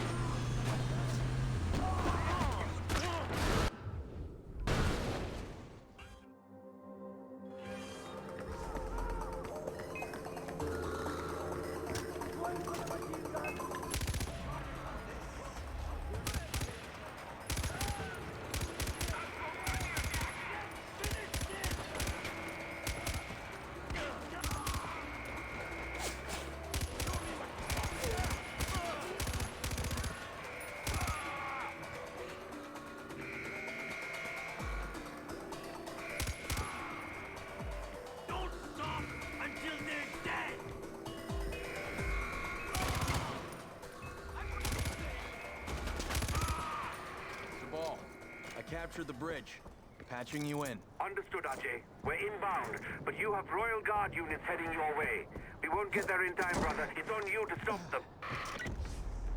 captured the bridge. Patching you in. Understood, Ajay. We're inbound, but you have Royal Guard units heading your way. We won't get there in time, brother. It's on you to stop them.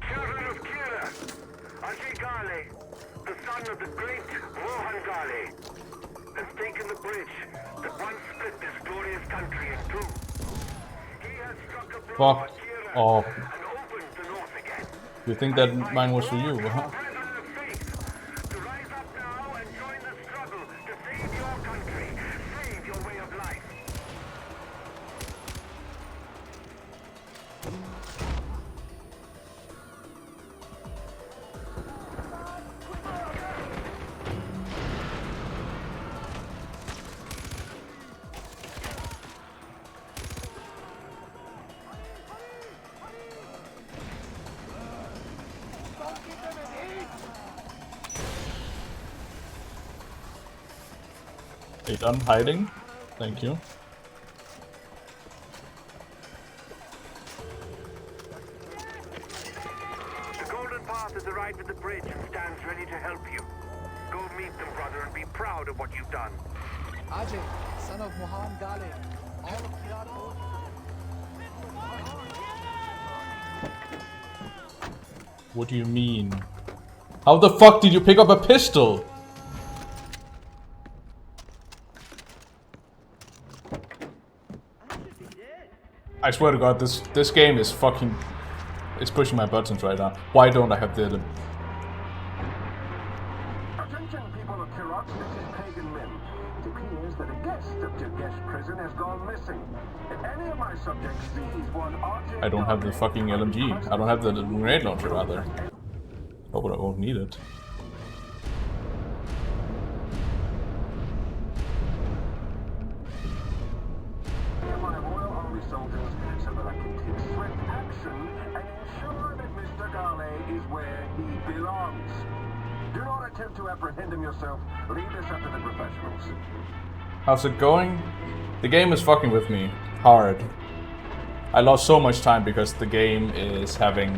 Children of Kira, Ajay Ghale, the son of the great Mohan Ghale, has taken the bridge that once split this glorious country in two. He has struck a blow at Kira and opened the north again. You think that mine was for you, huh? To rise up now and join the struggle to save your country, save your way of life. They done hiding? Thank you. The Golden Path has arrived at the bridge and stands ready to help you. Go meet them, brother, and be proud of what you've done. Ajay, son of Mohan Ghale. All of Kira. What do you mean? How the fuck did you pick up a pistol? I swear to God, this game is fucking... It's pushing my buttons right now. Why don't I have the... Attention people of Kirok, this is Pagan Lim. It appears that a guest of Durgesh prison has gone missing. If any of my subjects sees one RJ... I don't have the fucking LMG. I don't have the grenade launcher, rather. Oh, but I won't need it. My Royal Army soldiers so that I can take swift action and ensure that Mr. Ghale is where he belongs. Do not attempt to apprehend him yourself. Leave this up to the professionals. How's it going? The game is fucking with me hard. I lost so much time because the game is having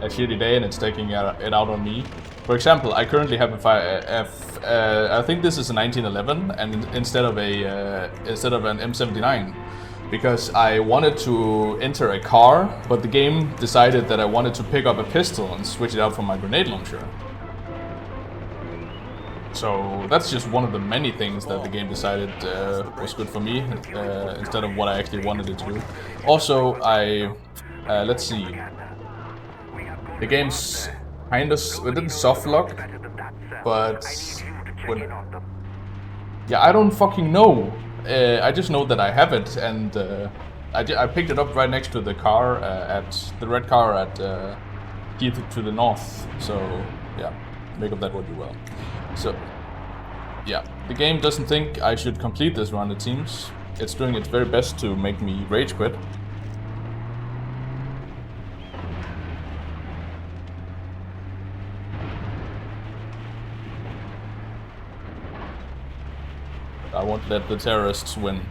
a shitty day and it's taking it out on me. For example, I currently have I think this is a 1911 and instead of an M79, because I wanted to enter a car, but the game decided that I wanted to pick up a pistol and switch it out from my grenade launcher. So that's just one of the many things that the game decided was good for me, instead of what I actually wanted it to do. Also, let's see. The game's kind of, it didn't soft lock, but yeah, I don't fucking know. I just know that I have it, and I picked it up right next to the car at the red car at here to the north. So yeah, make of that what you will. So yeah, the game doesn't think I should complete this run. It seems it's doing its very best to make me rage quit. I won't let the terrorists win.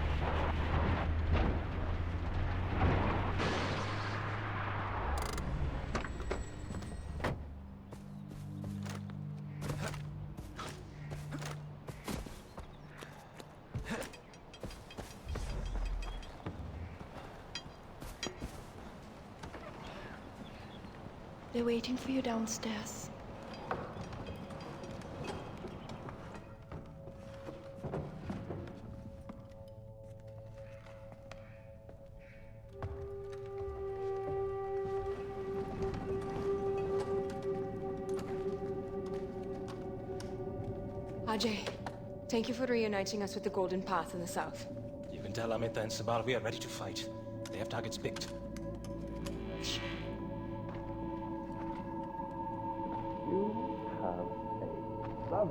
They're waiting for you downstairs. Ajay, thank you for reuniting us with the Golden Path in the south. You can tell Amita and Sabal we are ready to fight. They have targets picked. You have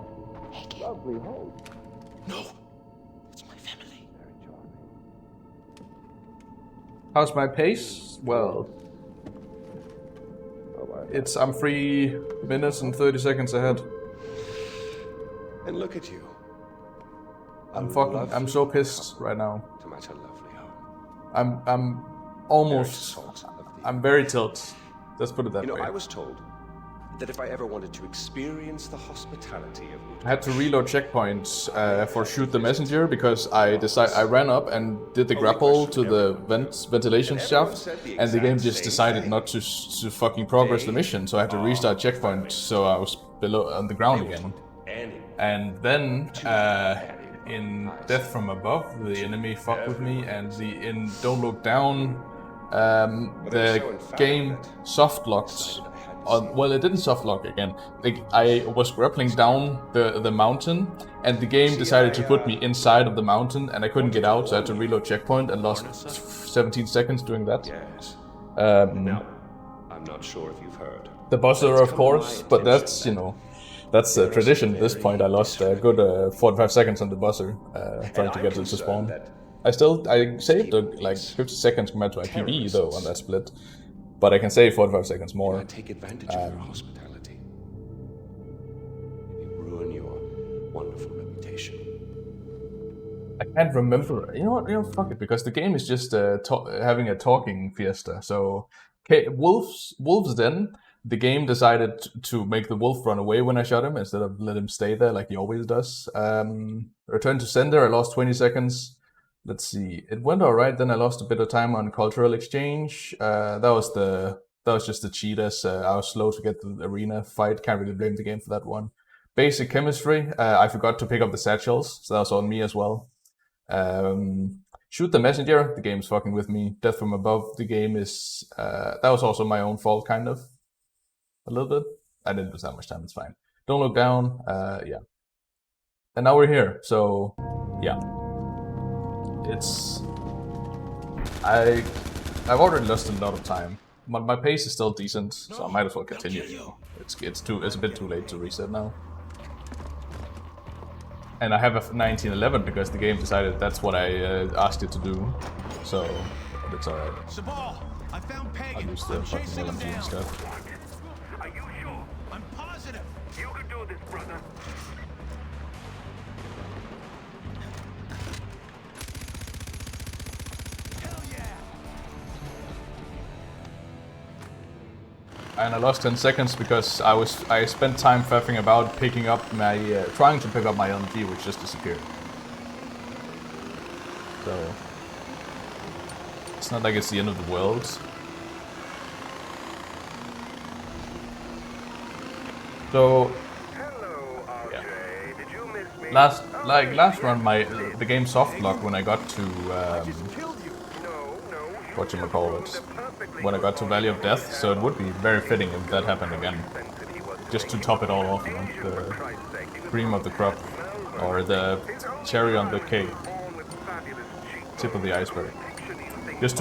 a lovely home. No! It's my family. Very charming. How's my pace? Well, I'm 3 minutes and 30 seconds ahead. And look at you. I'm so pissed right now. To match a lovely home. I'm almost, I'm very tilted. Let's put it that way. I was told that if I ever wanted to experience the hospitality of I had to reload checkpoints for shoot the messenger because I ran up and did the grapple to the ventilation shaft, and the game just decided not to fucking progress the mission, so I had to restart checkpoint, so I was below on the ground again. And then in Death from Above, the enemy fucked with me, and in Don't Look Down, the game soft locked. Well, it didn't soft lock again. Like, I was grappling down the mountain, and the game decided to put me inside of the mountain, and I couldn't get out, so I had to reload checkpoint and lost 17 seconds doing that. Yes. Now, I'm not sure if you've heard. The buzzer, of course, but that's, you know, that's a tradition at this point. I lost a good 45 seconds on the buzzer trying to get it to spawn. I saved like 50 seconds compared to my PB though on that split. But I can save 45 seconds more. Take advantage of your hospitality. Maybe ruin your wonderful reputation. I can't remember. You know, fuck it, because the game is just having a talking fiesta. So, okay, wolves. Then the game decided to make the wolf run away when I shot him instead of let him stay there like he always does. Return to sender. I lost 20 seconds. Let's see. It went all right. Then I lost a bit of time on cultural exchange. That was just the cheaters. I was slow to get the arena fight. Can't really blame the game for that one. Basic chemistry. I forgot to pick up the satchels, so that was on me as well. Shoot the messenger. The game's fucking with me. Death from Above. The game is. That was also my own fault, kind of. A little bit. I didn't lose that much time. It's fine. Don't Look Down. Yeah. And now we're here. So, yeah. I've already lost a lot of time. My pace is still decent, so I might as well continue. You know, it's a bit too late to reset now. And I have a 1911 because the game decided that's what I asked it to do. So it's alright. I'll use the fucking LMG and stuff. Are you sure? I'm positive. You can do this, brother. And I lost 10 seconds because I spent time faffing about picking up my trying to pick up my LMG, which just disappeared. So it's not like it's the end of the world. So yeah. Last run, the game soft locked when I got to whatchamacallit, when I got to Valley of Death, so it would be very fitting if that happened again. Just to top it all off, you know, the cream of the crop, or the cherry on the cake, tip of the iceberg. Just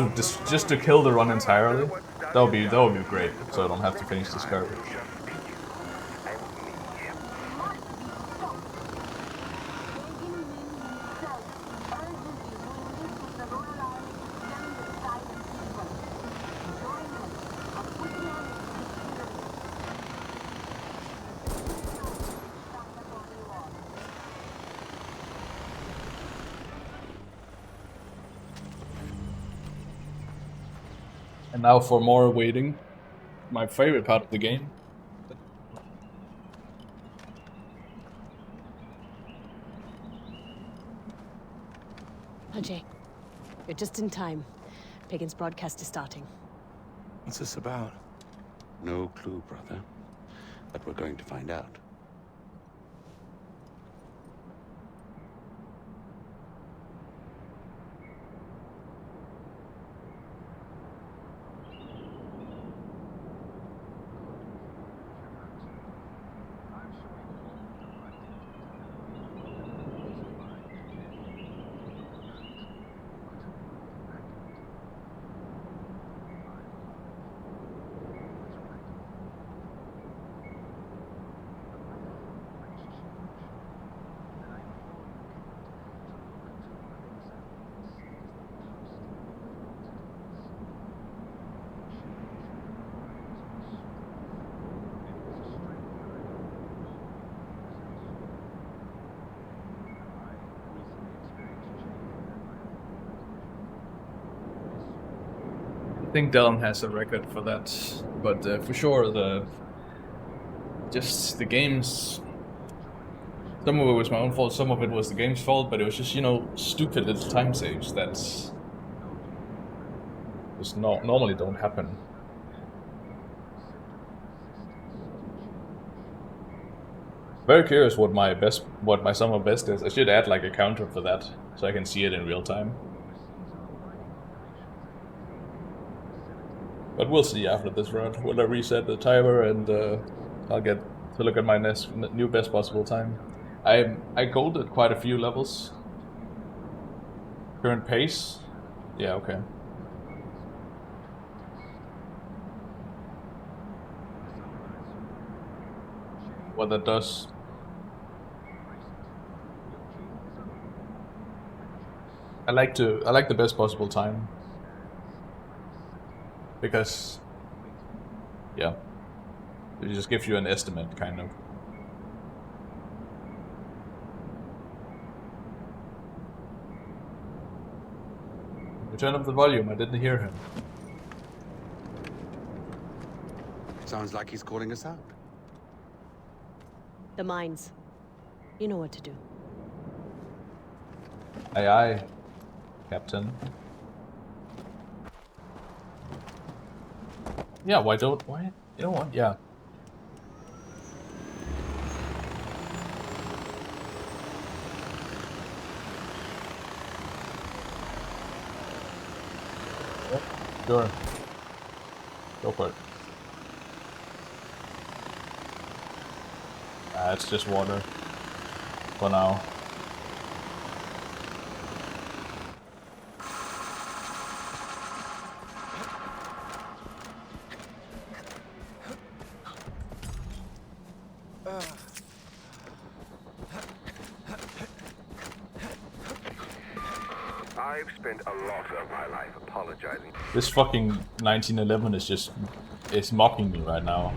to kill the run entirely, that would be great, so I don't have to finish this garbage. And now for more waiting, my favorite part of the game. Ajay, you're just in time. Pagan's broadcast is starting. What's this about? No clue, brother. But we're going to find out. I think Dylan has a record for that, but for sure the just the game's... Some of it was my own fault, some of it was the game's fault, but it was just, you know, stupid little time saves that just normally don't happen. Very curious what my summer best is. I should add like a counter for that, so I can see it in real time. But we'll see after this run. When I reset the timer and I'll get to look at my new best possible time. I golded quite a few levels. Current pace? Yeah, okay. What that does. I like the best possible time. Because yeah. It just gives you an estimate kind of. Turn up the volume, I didn't hear him. Sounds like he's calling us out. The mines. You know what to do. Aye aye, Captain. Yeah, why? You know what? Yeah. Sure. Go for it. It's just water. For now. I've spent a lot of my life apologizing. This fucking 1911 is mocking me right now.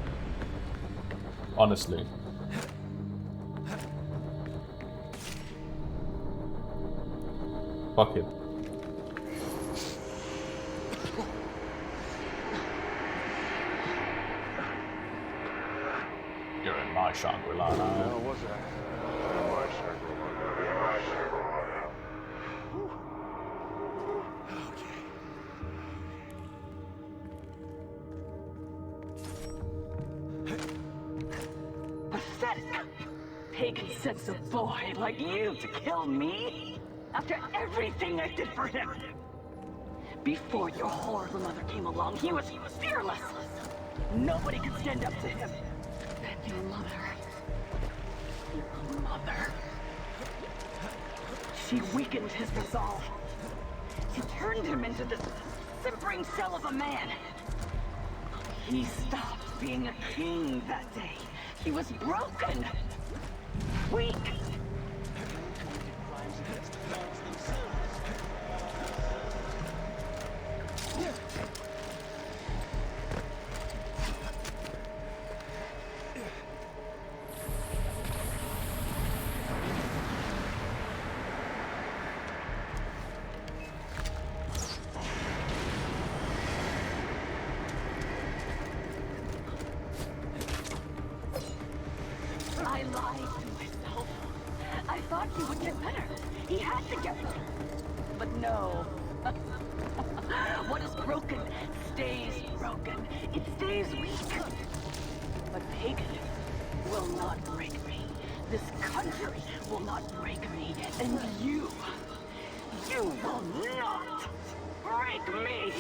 Honestly. Fuck it. You're in my Shangri-La now. was that? My Shangri-La. Pathetic. Pagan sends a boy like you to kill me? After everything I did for him. Before your horrible mother came along, he was fearless. Nobody could stand up to him. Then your mother. Your mother. She weakened his resolve. She turned him into this simpering shell of a man. He stopped being a king that day. He was broken. Weak. I lied to myself. I thought he would get better. He had to get better. But no. What is broken stays broken. It stays weak. But Pagan will not break me. This country will not break me. And you will not break me.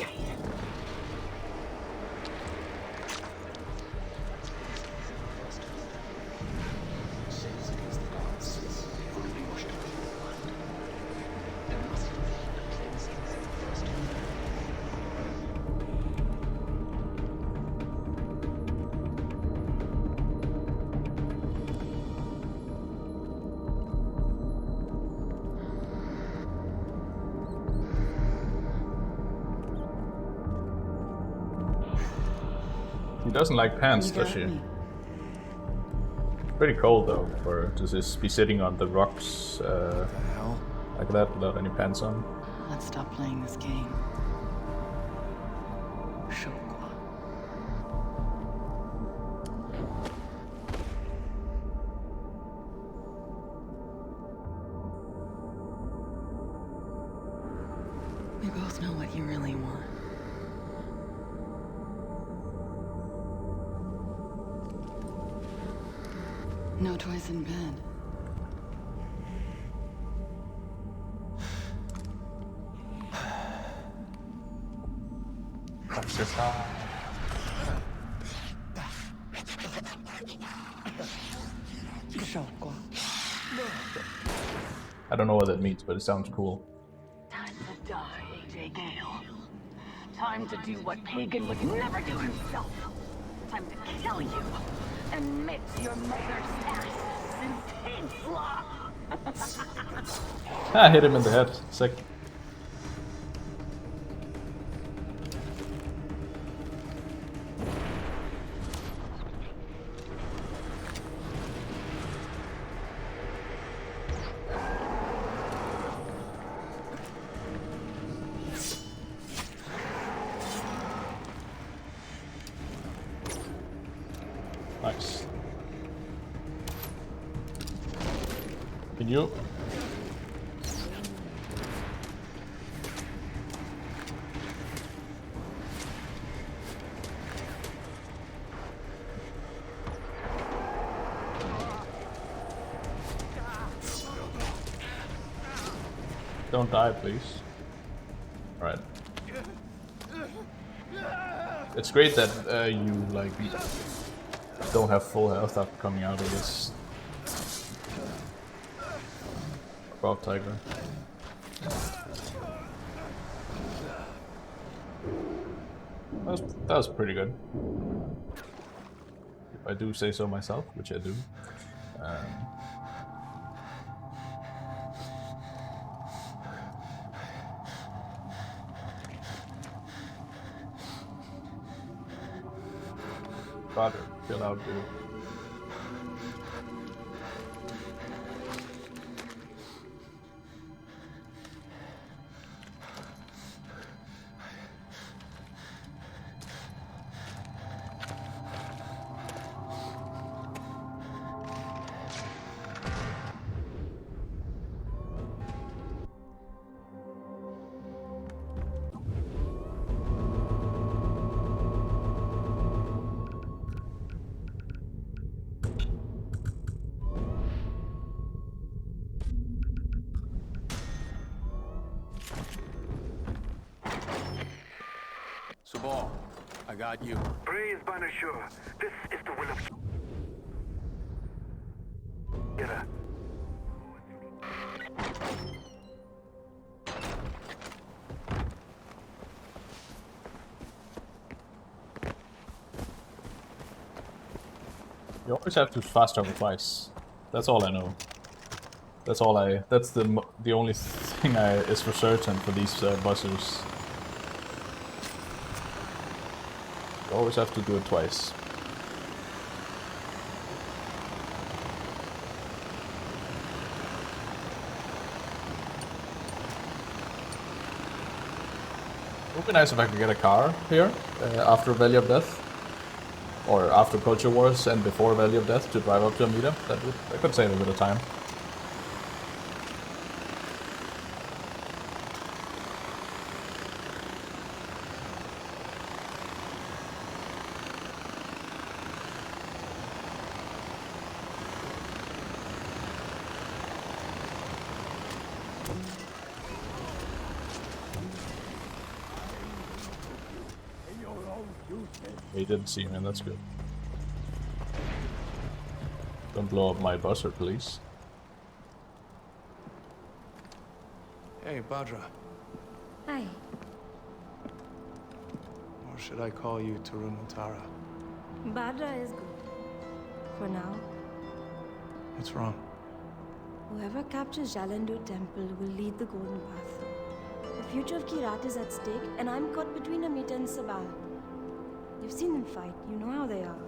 She doesn't like pants, does she? Pretty cold though, for to just be sitting on the rocks like that without any pants on. Let's stop playing this game. No toys in bed. I don't know what that means, but it sounds cool. Time to die, AJ Gale. Time to do what Pagan would never do himself. Time to kill you and mix your mother's asses in pig slop. I hit him in the head. Sick. Nice. Can you? Don't die, please. Alright. It's great that you like don't have full health after coming out of this Bob Tiger. That was pretty good. If I do say so myself, which I do. Father, chill out, dude. Sabal, I got you. Praise Banashur. This is the will of Kira. You always have to fast travel twice. That's all I know. That's all I. That's the only thing is for certain for these buzzers. You always have to do it twice. It would be nice if I could get a car here after Valley of Death, or after Culture Wars and before Valley of Death to drive up to a meetup. That could save a bit of time. He didn't see me, and that's good. Don't blow up my buzzer, please. Hey, Badra. Hi. Or should I call you Tarun Matara? Badra is good. For now. What's wrong? Whoever captures Jalandur Temple will lead the Golden Path. The future of Kirat is at stake, and I'm caught between Amita and Sabal. You've seen them fight, you know how they are.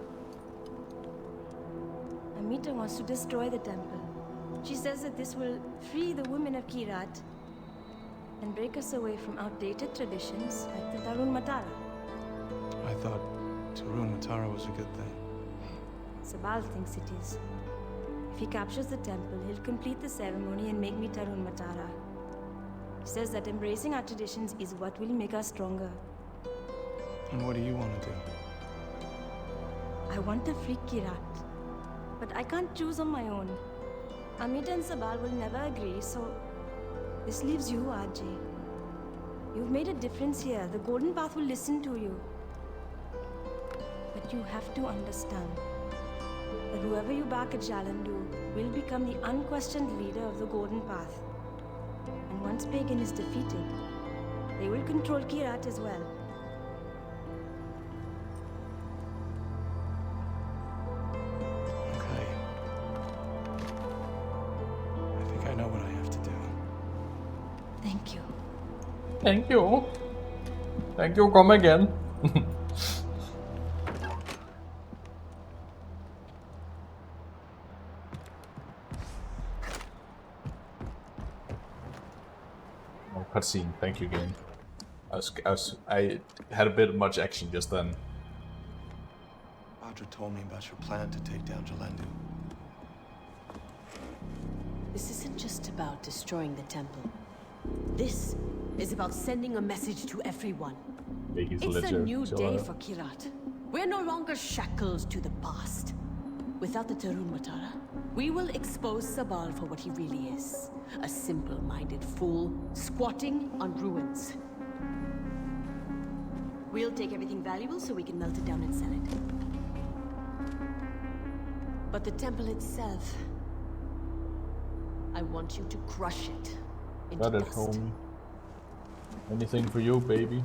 Amita wants to destroy the temple. She says that this will free the women of Kirat and break us away from outdated traditions like the Tarun Matara. I thought Tarun Matara was a good thing. Sabal thinks it is. If he captures the temple, he'll complete the ceremony and make me Tarun Matara. He says that embracing our traditions is what will make us stronger. And what do you want to do? I want to free Kirat. but I can't choose on my own. Amita and Sabal will never agree, so this leaves you, RJ. You've made a difference here. The Golden Path will listen to you. But you have to understand that whoever you back at Jalandu will become the unquestioned leader of the Golden Path. And once Pagan is defeated, they will control Kyrat as well. Okay. I think I know what I have to do. Thank you. Thank you. Thank you, come again. No cutscene, thank you game. I had a bit much action just then. Badra told me about your plan to take down Jalandu. This isn't just about destroying the temple. This is about sending a message to everyone. It's a new day for Kyrat. We're no longer shackled to the past. Without the Tarun Matara, we will expose Sabal for what he really is. A simple-minded fool, squatting on ruins. We'll take everything valuable so we can melt it down and sell it. But the temple itself, I want you to crush it into Got it, dust. homie. Anything for you, baby.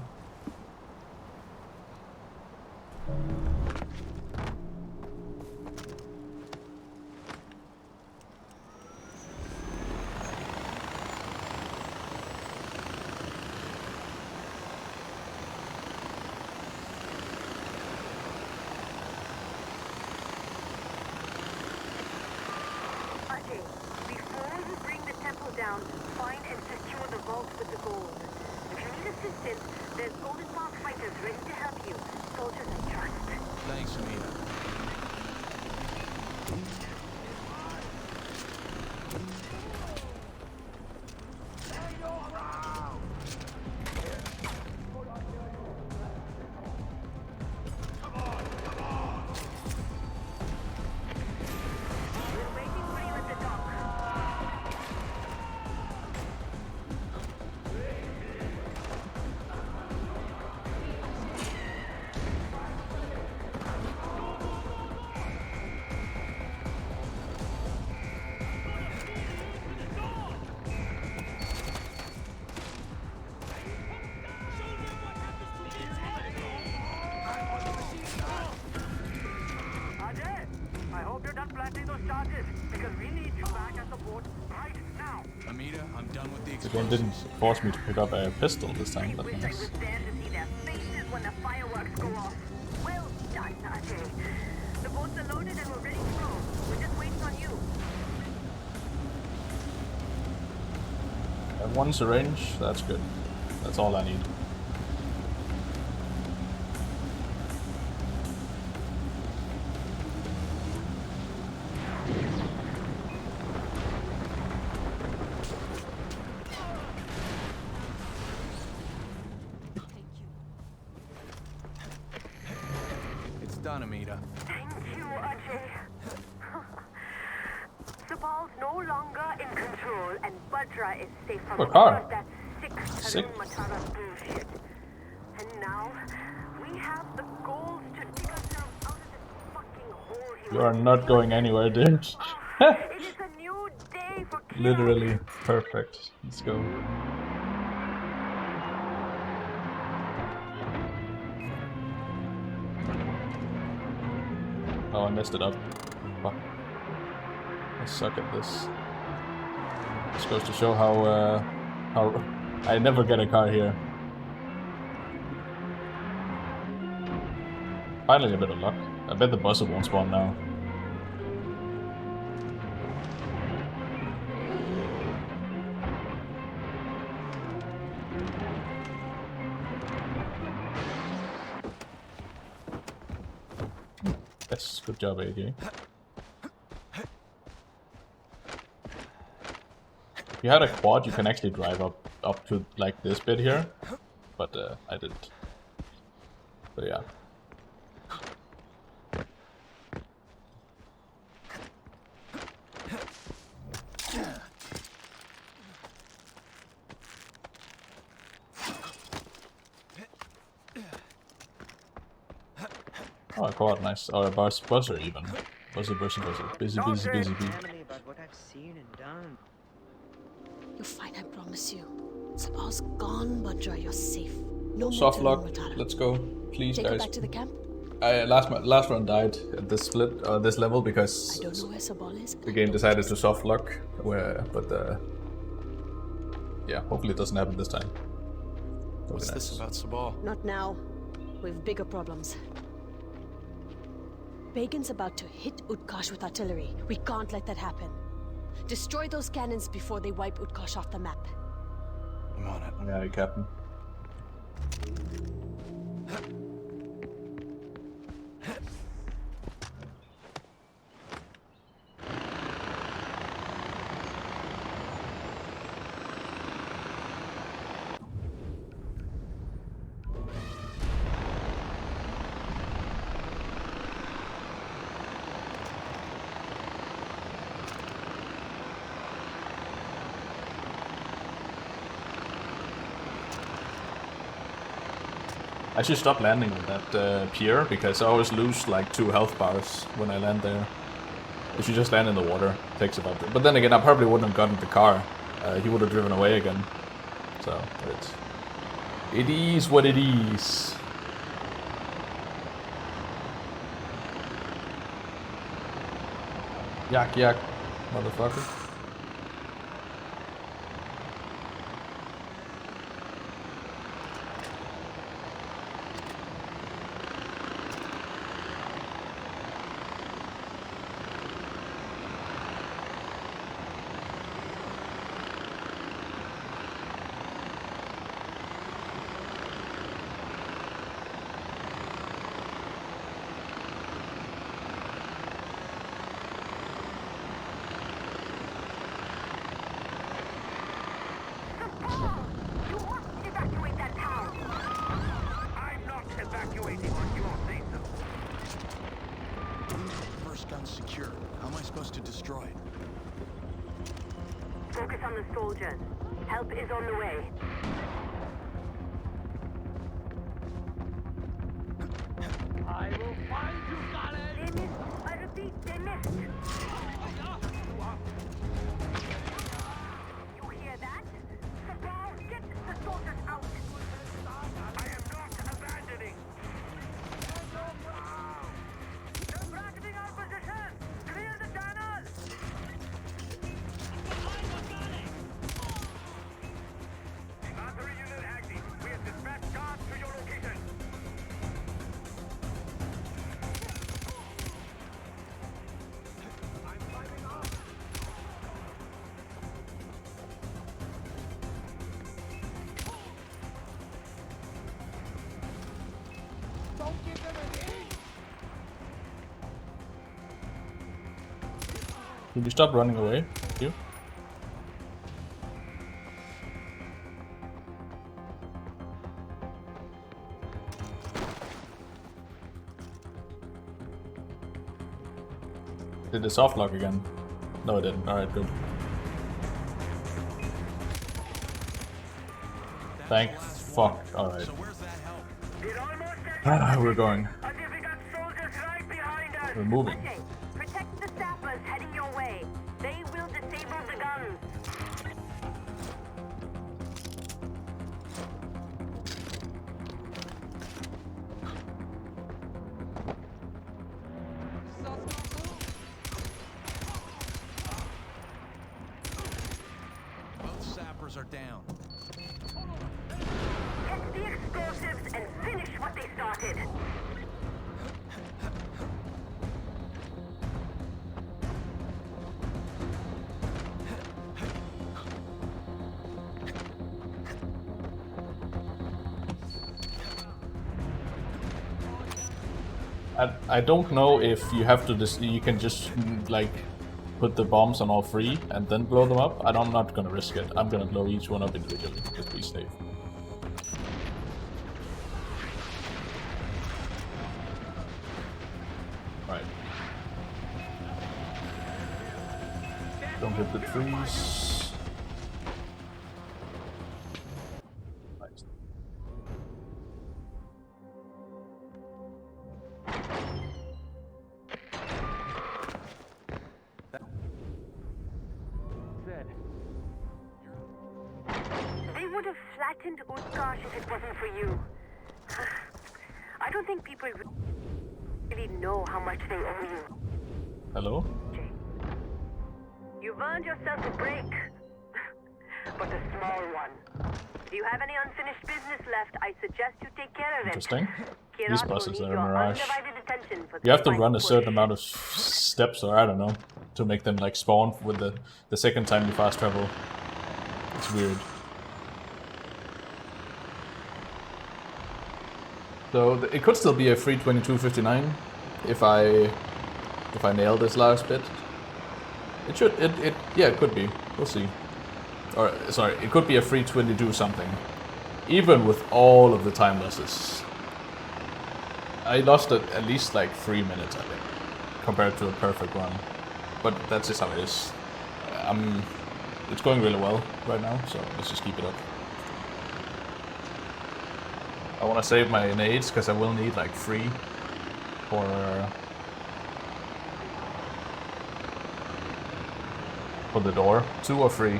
Ajay, before you bring the temple down, find and secure the vault with the gold. If you need assistance, there's Golden Path fighters ready to help you. Soldiers I trust. Thanks, Amita. Ajay, I hope you're done planting those charges, because we need you back at the port right now. Amita, I'm done with the The game didn't force me to pick up a pistol this time, that's nice. Stand to see their faces when the fireworks go off. Well done, Ajay. The boats are loaded and we're ready to go. We're just waiting on you. I have one syringe, that's good. That's all I need. It's done, Amita. Thank you, Ajay. Sabal's no longer in control, and Badra is safe from What all car? of that sick Tarun Matara bullshit. And now, we have the gold to dig ourselves out of this fucking hole. You are not going anywhere, dude. It is a new day for Literally perfect. Let's go. Oh, I messed it up. Fuck. I suck at this. This goes to show how I never get a car here. Finally a bit of luck. I bet the buzzer won't spawn now. Yes, good job, AJ. If you had a quad, you can actually drive up to like this bit here, but I didn't. So yeah. a quad, nice. Or a buzzer even. Buzzer. Busy. Busy. Family about what I've seen and done. You're fine, I promise you. Sabah's gone, Badra. You're safe. No more Soft telling lock. Matara. Let's go, please, Take her guys. back to the camp. Last run died at this split, this level because I don't know where Sabal is. the game decided to soft lock. Yeah, hopefully it doesn't happen this time. What's this about Sabal? Not now. We've bigger problems. Pagan's about to hit Utkarsh with artillery. We can't let that happen. Destroy those cannons before they wipe Utkarsh off the map. I'm on it. Yeah, Captain. I should stop landing on that pier because I always lose like 2 health bars when I land there. If you just land in the water, it takes about. But then again, I probably wouldn't have gotten the car. He would have driven away again. So it is what it is. Yak, motherfucker. Secure. How am I supposed to destroy it? Focus on the soldiers. Help is on the way. I will find you, Khaled! They missed. I repeat, they missed. You hear that? Sabal, get the soldiers out. I am not abandoning. They're bracketing our position. Clear the channel. Artillery unit active. We have dispatched guards to your location. I'm climbing up! Don't give them an inch! Will you stop running away? Thank you. Did the soft lock again? No, it didn't. Alright, good. Thank fuck. Alright. We're going. We're moving. Protect the sappers heading your way. They will disable the guns. Both sappers are down. Get the explosives and finish what they started. I don't know if you have to you can just like put the bombs on all 3 and then blow them up. I'm not gonna risk it. I'm gonna blow each one up individually just to be safe. Right. Don't hit the trees. Nice. would have flattened Utkarsh if it wasn't for you. I don't think people really know how much they owe you. Hello? You've earned yourself a break, but a small one. If you have any unfinished business left, I suggest you take care of it. Interesting. Kirat These will bosses need are your Mirage. undivided attention for You have to this run a final certain amount of steps, or I don't know, to make them like spawn with the second time you fast travel. It's weird. So it could still be a free 22.59 if I nail this last bit. It should. Yeah, it could be. We'll see. Or sorry, it could be a free 22 something, even with all of the time losses. I lost at least like 3 minutes, I think, compared to a perfect run. But that's just how it is. It's going really well right now, so let's just keep it up. I want to save my nades because I will need like 3 for the door. 2 or 3.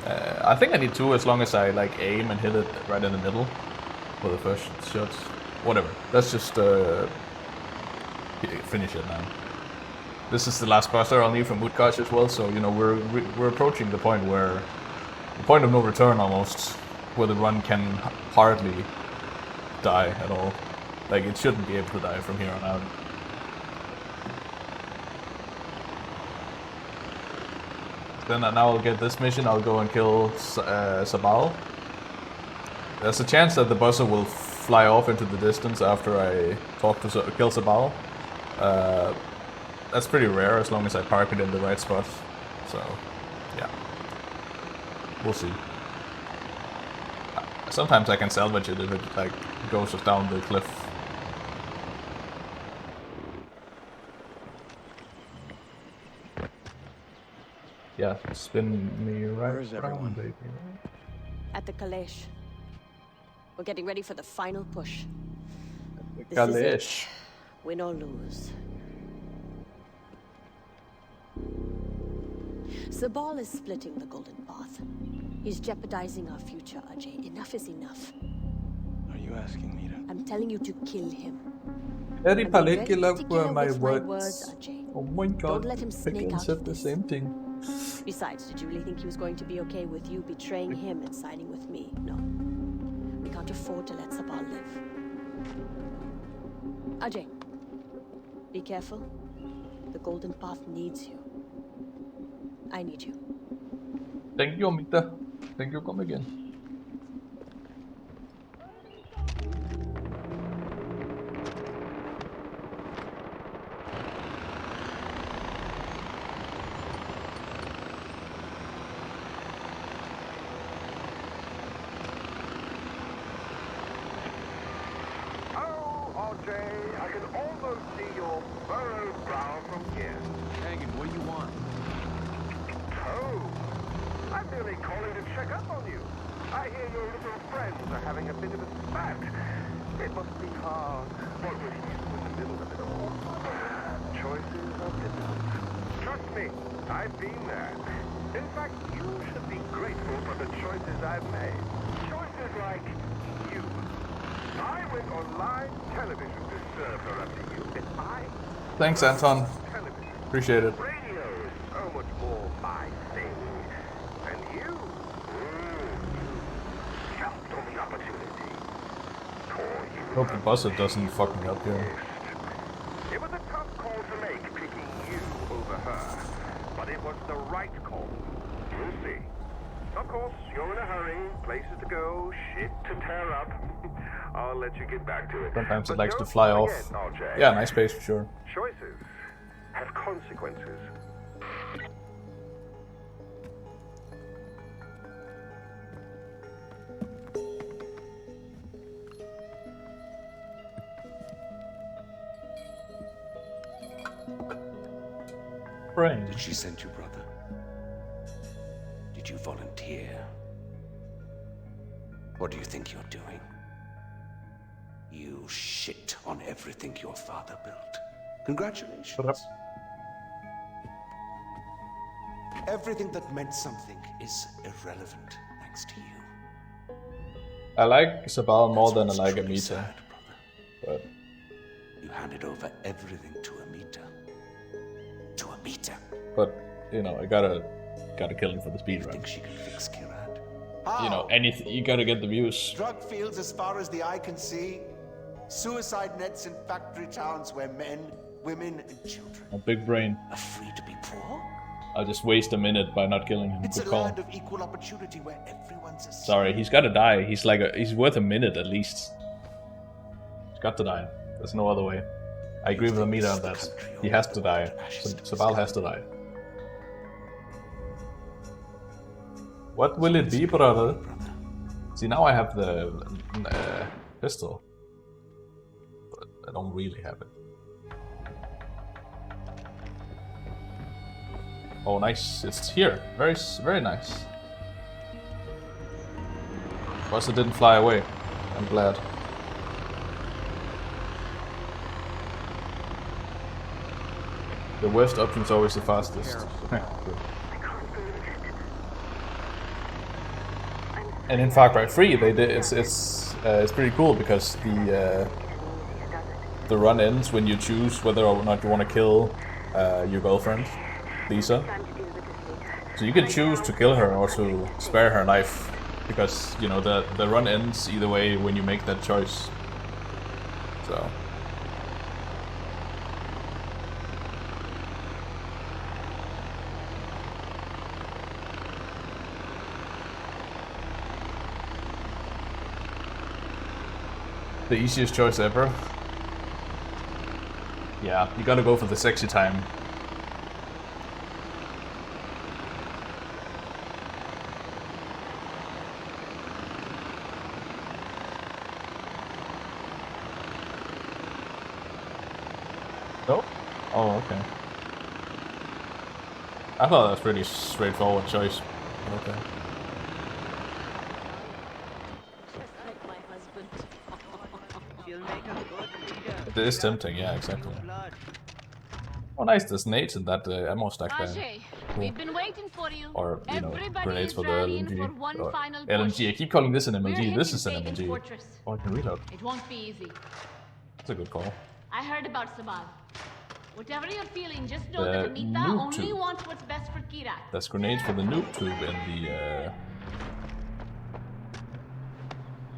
I think I need 2 as long as I like aim and hit it right in the middle for the first shots. Whatever. Let's just finish it now. This is the last buster I'll need from Utkarsh as well, so you know we're approaching the point of no return almost, where the run can hardly die at all. Like it shouldn't be able to die from here on out. Then now I'll get this mission. I'll go and kill Sabal. There's a chance that the buzzer will fly off into the distance after I kill Sabal. That's pretty rare as long as I park it in the right spot. So, yeah. We'll see. Sometimes I can salvage it if it like goes down the cliff. Yeah, spin me right around, baby. At the Kalesh. We're getting ready for the final push. Kalesh. Win or lose. Sabal is splitting the Golden Path. He's jeopardizing our future, Ajay. Enough is enough. Are you asking me to? I'm telling you to kill him. Very particular particular were my with words. Ajay. Oh my god, Don't let him sneak out said of the this. same thing. Besides, did you really think he was going to be okay with you betraying him and siding with me? No. We can't afford to let Sabal live. Ajay, be careful. The Golden Path needs you. I need you. Thank you, Amita. Thank you, come again. Oh, RJ, I can almost see your furrowed brow from here. Hagen, what do you want? Oh, I'm merely calling to check up on you. I hear your little friends are having a bit of a spat. It must be hard. What with you in the middle of it all? Choices are difficult. Trust me, I've been there. In fact, you should be grateful for the choices I've made. Choices like you. I went on live television to serve her up to you, and I... Thanks, Anton. Appreciate it. Radio is so much more my thing. And you jumped on the opportunity. Poor you. Hope the buzzer doesn't fuck me up here. It was a tough call to make, picking you over her. But it was the right call. You'll see. Of course, you're in a hurry, places to go, shit to tear up. I'll let you get back to it. Sometimes it But likes to don't fly forget, off. RJ, Yeah, nice space for sure. choices have consequences. Brain. Did she send you, brother? Did you volunteer? What do you think you're doing? You shit on everything your father built. Congratulations. Everything that meant something is irrelevant thanks to you. I like Sabal more than I like Amita. But you handed over everything to Amita. To Amita. But you know, I gotta kill him for the speedrun. Think she can fix Kirat? You know, anything, you gotta get the views. Drug fields as far as the eye can see. Suicide nets in factory towns where men, women, and children A big brain. are free to be poor. I'll just waste a minute by not killing him. It's Good a call. land of equal opportunity where everyone's a Sorry, he's gotta die. He's like he's worth a minute at least. He's got to die. There's no other way. I agree with Amita on that. He has to die. Sabal has to die. What will it be, brother? See, now I have the pistol. But I don't really have it. Oh, nice. It's here. Very, very nice. Plus it didn't fly away. I'm glad. The worst option is always the fastest. And in Far Cry 3, they did. It's pretty cool because the run ends when you choose whether or not you want to kill your girlfriend, Lisa. So you can choose to kill her or to spare her life, because you know the run ends either way when you make that choice. So. The easiest choice ever. Yeah, you gotta go for the sexy time. No? Oh, okay. I thought that was pretty straightforward choice. Okay. It is tempting, yeah, exactly. Oh, nice, there's nades in that ammo stack there. Cool. We've been waiting for you. Or, you know, Everybody grenades is for the rallying LMG. for one Or final LMG, I push. keep calling this an We're MLG, this hitting is an Pagan MLG. Fortress. Oh, I can reload. It won't be easy. That's a good call. I heard about Sabal. Whatever you're feeling, just know The that Amita noob only tube. wants what's best for Kirat. There's grenades for the noob tube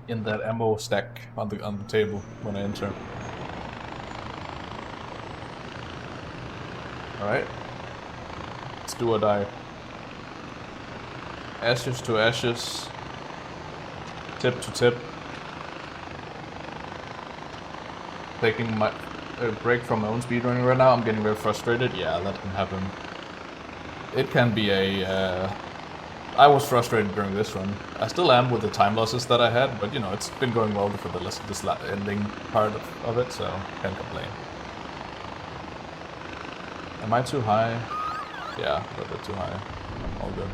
in that ammo stack on the table when I enter. Alright. Let's do or die. Ashes to ashes. Tip to tip. Taking my break from my own speedrunning right now. I'm getting very frustrated. Yeah, that can happen. It can be a... I was frustrated during this run. I still am with the time losses that I had, but you know, it's been going well for this ending part of it, so can't complain. Am I too high? Yeah, a little bit too high. All good.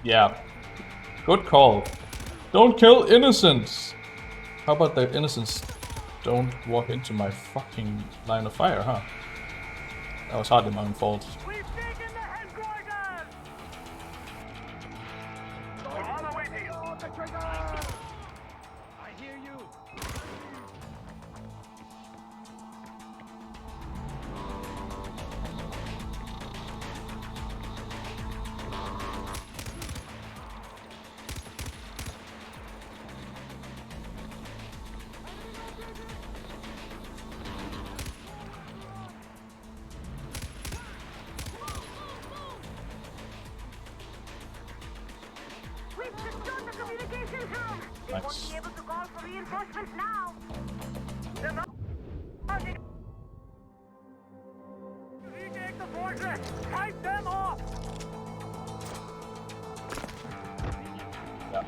Yeah. Good call. Don't kill innocents! How about the innocents Don't walk into my fucking line of fire, huh? That was hardly my own fault. I hear you. We've destroyed the communications room. They won't Nice. be able to call for reinforcements now. They're not. Retake the fortress. Fight them off. Yeah.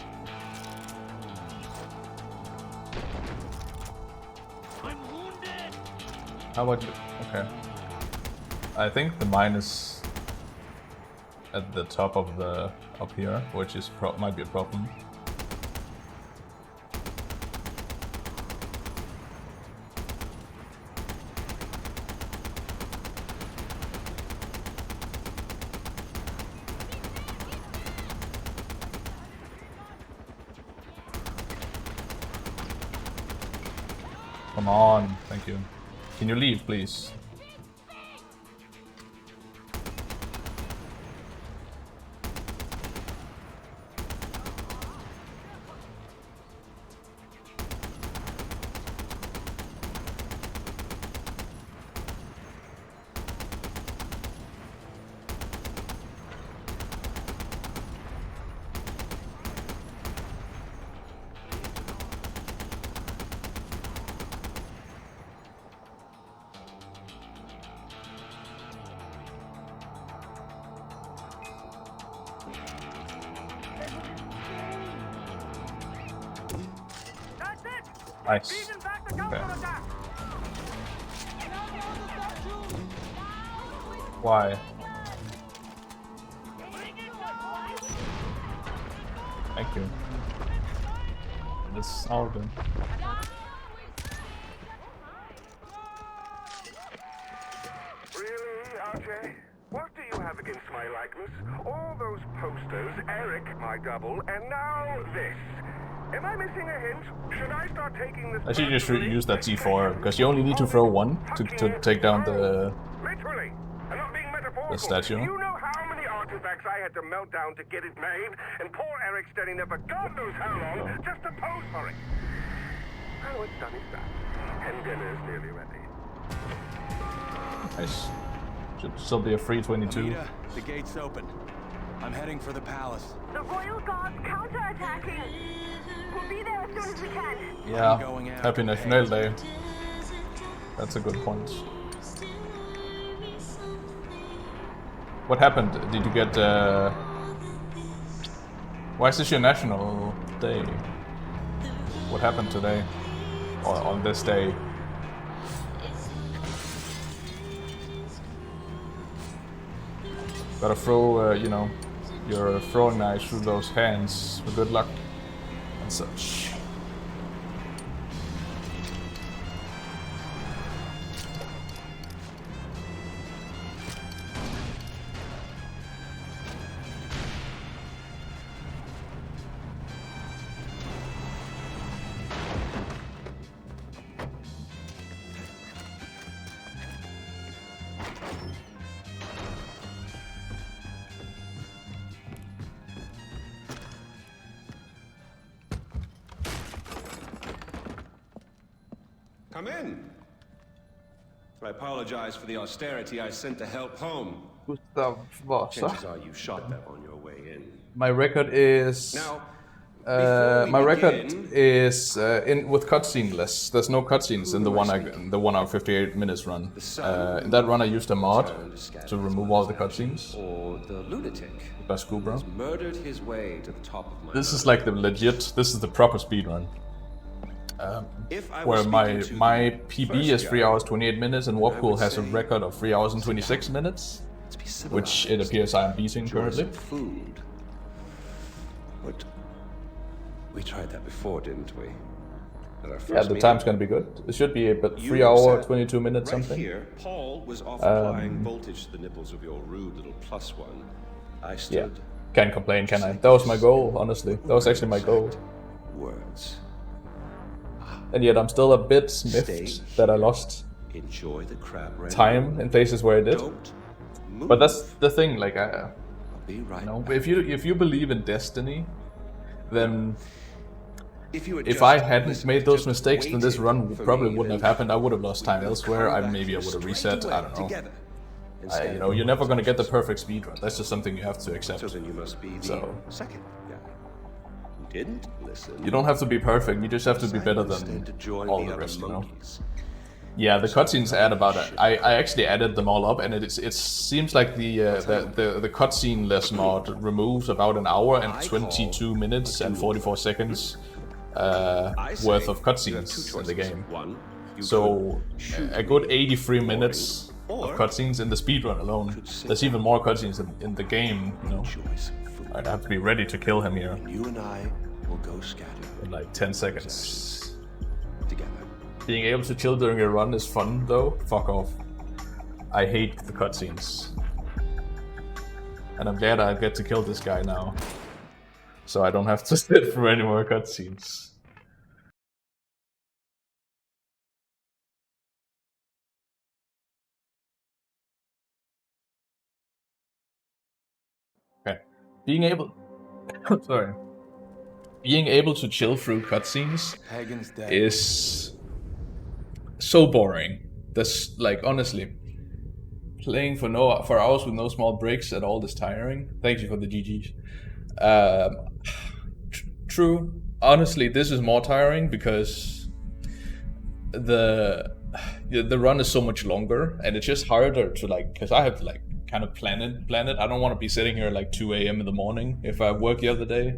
I'm wounded. How about you? Okay. I think the mine is at the top of the up here, which is might be a problem. Come on, thank you. Can you leave, please? Nice. Okay. Why? Thank you. This all good. Really, RJ? What do you have against my likeness? All those posters, Eric, my double, and now this. Am I missing a hint? Should I start taking this? I should just use that C4 because you only need to throw one to take down the Literally, I'm not being metaphorical. statue. You know how many artifacts I had to melt down to get it made, and poor Eric standing there for God knows how long just to pose for it. Well, what's done is done, and dinner's nearly ready. Nice. Should still be a free 22. Amita, the gate's open. I'm heading for the palace. The royal guards counterattacking. We'll be there as soon as we can. Yeah. Happy National Day. That's a good point. What happened? Did you get? Why is this your national day? What happened today? Or on this day? Gotta throw, you know, your throwing knives through those hands for good luck and such. Come in. I apologize for the austerity I sent to help home. Gustav Vasa. Chances are you shot them on your way in. My record is. Now, my record is in with cutscene less. There's no cutscenes in the 1 hour 58 minutes run. In that run, I used a mod to remove all the cutscenes. Or the lunatic. That's cool, bro. Murdered his way to the top of my. This is like the legit. This is the proper speedrun. Where my PB is 3 hours 28 minutes and Warpool has a record of 3 hours and 26 minutes, which it appears I am beating currently. Food. What? We tried that before, didn't we? At our Yeah, first the meeting, time's gonna be good. It should be about you 3 hour, said 22 minutes right something. here, Paul was off applying voltage to the nipples of your rude little +1. I stood. Yeah, can't complain, can I? That was my goal, honestly. That was actually my goal. Words. And yet I'm still a bit Stay miffed that I lost Enjoy the crab time in places where I did. Don't But that's the thing, like, I'll be right you know, back. if you believe in destiny, then If if I hadn't made those mistakes, then this run probably wouldn't have happened. I would have lost time elsewhere. Maybe I would have reset. I don't know. You know, you're never gonna get the perfect speedrun. That's just something you have to accept. So then you must be the second guy who didn't listen. You don't have to be perfect. You just have to be better than all the rest, you know. Yeah, the cutscenes add about it. I actually added them all up, and it seems like the cutscene less mod removes about an hour and 22 minutes and 44 seconds worth of cutscenes in the game. So a good 83 minutes of cutscenes in the speedrun alone. There's even more cutscenes in the game, you know. I'd have to be ready to kill him here. You and I will go scatter in like 10 seconds. Together. Being able to chill during a run is fun though. Fuck off. I hate the cutscenes. And I'm glad I get to kill this guy now. So I don't have to sit through any more cutscenes. Okay. Being able sorry. Being able to chill through cutscenes is so boring. That's like, honestly, playing for hours with no small breaks at all is tiring. Thank you for the GGs. True. Honestly, this is more tiring because the run is so much longer, and it's just harder to like, because I have to like kind of plan it. I don't want to be sitting here at like 2 a.m. in the morning if I work the other day.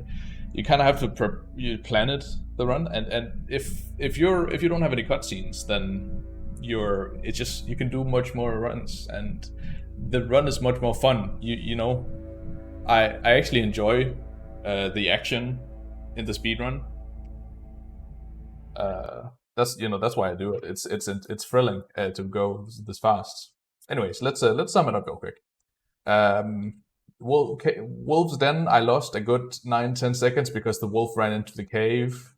You kind of have to you plan it, the run, and if you don't have any cutscenes, then you can do much more runs, and the run is much more fun. You know, I actually enjoy the action in the speedrun. That's why I do it. It's thrilling to go this fast. Anyways, let's sum it up real quick. Wolves Den, I lost a good 9-10 seconds because the wolf ran into the cave.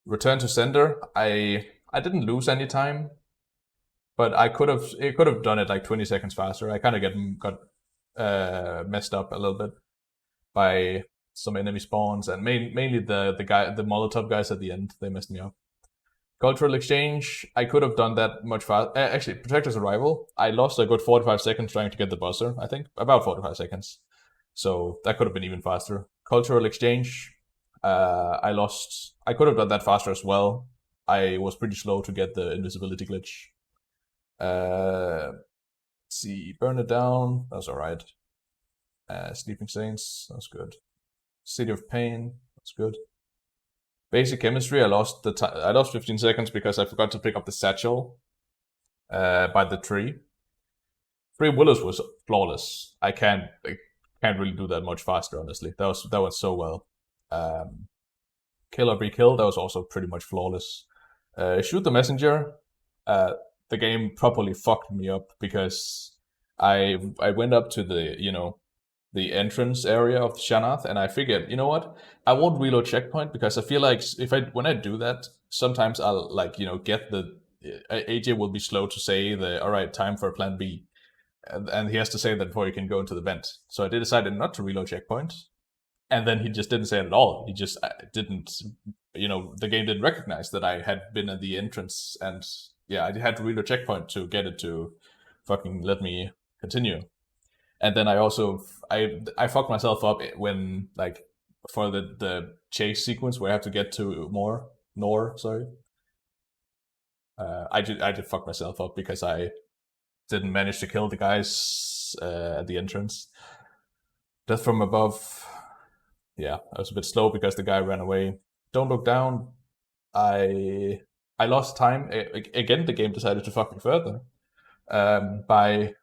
Return to sender, I didn't lose any time, but it could have done it like 20 seconds faster. I kind of got messed up a little bit by some enemy spawns, and mainly the Molotov guys at the end. They messed me up. Cultural exchange, I could have done that much faster. Actually, Protector's Arrival, I lost a good 45 seconds trying to get the buzzer, I think. About 45 seconds. So that could have been even faster. Cultural exchange, I could have done that faster as well. I was pretty slow to get the invisibility glitch. Let's see, Burn It Down, that's alright. Sleeping Saints, that's good. City of Pain, that's good. Basic chemistry, I lost 15 seconds because I forgot to pick up the satchel by the tree. Free Willows was flawless. I can't really do that much faster, honestly. That went so well. Kill or Be Killed, that was also pretty much flawless. Shoot the Messenger, the game properly fucked me up because I went up to the entrance area of the Shanath, and I figured, you know what? I won't reload checkpoint because I feel like when I do that, sometimes I'll get AJ will be slow to say all right, time for plan B. And he has to say that before you can go into the vent. So I decided not to reload checkpoint. And then he just didn't say it at all. He just didn't, the game didn't recognize that I had been at the entrance. And yeah, I had to reload checkpoint to get it to fucking let me continue. And then I fucked myself up when, like, for the chase sequence where I have to get to Nor, sorry. I did fuck myself up because I didn't manage to kill the guys at the entrance. Death from Above, yeah, I was a bit slow because the guy ran away. Don't Look Down, I lost time. Again, the game decided to fuck me further by...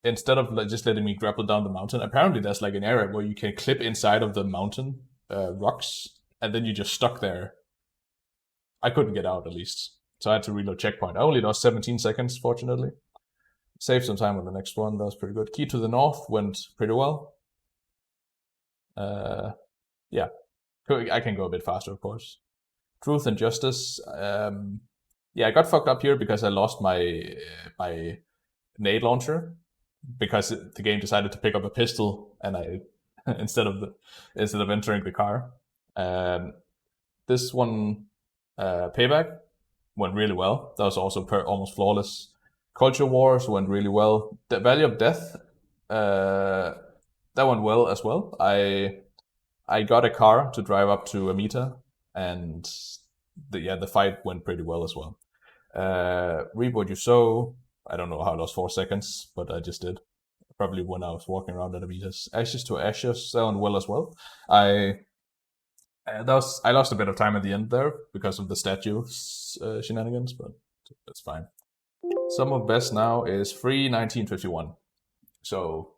Instead of just letting me grapple down the mountain, apparently there's like an area where you can clip inside of the mountain rocks, and then you're just stuck there I couldn't get out at least. So I had to reload checkpoint. I only lost 17 seconds, fortunately. Saved some time on the next one. That was pretty good. Key to the North went pretty well. Yeah. I can go a bit faster, of course. Truth and Justice. Yeah, I got fucked up here because I lost my nade launcher because the game decided to pick up a pistol and I instead of entering the car. This one, Payback, went really well. That was also almost flawless. Culture Wars went really well. The Valley of Death, that went well as well. I got a car to drive up to Amita, and the fight went pretty well as well. Reap What You Sow, I don't know how I lost 4 seconds, but I just did. Probably when I was walking around at Amita's. Ashes to Ashes, that went well as well. I lost a bit of time at the end there because of the statue shenanigans, but that's fine. Some of best now is Free 1951. So